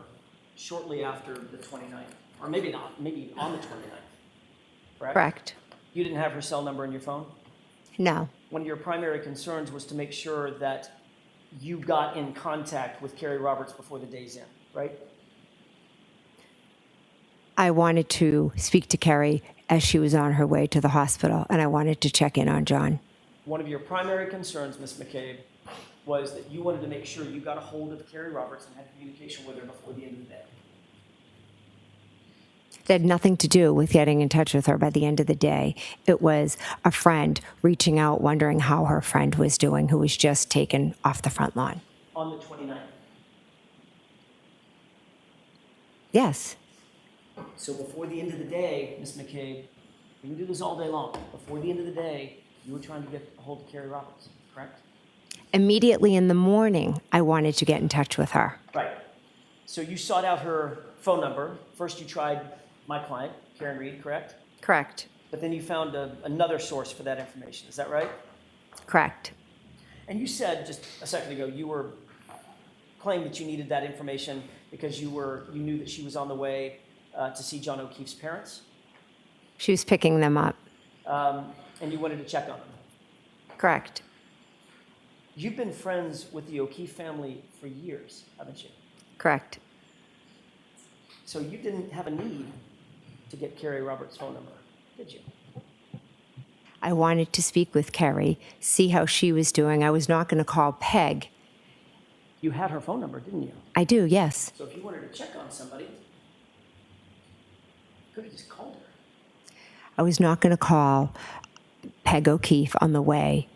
shortly after the 29th, or maybe not, maybe on the 29th. correct? Correct. You didn't have her cell number in your phone? No. One of your primary concerns was to make sure that you got in contact with Carrie Roberts before the day's end, right? I wanted to speak to Carrie as she was on her way to the hospital, and I wanted to check in on John. One of your primary concerns, Ms. McCabe, was that you wanted to make sure you got a hold of Carrie Roberts and had communication with her before the end of the day. It had nothing to do with getting in touch with her by the end of the day. It was a friend reaching out, wondering how her friend was doing, who was just taken off the front lawn. On the 29th. Yes. So before the end of the day, Ms. McCabe, you can do this all day long. Before the end of the day, you were trying to get a hold of Carrie Roberts, correct? Immediately in the morning, I wanted to get in touch with her. Right. So you sought out her phone number. First you tried my client, Karen Reed, correct? Correct. But then you found another source for that information. Is that right? Correct. And you said just a second ago you were claimed that you needed that information because you knew that she was on the way to see John O'Keefe's parents, She was picking them up. and you wanted to check on them. Correct. You've been friends with the O'Keefe family for years, haven't you? Correct. So you didn't have a need to get Carrie Roberts' phone number, did you? I wanted to speak with Carrie, see how she was doing. I was not going to call Peg. You had her phone number, didn't you? I do, yes. So if you wanted to check on somebody, you could have just called her. I was not going to call Peg O'Keefe on the way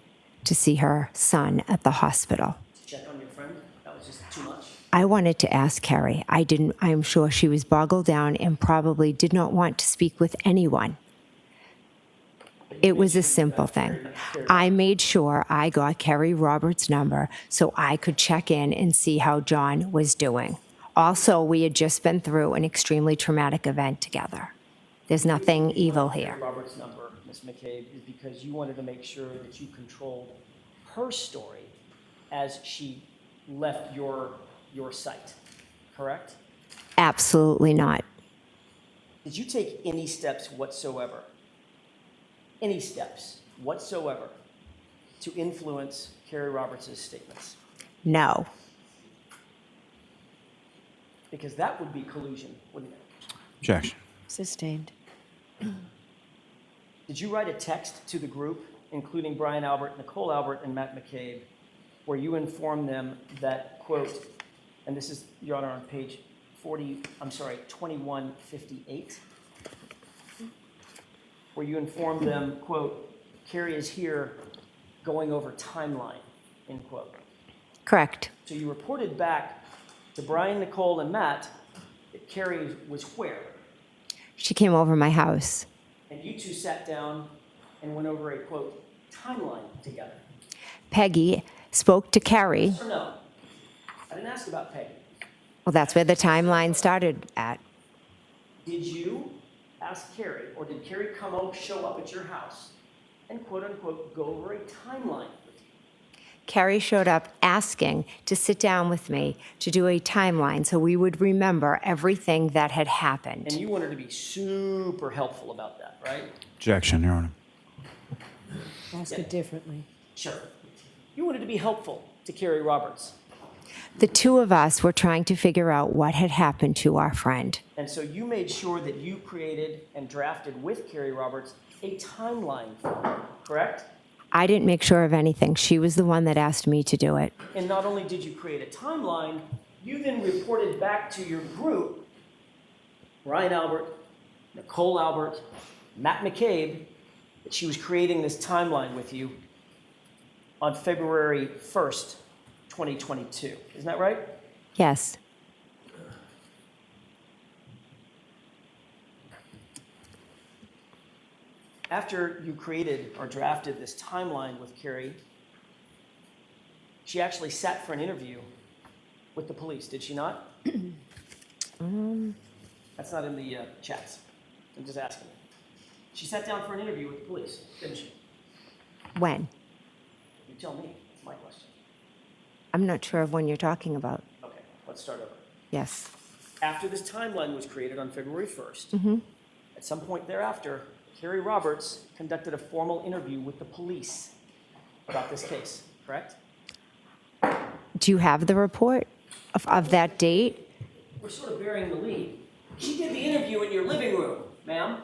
to see her son at the hospital. To check on your friend? That was just too much. I wanted to ask Carrie. I am sure she was boggled down and probably did not want to speak with anyone. It was a simple thing. I made sure I got Carrie Roberts' number so I could check in and see how John was doing. Also, we had just been through an extremely traumatic event together. There's nothing evil here. Carrie Roberts' number, Ms. McCabe, is because you wanted to make sure that you controlled her story as she left your site, correct? Absolutely not. Did you take any steps whatsoever to influence Carrie Roberts' statements? No. Because that would be collusion, wouldn't it? Objection. Sustained. Did you write a text to the group, including Brian Albert, Nicole Albert, and Matt McCabe, where you informed them that, quote, and this is, Your Honor, on page 2158, where you informed them, quote, Carrie is here going over timeline, end quote. Correct. So you reported back to Brian, Nicole, and Matt that Carrie was where? She came over my house. And you two sat down and went over a, quote, timeline together. Peggy spoke to Carrie. Yes or no? I didn't ask about Peggy. Well, that's where the timeline started at. Did you ask Carrie, or did Carrie show up at your house and, quote unquote, go over a timeline with you? Carrie showed up asking to sit down with me to do a timeline so we would remember everything that had happened. And you wanted to be super helpful about that, right? Objection, Your Honor. Ask it differently. Sure. You wanted to be helpful to Carrie Roberts. The two of us were trying to figure out what had happened to our friend. And so you made sure that you created and drafted with Carrie Roberts a timeline for her, correct? I didn't make sure of anything. She was the one that asked me to do it. And not only did you create a timeline, you then reported back to your group, Ryan Albert, Nicole Albert, Matt McCabe, that she was creating this timeline with you on February 1st, 2022. Isn't that right? Yes. After you created or drafted this timeline with Carrie, she actually sat for an interview with the police, did she not? That's not in the chats. I'm just asking. She sat down for an interview with the police, didn't she? When? You tell me. That's my question. I'm not sure of when you're talking about. Okay, let's start over. Yes. After this timeline was created on February 1st, at some point thereafter, Carrie Roberts conducted a formal interview with the police about this case, correct? Do you have the report of that date? We're sort of burying the lead. She did the interview in your living room, ma'am.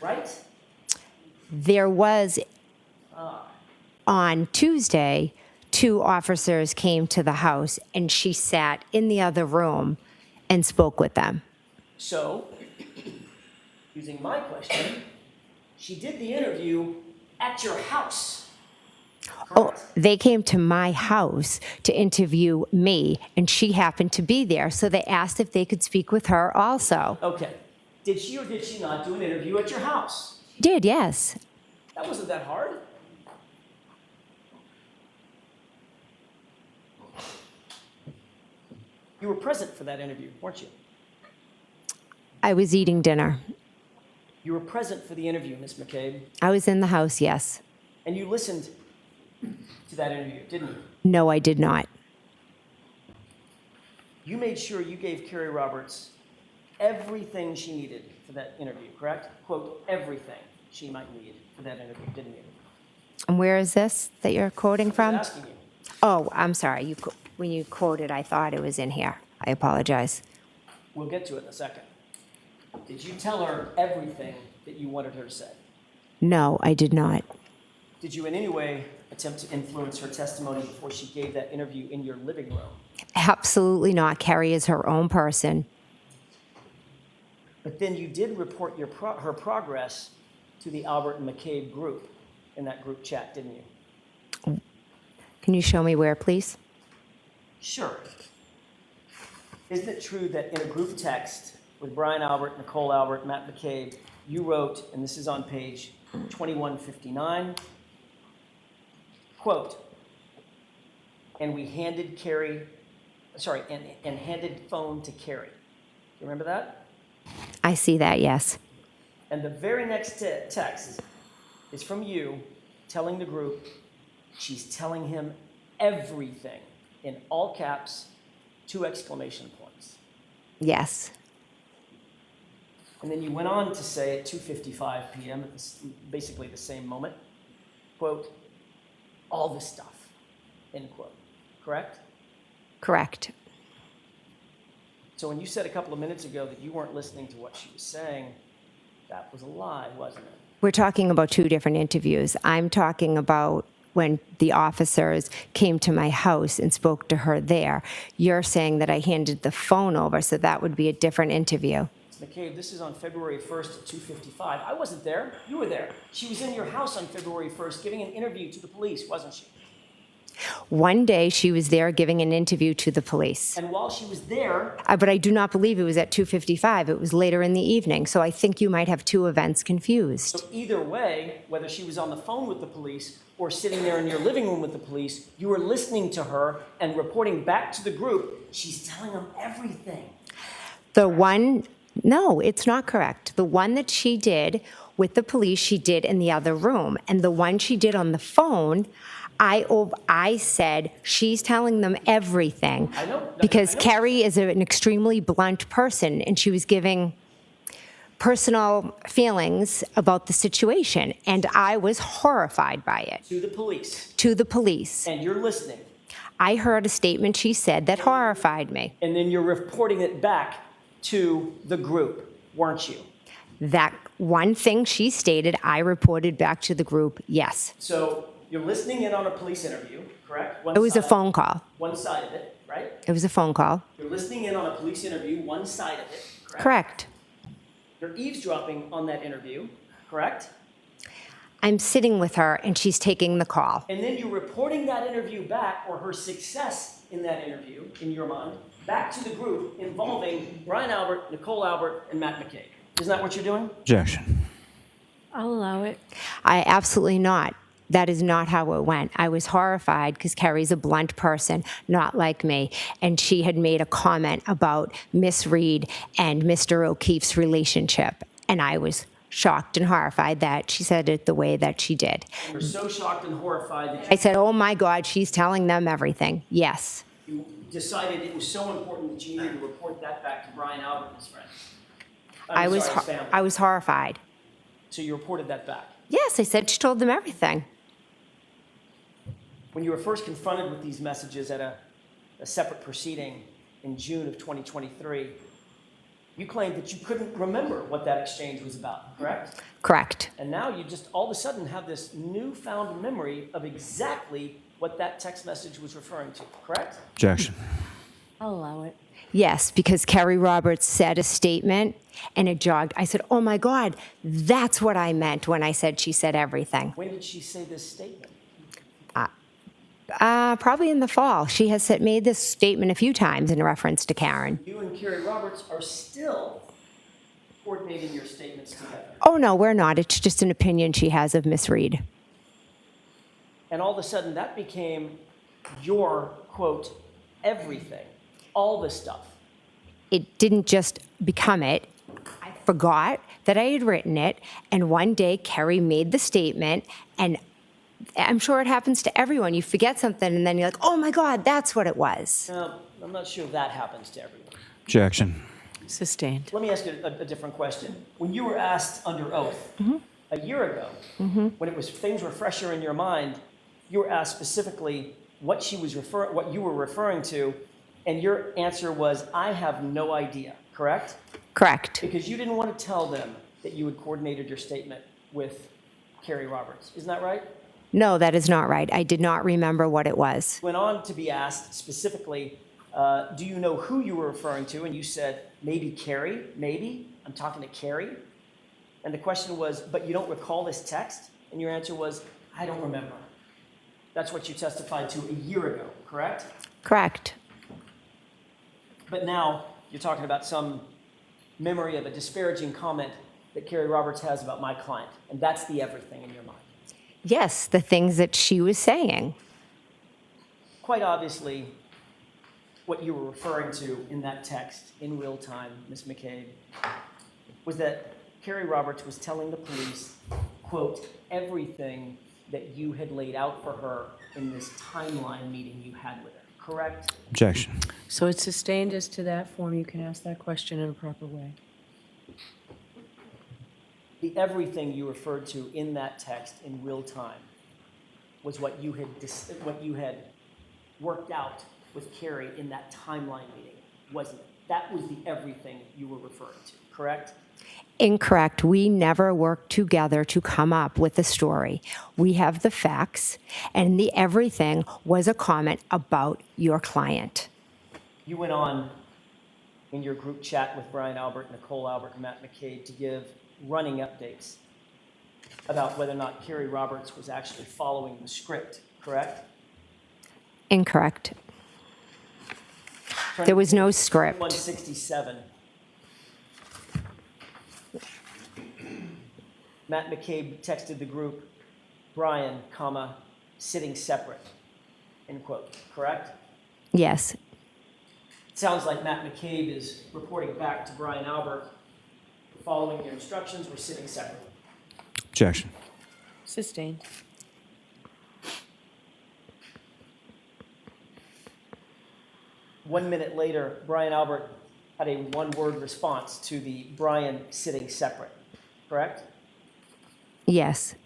Right? There was, on Tuesday, 2 officers came to the house, and she sat in the other room and spoke with them. So, using my question, she did the interview at your house. Oh, they came to my house to interview me, and she happened to be there, so they asked if they could speak with her also. Okay. Did she or did she not do an interview at your house? Did, yes. That wasn't that hard. You were present for that interview, weren't you? I was eating dinner. You were present for the interview, Ms. McCabe, I was in the house, yes. and you listened to that interview, didn't you? No, I did not. You made sure you gave Carrie Roberts everything she needed for that interview, correct? Quote, everything she might need for that interview, didn't you? And where is this that you're quoting I'm from? asking you. Oh, I'm sorry. When you quoted, I thought it was in here. I apologize. We'll get to it in a second. Did you tell her everything that you wanted her to say? No, I did not. Did you in any way attempt to influence her testimony before she gave that interview in your living room? Absolutely not. Carrie is her own person. But then you did report her progress to the Albert and McCabe group in that group chat, didn't you? Can you show me where, please? Sure. Isn't it true that in a group text with Brian Albert, Nicole Albert, Matt McCabe, you wrote, and this is on page 2159, quote, and we handed handed phone to Carrie. You remember that? I see that, yes. And the very next text is from you telling the group she's telling him everything in all caps, 2 exclamation points. Yes. And then you went on to say at 2:55 p.m., at basically the same moment, quote, all this stuff, end quote. Correct? Correct. So when you said a couple of minutes ago that you weren't listening to what she was saying, that was a lie, wasn't it? We're talking about 2 different interviews. I'm talking about when the officers came to my house and spoke to her there. You're saying that I handed the phone over, so that would be a different interview. McCabe, this is on February 1st at 2:55. I wasn't there. You were there. She was in your house on February 1st giving an interview to the police, wasn't she? One day she was there giving an interview to the police. And while she was there, But I do not believe it was at 2:55. It was later in the evening, so I think you might have 2 events confused. so either way, whether she was on the phone with the police or sitting there in your living room with the police, you were listening to her and reporting back to the group, she's telling them everything. No, it's not correct. The one that she did with the police, she did in the other room. And the one she did on the phone, I said, she's telling them everything. I know. Because I know. Carrie is an extremely blunt person, and she was giving personal feelings about the situation. And I was horrified by it. To the police. To the police. And you're listening. I heard a statement she said that horrified me. And then you're reporting it back to the group, weren't you? That one thing she stated, I reported back to the group, yes. So you're listening in on a police interview, correct? It was a phone call. One side of it, right? It was a phone call. You're listening in on a police interview, one side of it, correct? Correct. You're eavesdropping on that interview, correct? I'm sitting with her, and she's taking the call. And then you're reporting that interview back, or her success in that interview, in your mind, back to the group involving Brian Albert, Nicole Albert, and Matt McCabe. Isn't that what you're doing? Objection. I'll allow it. I absolutely not. That is not how it went. I was horrified because Carrie's a blunt person, not like me. And she had made a comment about Miss Reed and Mr. O'Keefe's relationship. And I was shocked and horrified that she said it the way that she did. You're so shocked and horrified that I said, oh my God, she's telling them everything. Yes. you decided it was so important that you needed to report that back to Brian Albert and his friends. I was, sorry, his family. I was horrified. So you reported that back. Yes, I said she told them everything. When you were first confronted with these messages at a separate proceeding in June of 2023, you claimed that you couldn't remember what that exchange was about, correct? Correct. And now you just all of a sudden have this newfound memory of exactly what that text message was referring to, correct? Objection. I'll allow it. Yes, because Kerry Roberts said a statement and it jogged. I said, oh my God, that's what I meant when I said she said everything. When did she say this statement? Probably in the fall. She has made this statement a few times in reference to Karen. You and Kerry Roberts are still coordinating your statements together. Oh, no, we're not. It's just an opinion she has of Miss Reed. And all of a sudden that became your, quote, everything, all the stuff. It didn't just become it. I forgot that I had written it, and one day Kerry made the statement, and I'm sure it happens to everyone. You forget something, and then you're like, oh my God, that's what it was. I'm not sure if that happens to everyone. Objection. Sustained. Let me ask you a different question. When you were asked under oath a year ago, when things were fresher in your mind, you were asked specifically what you were referring to, and your answer was, I have no idea, correct? Correct. Because you didn't want to tell them that you had coordinated your statement with Kerry Roberts. Isn't that right? No, that is not right. I did not remember what it was. Went on to be asked specifically, do you know who you were referring to? And you said, maybe Kerry, maybe. I'm talking to Kerry. And the question was, but you don't recall this text? And your answer was, I don't remember. That's what you testified to a year ago, correct? Correct. But now you're talking about some memory of a disparaging comment that Kerry Roberts has about my client. And that's the everything in your mind. Yes, the things that she was saying. Quite obviously, what you were referring to in that text in real time, Ms. McCabe, was that Kerry Roberts was telling the police, quote, everything that you had laid out for her in this timeline meeting you had with her, correct? Objection. So it's sustained as to that form. You can ask that question in a proper way. The everything you referred to in that text in real time was what you had worked out with Kerry in that timeline meeting, wasn't it? That was the everything you were referring to, correct? Incorrect. We never worked together to come up with a story. We have the facts, and the everything was a comment about your client. You went on in your group chat with Brian Albert, Nicole Albert, and Matt McCabe to give running updates about whether or not Kerry Roberts was actually following the script, correct? Incorrect. There was no script. 167. Matt McCabe texted the group, Brian, comma, sitting separate, end quote, correct? Yes. It sounds like Matt McCabe is reporting back to Brian Albert, following your instructions, we're sitting separately. Objection. Sustained. One minute later, Brian Albert had a one-word response to the Brian sitting separate, correct? Yes.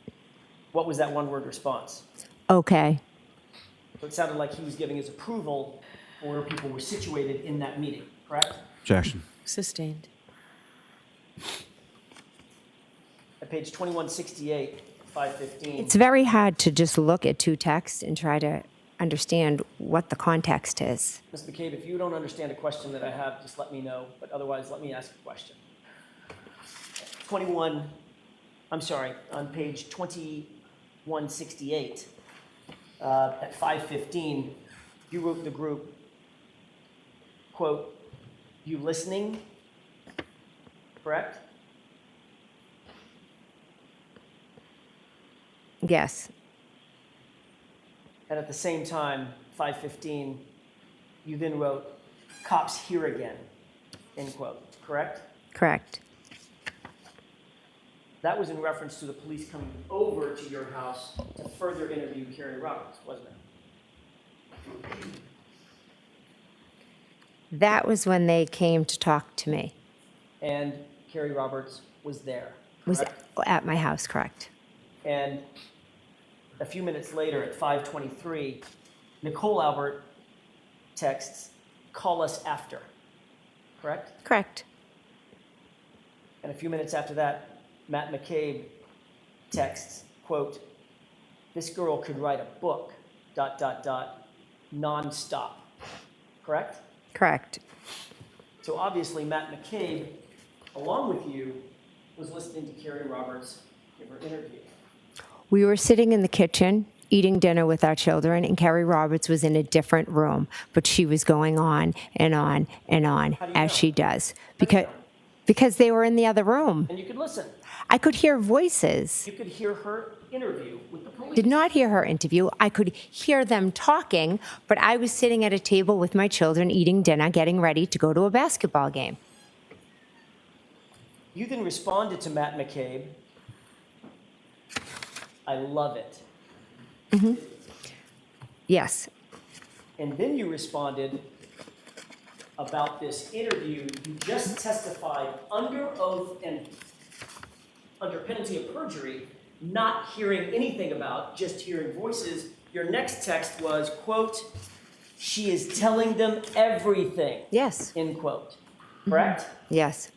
What was that one-word response? Okay. So it sounded like he was giving his approval for where people were situated in that meeting, correct? Objection. Sustained. At page 2168, 515. It's very hard to just look at two texts and try to understand what the context is. Ms. McCabe, if you don't understand a question that I have, just let me know, but otherwise let me ask a question. On page 2168, at 515, you wrote the group, quote, you listening, correct? Yes. And at the same time, 515, you then wrote, cops here again, end quote, correct? Correct. That was in reference to the police coming over to your house to further interview Kerry Roberts, wasn't it? That was when they came to talk to me. And Carrie Roberts was there, Was correct? at my house, correct? And a few minutes later, at 5:23, Nicole Albert texts, "Call us after," correct? Correct. And a few minutes after that, Matt McCabe texts, quote, "This girl could write a book, ... nonstop," correct? Correct. So obviously, Matt McCabe, along with you, was listening to Carrie Roberts give her interview. We were sitting in the kitchen eating dinner with our children, and Carrie Roberts was in a different room, but she was going on and on and on, How do you as know? she does, How do you know? because they were in the other room. And you could listen. I could hear voices. You could hear her interview with the police. Did not hear her interview. I could hear them talking, but I was sitting at a table with my children eating dinner, getting ready to go to a basketball game. You then responded to Matt McCabe, "I love it." Yes. And then you responded about this interview you just testified under oath and under penalty of perjury, not hearing anything about, just hearing voices. Your next text was, quote, "She is telling them everything," Yes. end quote. Correct? Yes.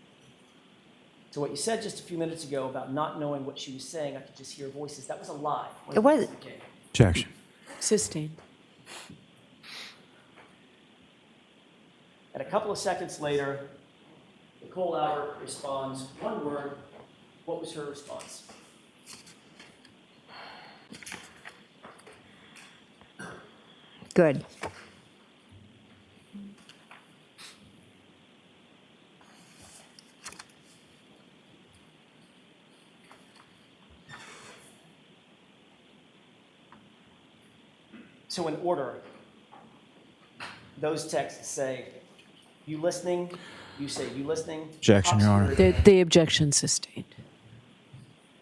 So what you said just a few minutes ago about not knowing what she was saying, I could just hear voices, that was a lie. It was. Okay. Objection. Sustained. And a couple of seconds later, Nicole Albert responds, one word. What was her response? Good. So in order, those texts say, "You listening?" You say, "You listening?" Objection, Your Honor. The objection sustained.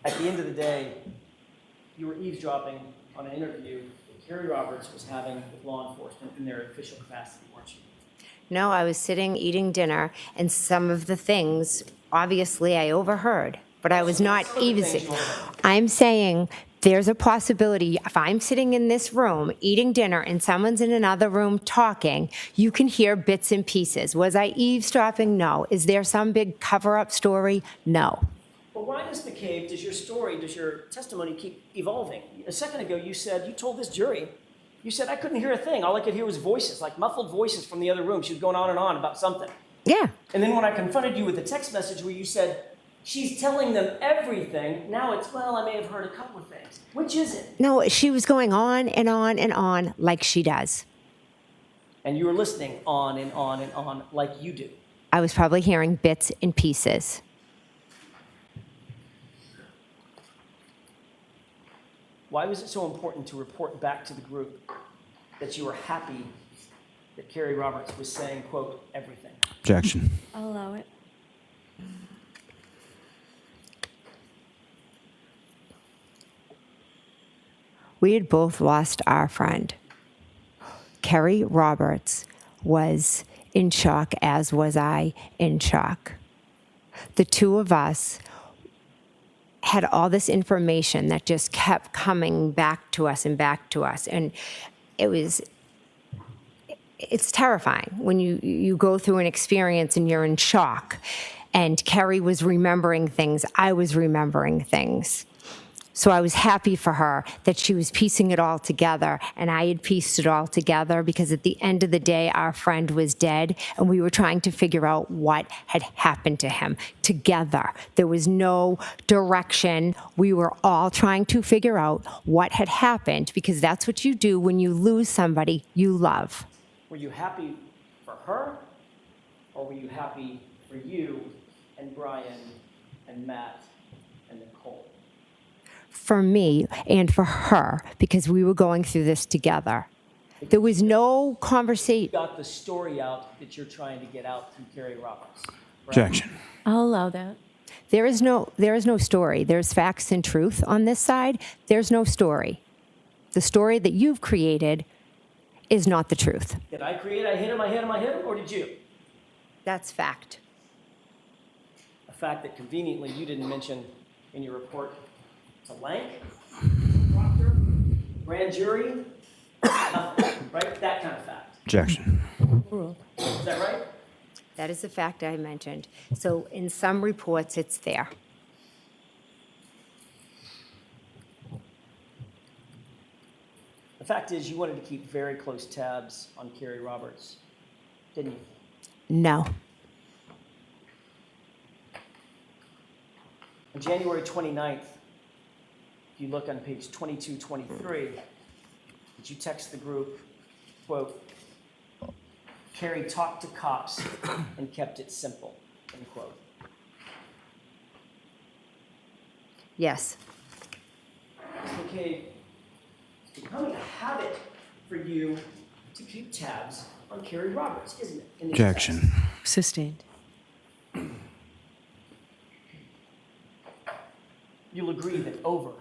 At the end of the day, you were eavesdropping on an interview that Carrie Roberts was having with law enforcement in their official capacity, weren't you? No, I was sitting eating dinner, and some of the things, obviously, I overheard, but I was not Some of the things eavesdropping. you overheard. I'm saying there's a possibility, if I'm sitting in this room eating dinner and someone's in another room talking, you can hear bits and pieces. Was I eavesdropping? No. Is there some big cover-up story? No. But why does McCabe, does your testimony keep evolving? A second ago, you said, you told this jury, you said, "I couldn't hear a thing. All I could hear was voices, like muffled voices from the other room." She was going on and on about something. Yeah. And then when I confronted you with the text message where you said, "She's telling them everything," now it's, "Well, I may have heard a couple of things." Which is it? No, she was going on and on and on like she does. And you were listening on and on and on like you do. I was probably hearing bits and pieces. Why was it so important to report back to the group that you were happy that Carrie Roberts was saying, quote, "everything"? Objection. I'll allow it. We had both lost our friend. Carrie Roberts was in shock, as was I in shock. The two of us had all this information that just kept coming back to us and back to us. And it's terrifying when you go through an experience and you're in shock. And Carrie was remembering things. I was remembering things. So I was happy for her that she was piecing it all together, and I had pieced it all together because at the end of the day, our friend was dead, and we were trying to figure out what had happened to him together. There was no direction. We were all trying to figure out what had happened because that's what you do when you lose somebody you love. Were you happy for her, or were you happy for you and Brian and Matt and Nicole? For me and for her, because we were going through this together. There was no conversation. You got the story out that you're trying to get out through Carrie Roberts. Correct? Objection. I'll allow that. There is no story. There's facts and truth on this side. There's no story. The story that you've created is not the truth. Did I create, I hit him, or did you? That's fact. a fact that conveniently you didn't mention in your report. It's a Lank, grand jury, nothing, right? That kind of fact. Objection. Is that right? That is the fact I mentioned. So in some reports, it's there. The fact is, you wanted to keep very close tabs on Carrie Roberts, didn't you? No. On January 29th, if you look on page 2223, did you text the group, quote, Carrie talked to cops and kept it simple, end quote. Yes. Okay, it's becoming a habit for you to keep tabs on Carrie Roberts, isn't it? in these Objection. texts? Sustained. You'll agree that over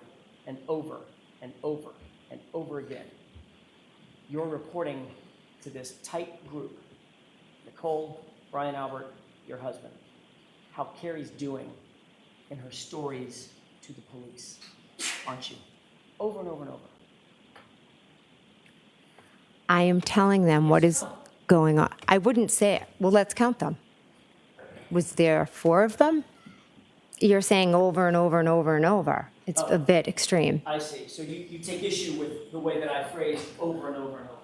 and over and over and over again, you're reporting to this tight group, Nicole, Brian Albert, your husband, how Carrie's doing in her stories to the police, aren't you? Over and over and over. I am telling them what is going on. I wouldn't say it. Well, let's count them. Was there 4 of them? You're saying over and over and over and over. It's a bit extreme. I see. So you take issue with the way that I phrased over and over and over.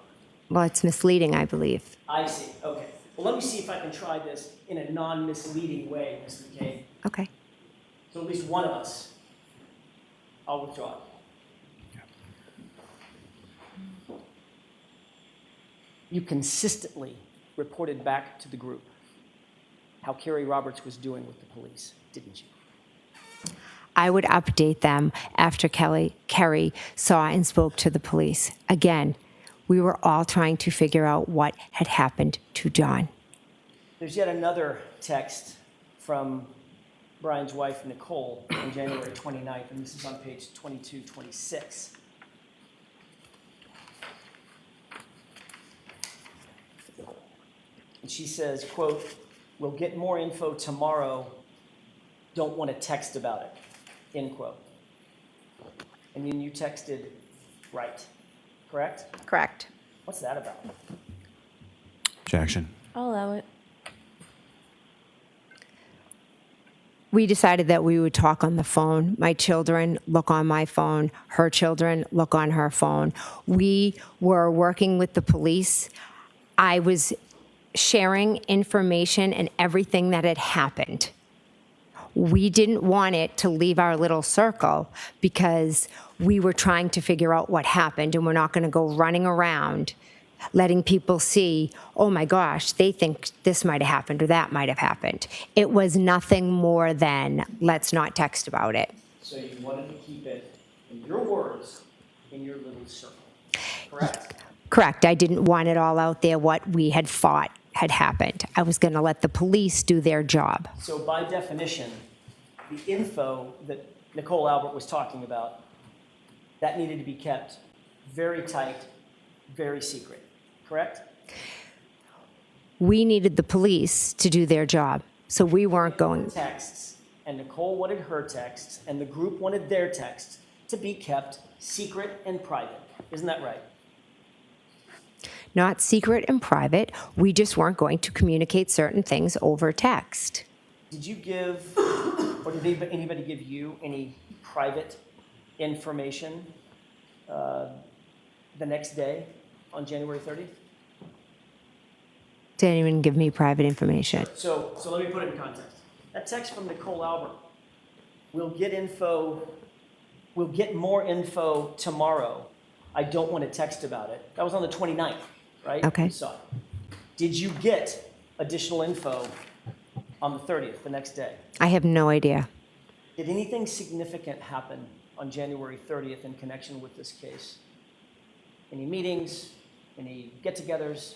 Well, it's misleading, I believe. I see. Okay. Well, let me see if I can try this in a non-misleading way, Ms. McCabe. Okay. So at least one of us, I'll withdraw it. You consistently reported back to the group how Carrie Roberts was doing with the police, didn't you? I would update them after Kerry saw and spoke to the police. Again, we were all trying to figure out what had happened to John. There's yet another text from Brian's wife, Nicole, on January 29th, and this is on page 2226. And she says, quote, "We'll get more info tomorrow. Don't want to text about it," end quote. And then you texted, right, correct? Correct. What's that about? Objection. I'll allow it. We decided that we would talk on the phone. My children look on my phone. Her children look on her phone. We were working with the police. I was sharing information and everything that had happened. We didn't want it to leave our little circle because we were trying to figure out what happened, and we're not going to go running around letting people see, oh my gosh, they think this might have happened or that might have happened. It was nothing more than, let's not text about it. So you wanted to keep it, in your words, in your little circle, correct? Correct. I didn't want it all out there, what we had thought had happened. I was going to let the police do their job. So by definition, the info that Nicole Albert was talking about, that needed to be kept very tight, very secret, correct? We needed the police to do their job, so we weren't going. Texts, and Nicole wanted her texts, and the group wanted their texts to be kept secret and private. Isn't that right? Not secret and private. We just weren't going to communicate certain things over text. Did you give, or did anybody give you any private information the next day on January 30th? Didn't even give me private information. So let me put it in context. That text from Nicole Albert, we'll get more info tomorrow. I don't want to text about it. That was on the 29th, right? Okay. You saw it. Did you get additional info on the 30th, the next day? I have no idea. Did anything significant happen on January 30th in connection with this case? Any meetings, any get-togethers,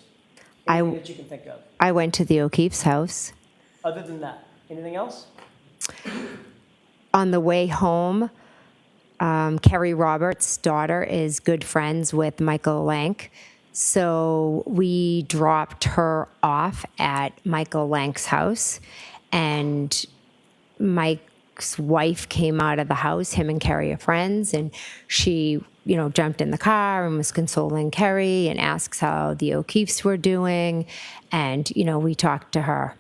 anything that you can think of? I went to the O'Keefe's house. Other than that, anything else? On the way home, Carrie Roberts' daughter is good friends with Michael Lank. So we dropped her off at Michael Lank's house, and Mike's wife came out of the house, him and Kerry are friends, and she, jumped in the car and was consoling Kerry and asks how the O'Keefes were doing. And, we talked to her.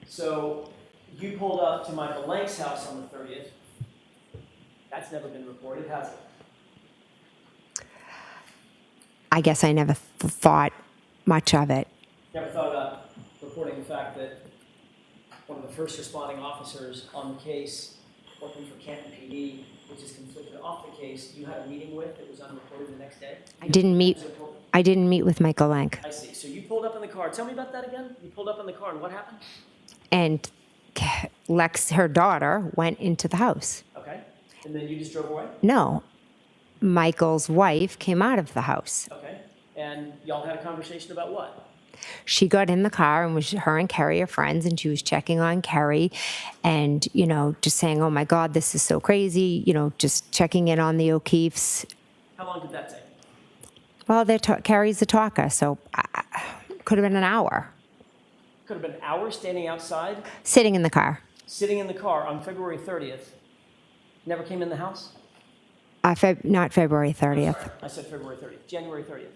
So you pulled up to Michael Lank's house on the 30th. That's never been reported, has it? I guess I never thought much of it. Never thought about reporting the fact that one of the first responding officers on the case, working for Canton PD, which is conflicted off the case, you had a meeting with that was unreported the next day? I didn't meet with Michael Lank. I see. So you pulled up in the car. Tell me about that again. You pulled up in the car, and what happened? And Lex, her daughter, went into the house. Okay. And then you just drove away? No. Michael's wife came out of the house. Okay. And y'all had a conversation about what? She got in the car and her and Kerry are friends, and she was checking on Kerry and, just saying, oh my God, this is so crazy, just checking in on the O'Keefes. How long did that take? Well, Kerry's a talker, so could have been an hour. Could have been an hour standing outside? Sitting in the car. Sitting in the car on February 30th. Never came in the house? Not February 30th. I said February 30th. January 30th.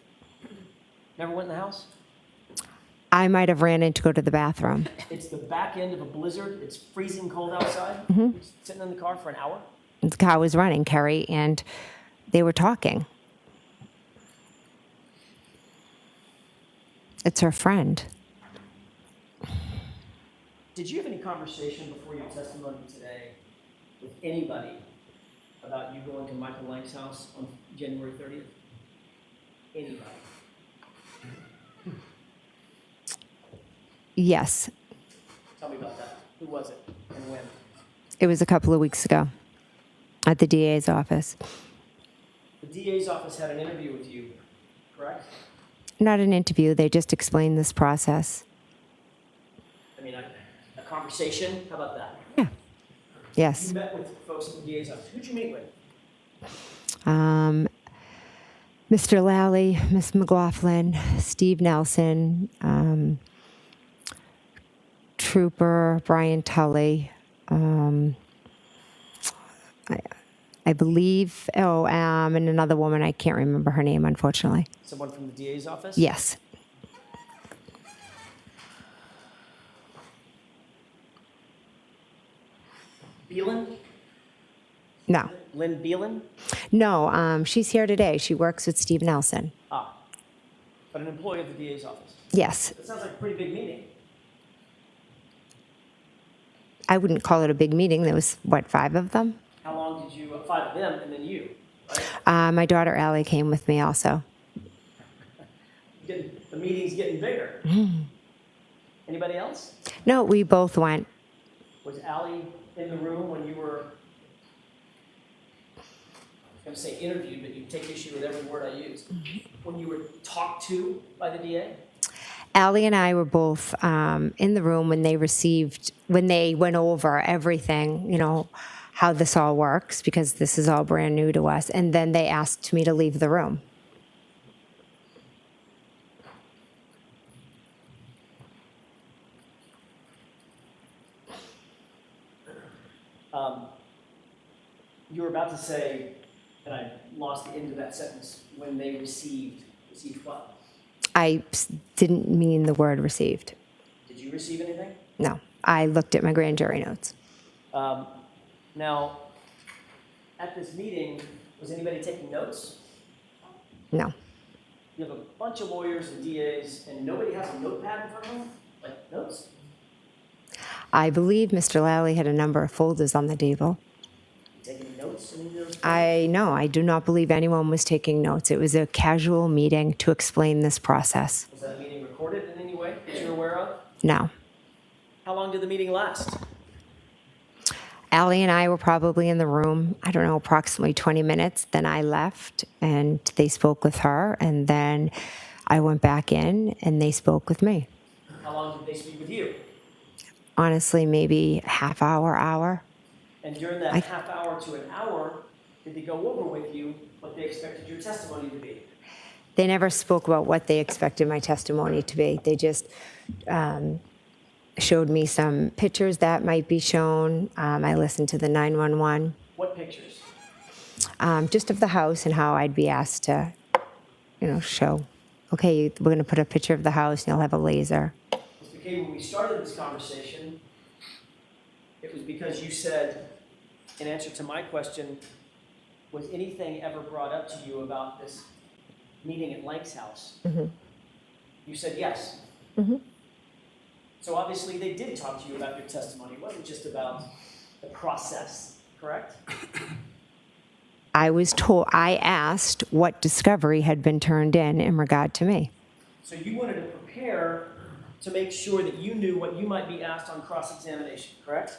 Never went in the house? I might have ran in to go to the bathroom. It's the back end of a blizzard. It's freezing cold outside. Mm-hmm. You're sitting in the car for an hour? The car was running, Kerry, and they were talking. It's her friend. Did you have any conversation before your testimony today with anybody about you going to Michael Lank's house on January 30th? Anybody? Yes. Tell me about that. Who was it and when? It was a couple of weeks ago at the DA's office. The DA's office had an interview with you, correct? Not an interview. They just explained this process. I mean, a conversation? How about that? Yeah. Yes. You met with folks at the DA's office. Who'd you meet with? Mr. Lally, Miss McLaughlin, Steve Nelson, Trooper Brian Tully, I believe, and another woman, I can't remember her name, unfortunately. Someone from the DA's office? Yes. Beelan? No. Lynn Beelan? No, she's here today. She works with Steve Nelson. Ah, but an employee of the DA's office. Yes. That sounds like a pretty big meeting. I wouldn't call it a big meeting. There was, 5 of them? How long did you, 5 of them and then you, right? My daughter Allie came with me also. The meeting's getting bigger. Anybody else? No, we both went. Was Allie in the room when you were, I was going to say interviewed, but you take issue with every word I use. When you were talked to by the DA? Allie and I were both in the room when they went over everything, how this all works, because this is all brand new to us. And then they asked me to leave the room. You were about to say, and I lost the end of that sentence, when they received what? I didn't mean the word received. Did you receive anything? No, I looked at my grand jury notes. Now, at this meeting, was anybody taking notes? No. You have a bunch of lawyers and DAs, and nobody has a notepad in front of them? Like notes? I believe Mr. Lally had a number of folders on the table. Taking notes in those? I do not believe anyone was taking notes. It was a casual meeting to explain this process. Was that meeting recorded in any way that you're aware of? No. How long did the meeting last? Allie and I were probably in the room, I don't know, approximately 20 minutes. Then I left and they spoke with her. And then I went back in and they spoke with me. How long did they speak with you? Honestly, maybe half hour. And during that half hour to an hour, did they go over with you what they expected your testimony to be? They never spoke about what they expected my testimony to be. They just showed me some pictures that might be shown. I listened to the 911, What pictures? just of the house and how I'd be asked to, show. Okay, we're going to put a picture of the house, and you'll have a laser. Mr. McCabe, when we started this conversation, it was because you said, in answer to my question, was anything ever brought up to you about this meeting at Lank's house? Mm-hmm. You said yes. Mm-hmm. So obviously they did talk to you about your testimony. It wasn't just about the process, correct? I asked what discovery had been turned in regard to me. So you wanted to prepare to make sure that you knew what you might be asked on cross-examination, correct?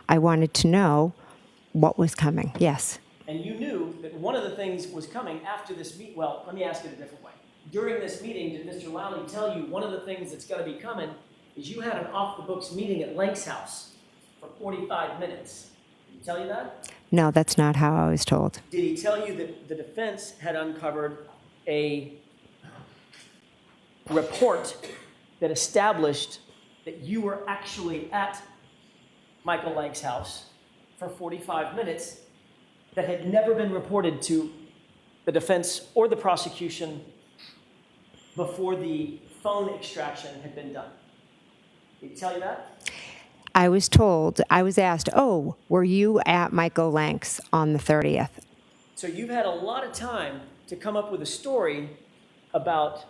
I wanted to know what was coming, yes. And you knew that one of the things was coming after this meet. Well, let me ask it a different way. During this meeting, did Mr. Lally tell you one of the things that's going to be coming is you had an off-the-books meeting at Lank's house for 45 minutes? Did he tell you that? No, that's not how I was told. Did he tell you that the defense had uncovered a report that established that you were actually at Michael Lank's house for 45 minutes that had never been reported to the defense or the prosecution before the phone extraction had been done? Did he tell you that? I was asked, oh, were you at Michael Lank's on the 30th? So you've had a lot of time to come up with a story about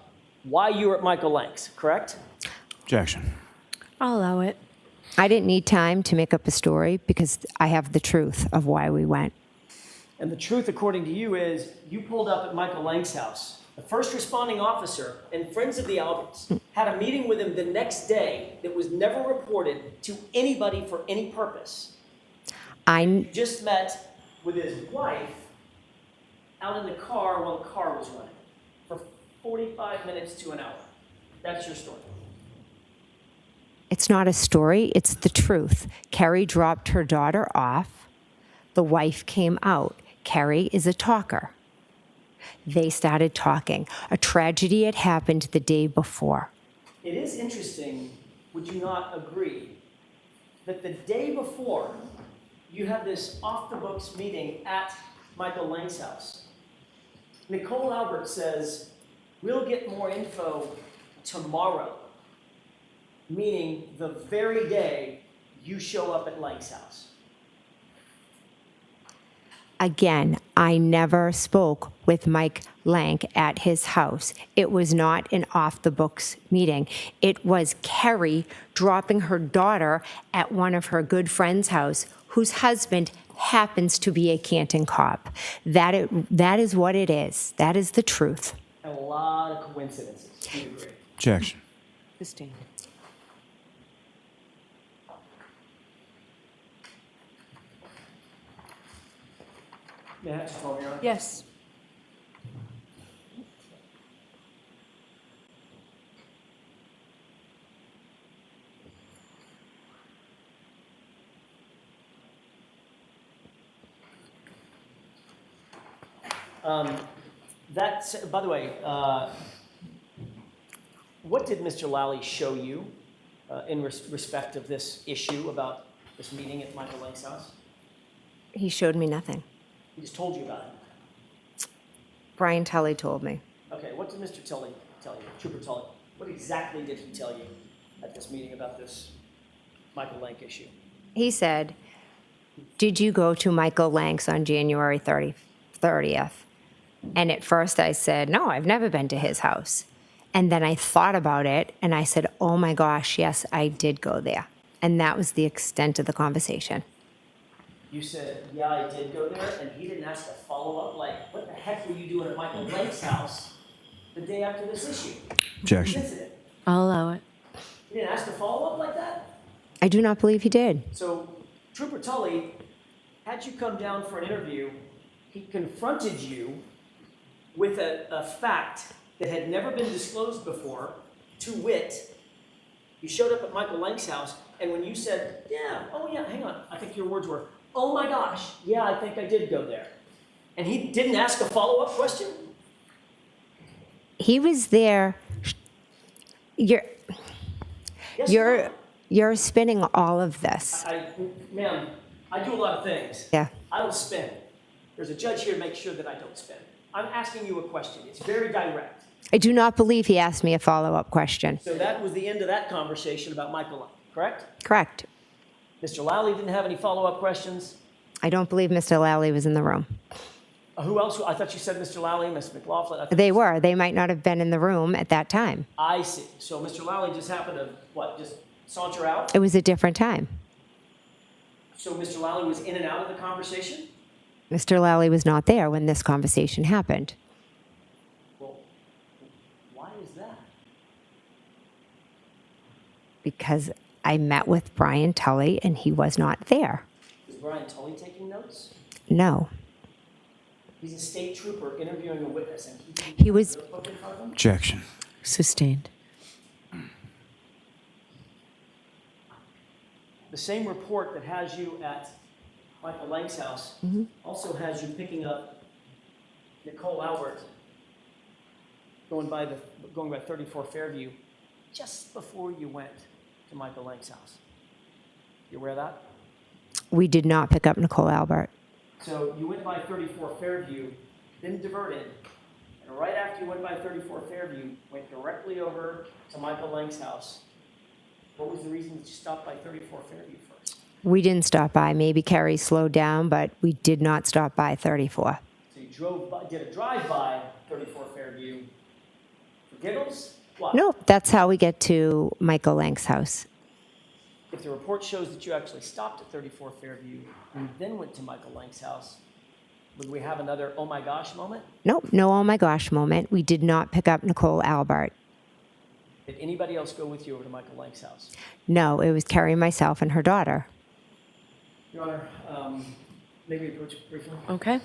why you were at Michael Lank's, correct? Objection. I'll allow it. I didn't need time to make up a story because I have the truth of why we went. And the truth, according to you, is you pulled up at Michael Lank's house. The first responding officer and friends of the Alberts had a meeting with him the next day that was never reported to anybody for any purpose. I Just met with his wife out in the car while the car was running for 45 minutes to an hour. That's your story. It's not a story, it's the truth. Carrie dropped her daughter off. The wife came out. Carrie is a talker. They started talking. A tragedy had happened the day before. It is interesting, would you not agree, that the day before you had this off-the-books meeting at Michael Lank's house, Nicole Albert says, we'll get more info tomorrow, meaning the very day you show up at Lank's house. Again, I never spoke with Mike Lank at his house. It was not an off-the-books meeting. It was Carrie dropping her daughter at one of her good friends' house, whose husband happens to be a Canton cop. That is what it is. That is the truth. And a lot of coincidences. Do you agree? Objection. Sustained. May I have to follow your honor? Yes. That's, by the way, what did Mr. Lally show you in respect of this issue about this meeting at Michael Lank's house? He showed me nothing. He just told you about it. Brian Tully told me. Okay, what did Mr. Tully tell you? Trooper Tully, what exactly did he tell you at this meeting about this Michael Lank issue? He said, did you go to Michael Lank's on January 30th? And at first I said, no, I've never been to his house. And then I thought about it and I said, oh my gosh, yes, I did go there. And that was the extent of the conversation. You said, yeah, I did go there, and he didn't ask a follow-up, like, what the heck were you doing at Michael Lank's house the day after this issue? Objection. This incident? I'll allow it. He didn't ask a follow-up like that? I do not believe he did. So Trooper Tully had you come down for an interview. He confronted you with a fact that had never been disclosed before, to wit, you showed up at Michael Lank's house, and when you said, yeah, oh yeah, hang on, I think your words were, oh my gosh, yeah, I think I did go there. And he didn't ask a follow-up question? He was there. Yes or no? You're spinning all of this. Ma'am, I do a lot of things. Yeah. I don't spin. There's a judge here to make sure that I don't spin. I'm asking you a question. It's very direct. I do not believe he asked me a follow-up question. So that was the end of that conversation about Michael Lally, correct? Correct. Mr. Lally didn't have any follow-up questions. I don't believe Mr. Lally was in the room. Who else? I thought you said Mr. Lally, Ms. McLaughlin. I thought They you were. They might not have been in the room at that time. I see. So Mr. Lally just happened to, just saunter out? It was a different time. So Mr. Lally was in and out of the conversation? Mr. Lally was not there when this conversation happened. Well, why is that? Because I met with Brian Tully and he was not there. Is Brian Tully taking notes? No. He's a state trooper interviewing a witness, and He was- notebook in front of him? Objection. Sustained. The same report that has you at Michael Lang's house also has you picking up Nicole Albert going by 34 Fairview just before you went to Michael Lang's house. You aware of that? We did not pick up Nicole Albert. So you went by 34 Fairview, then diverted, and right after you went by 34 Fairview, went directly over to Michael Lang's house. What was the reason that you stopped by 34 Fairview first? We didn't stop by. Maybe Carrie slowed down, but we did not stop by 34. So you did a drive-by 34 Fairview for giggles? What? No, that's how we get to Michael Lang's house. If the report shows that you actually stopped at 34 Fairview and then went to Michael Lang's house, would we have another oh my gosh moment? Nope, no oh my gosh moment. We did not pick up Nicole Albert. Did anybody else go with you over to Michael Lang's house? No, it was Carrie, myself, and her daughter. Your Honor, maybe approach briefly. Okay.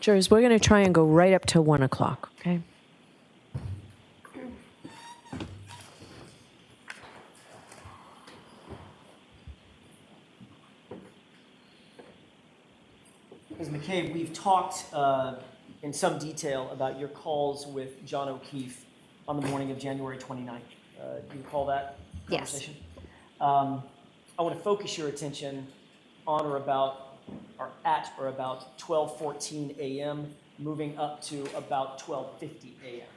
Jurors, we're going to try and go right up to 1 o'clock, okay? Ms. McCabe, we've talked in some detail about your calls with John O'Keefe on the morning of January 29th. Do you recall that Yes. conversation? I want to focus your attention on or at or about 12:14 a.m., moving up to about 12:50 a.m.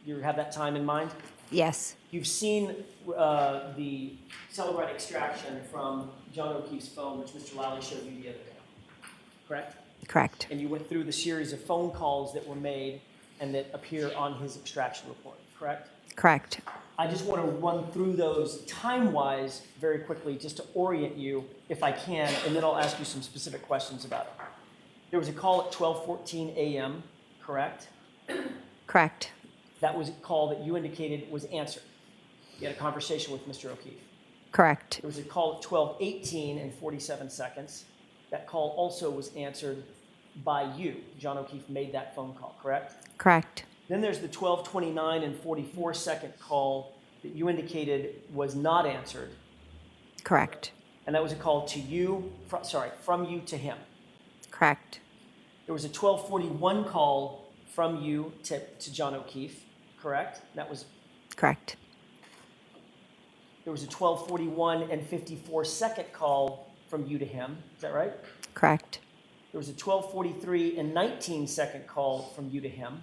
You have that time in mind? Yes, You've seen the Celebrite extraction from John O'Keefe's phone, which Mr. Lally showed you the other day, correct? correct. And you went through the series of phone calls that were made and that appear on his extraction report, correct? Correct. I just want to run through those time-wise very quickly just to orient you, if I can, and then I'll ask you some specific questions about it. There was a call at 12:14 a.m., correct? Correct. That was a call that you indicated was answered. You had a conversation with Mr. O'Keefe. Correct. There was a call at 12:18 and 47 seconds. That call also was answered by you. John O'Keefe made that phone call, correct? Correct. Then there's the 12:29 and 44 second call that you indicated was not answered. Correct. And that was a call to you, from you to him. Correct. There was a 12:41 call from you to John O'Keefe, correct? That was, Correct. there was a 12:41 and 54 second call from you to him, is that right? Correct. There was a 12:43 and 19 second call from you to him.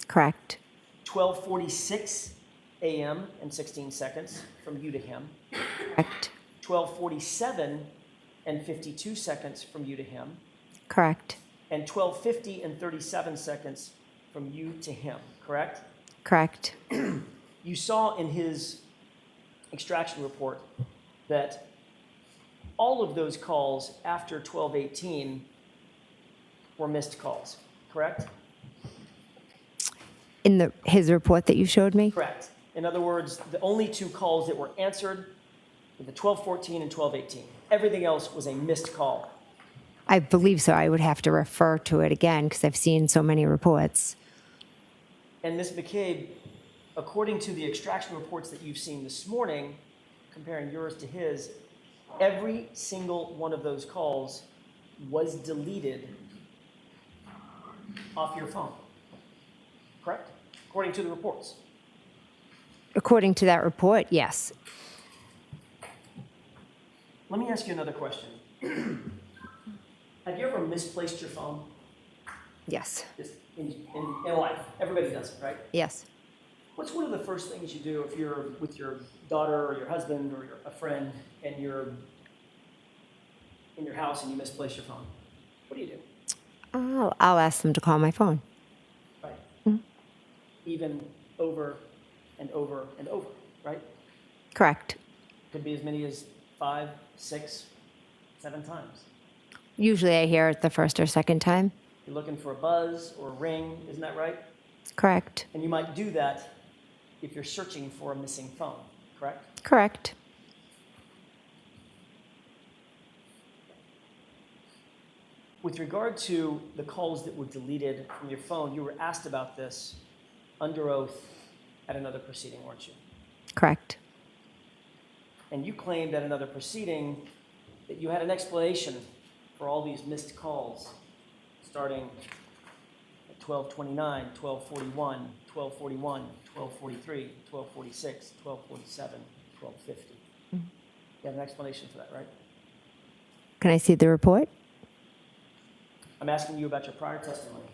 Correct. 12:46 a.m. and 16 seconds from you to him. Correct. 12:47 and 52 seconds from you to him. Correct. And 12:50 and 37 seconds from you to him, correct? Correct. You saw in his extraction report that all of those calls after 12:18 were missed calls, correct? In his report that you showed me? Correct. In other words, the only two calls that were answered were the 12:14 and 12:18. Everything else was a missed call. I believe so. I would have to refer to it again because I've seen so many reports. And Ms. McCabe, according to the extraction reports that you've seen this morning, comparing yours to his, every single one of those calls was deleted off your phone. Correct? According to the reports. According to that report, yes. Let me ask you another question. Have you ever misplaced your phone? Yes. Just in life. Everybody does it, right? Yes. What's one of the first things you do if you're with your daughter or your husband or a friend and you're in your house and you misplace your phone? What do you do? I'll ask them to call my phone. Right. Even over and over and over, right? Correct. Could be as many as 5, 6, 7 times. Usually I hear it the first or second time. You're looking for a buzz or a ring, isn't that right? Correct. And you might do that if you're searching for a missing phone, correct? Correct. With regard to the calls that were deleted from your phone, you were asked about this under oath at another proceeding, weren't you? Correct. And you claimed at another proceeding that you had an explanation for all these missed calls, starting at 12:29, 12:41, 12:41, 12:43, 12:46, 12:47, 12:50. You have an explanation for that, right? Can I see the report? I'm asking you about your prior testimony.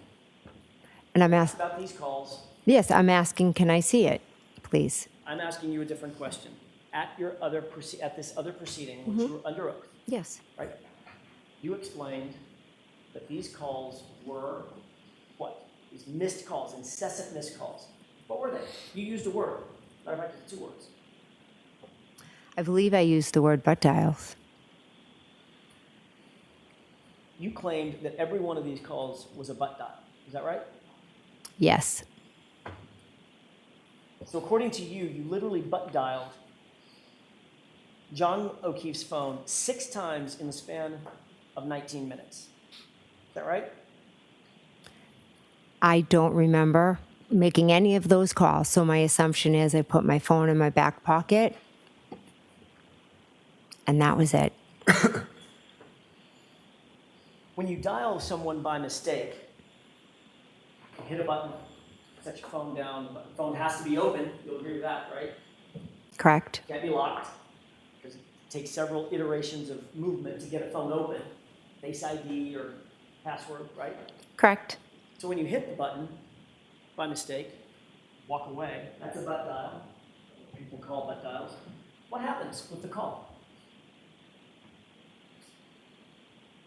And I'm asking, About these calls, yes, I'm asking, can I see it, please? I'm asking you a different question. At this other proceeding, which you were under oath, Yes. right? You explained that these calls were what? These missed calls, incessant missed calls. What were they? You used a word. Matter of fact, it's 2 words. I believe I used the word butt dials. You claimed that every one of these calls was a butt dial. Is that right? Yes. So according to you, you literally butt dialed John O'Keefe's phone 6 times in the span of 19 minutes. Is that right? I don't remember making any of those calls, so my assumption is I put my phone in my back pocket, and that was it. When you dial someone by mistake, you hit a button, set your phone down, the phone has to be open. You'll agree with that, right? Correct. Can't be locked, because it takes several iterations of movement to get a phone open. Face ID or password, right? Correct. So when you hit the button by mistake, walk away, that's a butt dial. People call butt dials. What happens with the call?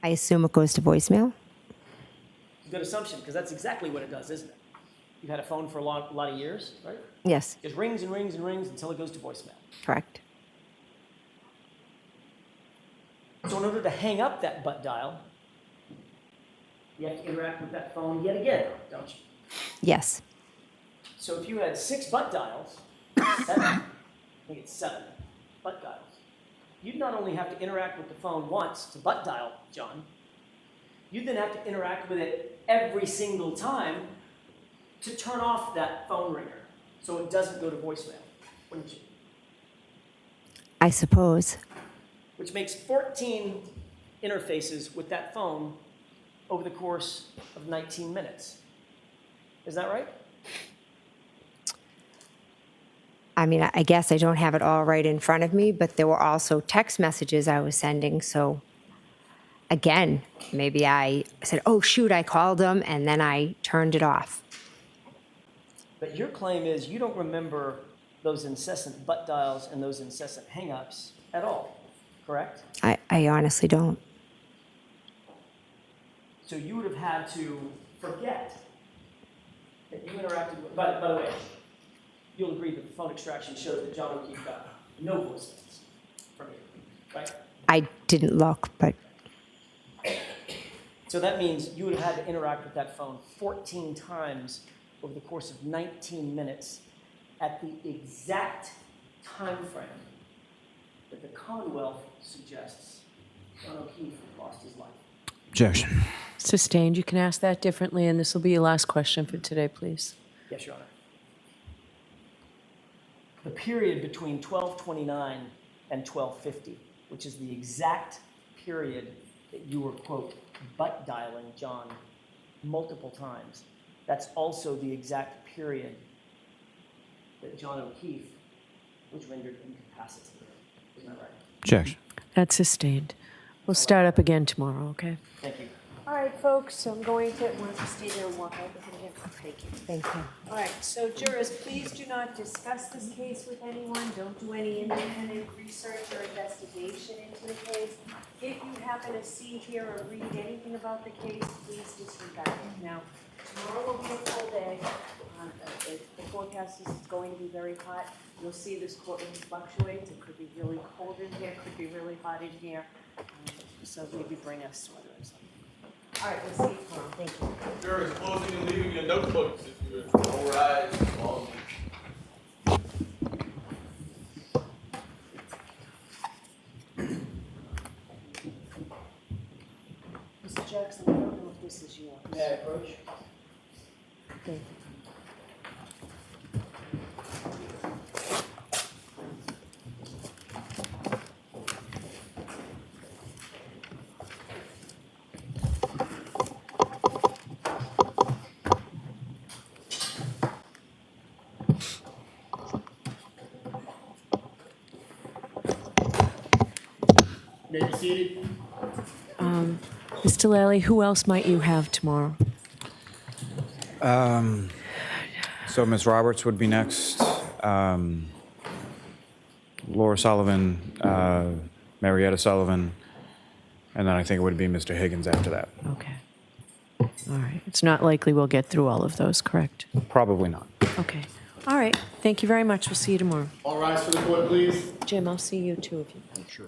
I assume it goes to voicemail? It's a good assumption, because that's exactly what it does, isn't it? You've had a phone for a lot of years, right? Yes. It rings and rings and rings until it goes to voicemail. Correct. So in order to hang up that butt dial, you have to interact with that phone yet again, don't you? Yes. So if you had 6 butt dials, 7, I think it's 7 butt dials, you'd not only have to interact with the phone once to butt dial John, you'd then have to interact with it every single time to turn off that phone ringer so it doesn't go to voicemail, wouldn't you? I suppose. Which makes 14 interfaces with that phone over the course of 19 minutes. Is that right? I mean, I guess I don't have it all right in front of me, but there were also text messages I was sending. So again, maybe I said, oh, shoot, I called them, and then I turned it off. But your claim is you don't remember those incessant butt dials and those incessant hang-ups at all, correct? I honestly don't. So you would have had to forget that you interacted with, by the way, you'll agree that the phone extraction shows that John O'Keefe got no voicemails from you, right? I didn't look, but So that means you would have had to interact with that phone 14 times over the course of 19 minutes at the exact time frame that the Commonwealth suggests John O'Keefe lost his life. Objection. Sustained. You can ask that differently, and this will be your last question for today, please. Yes, Your Honor. The period between 12:29 and 12:50, which is the exact period that you were, quote, butt dialing John multiple times, that's also the exact period that John O'Keefe was rendered incapacitated. Isn't that right? Objection. That's sustained. We'll start up again tomorrow, okay? Thank you. All right, folks, so I'm going to, want to stay there and walk out with it again? Thank you. thank you. All right, so jurors, please do not discuss this case with anyone. Don't do any independent research or investigation into the case. If you happen to see, hear, or read anything about the case, please disregard it. Now, tomorrow will be a full day. The forecast is going to be very hot. You'll see this courtroom fluctuates. It could be really cold in here, could be really hot in here. So maybe bring a sweater or something. All right, we'll see you tomorrow. Thank you. Jurors closing and leaving your notebooks if you would all rise. All Mr. Jackson, I don't know if this is yours. May I approach? Thank you. May be seated. Mr. Lally, who else might you have tomorrow? So Ms. Roberts would be next. Laura Sullivan, Marietta Sullivan, and then I think it would be Mr. Higgins after that. Okay. All right. It's not likely we'll get through all of those, correct? Probably not. Okay. All right. Thank you very much. We'll see you tomorrow. All rise for the court, please. Jim, I'll see you too if you. Sure.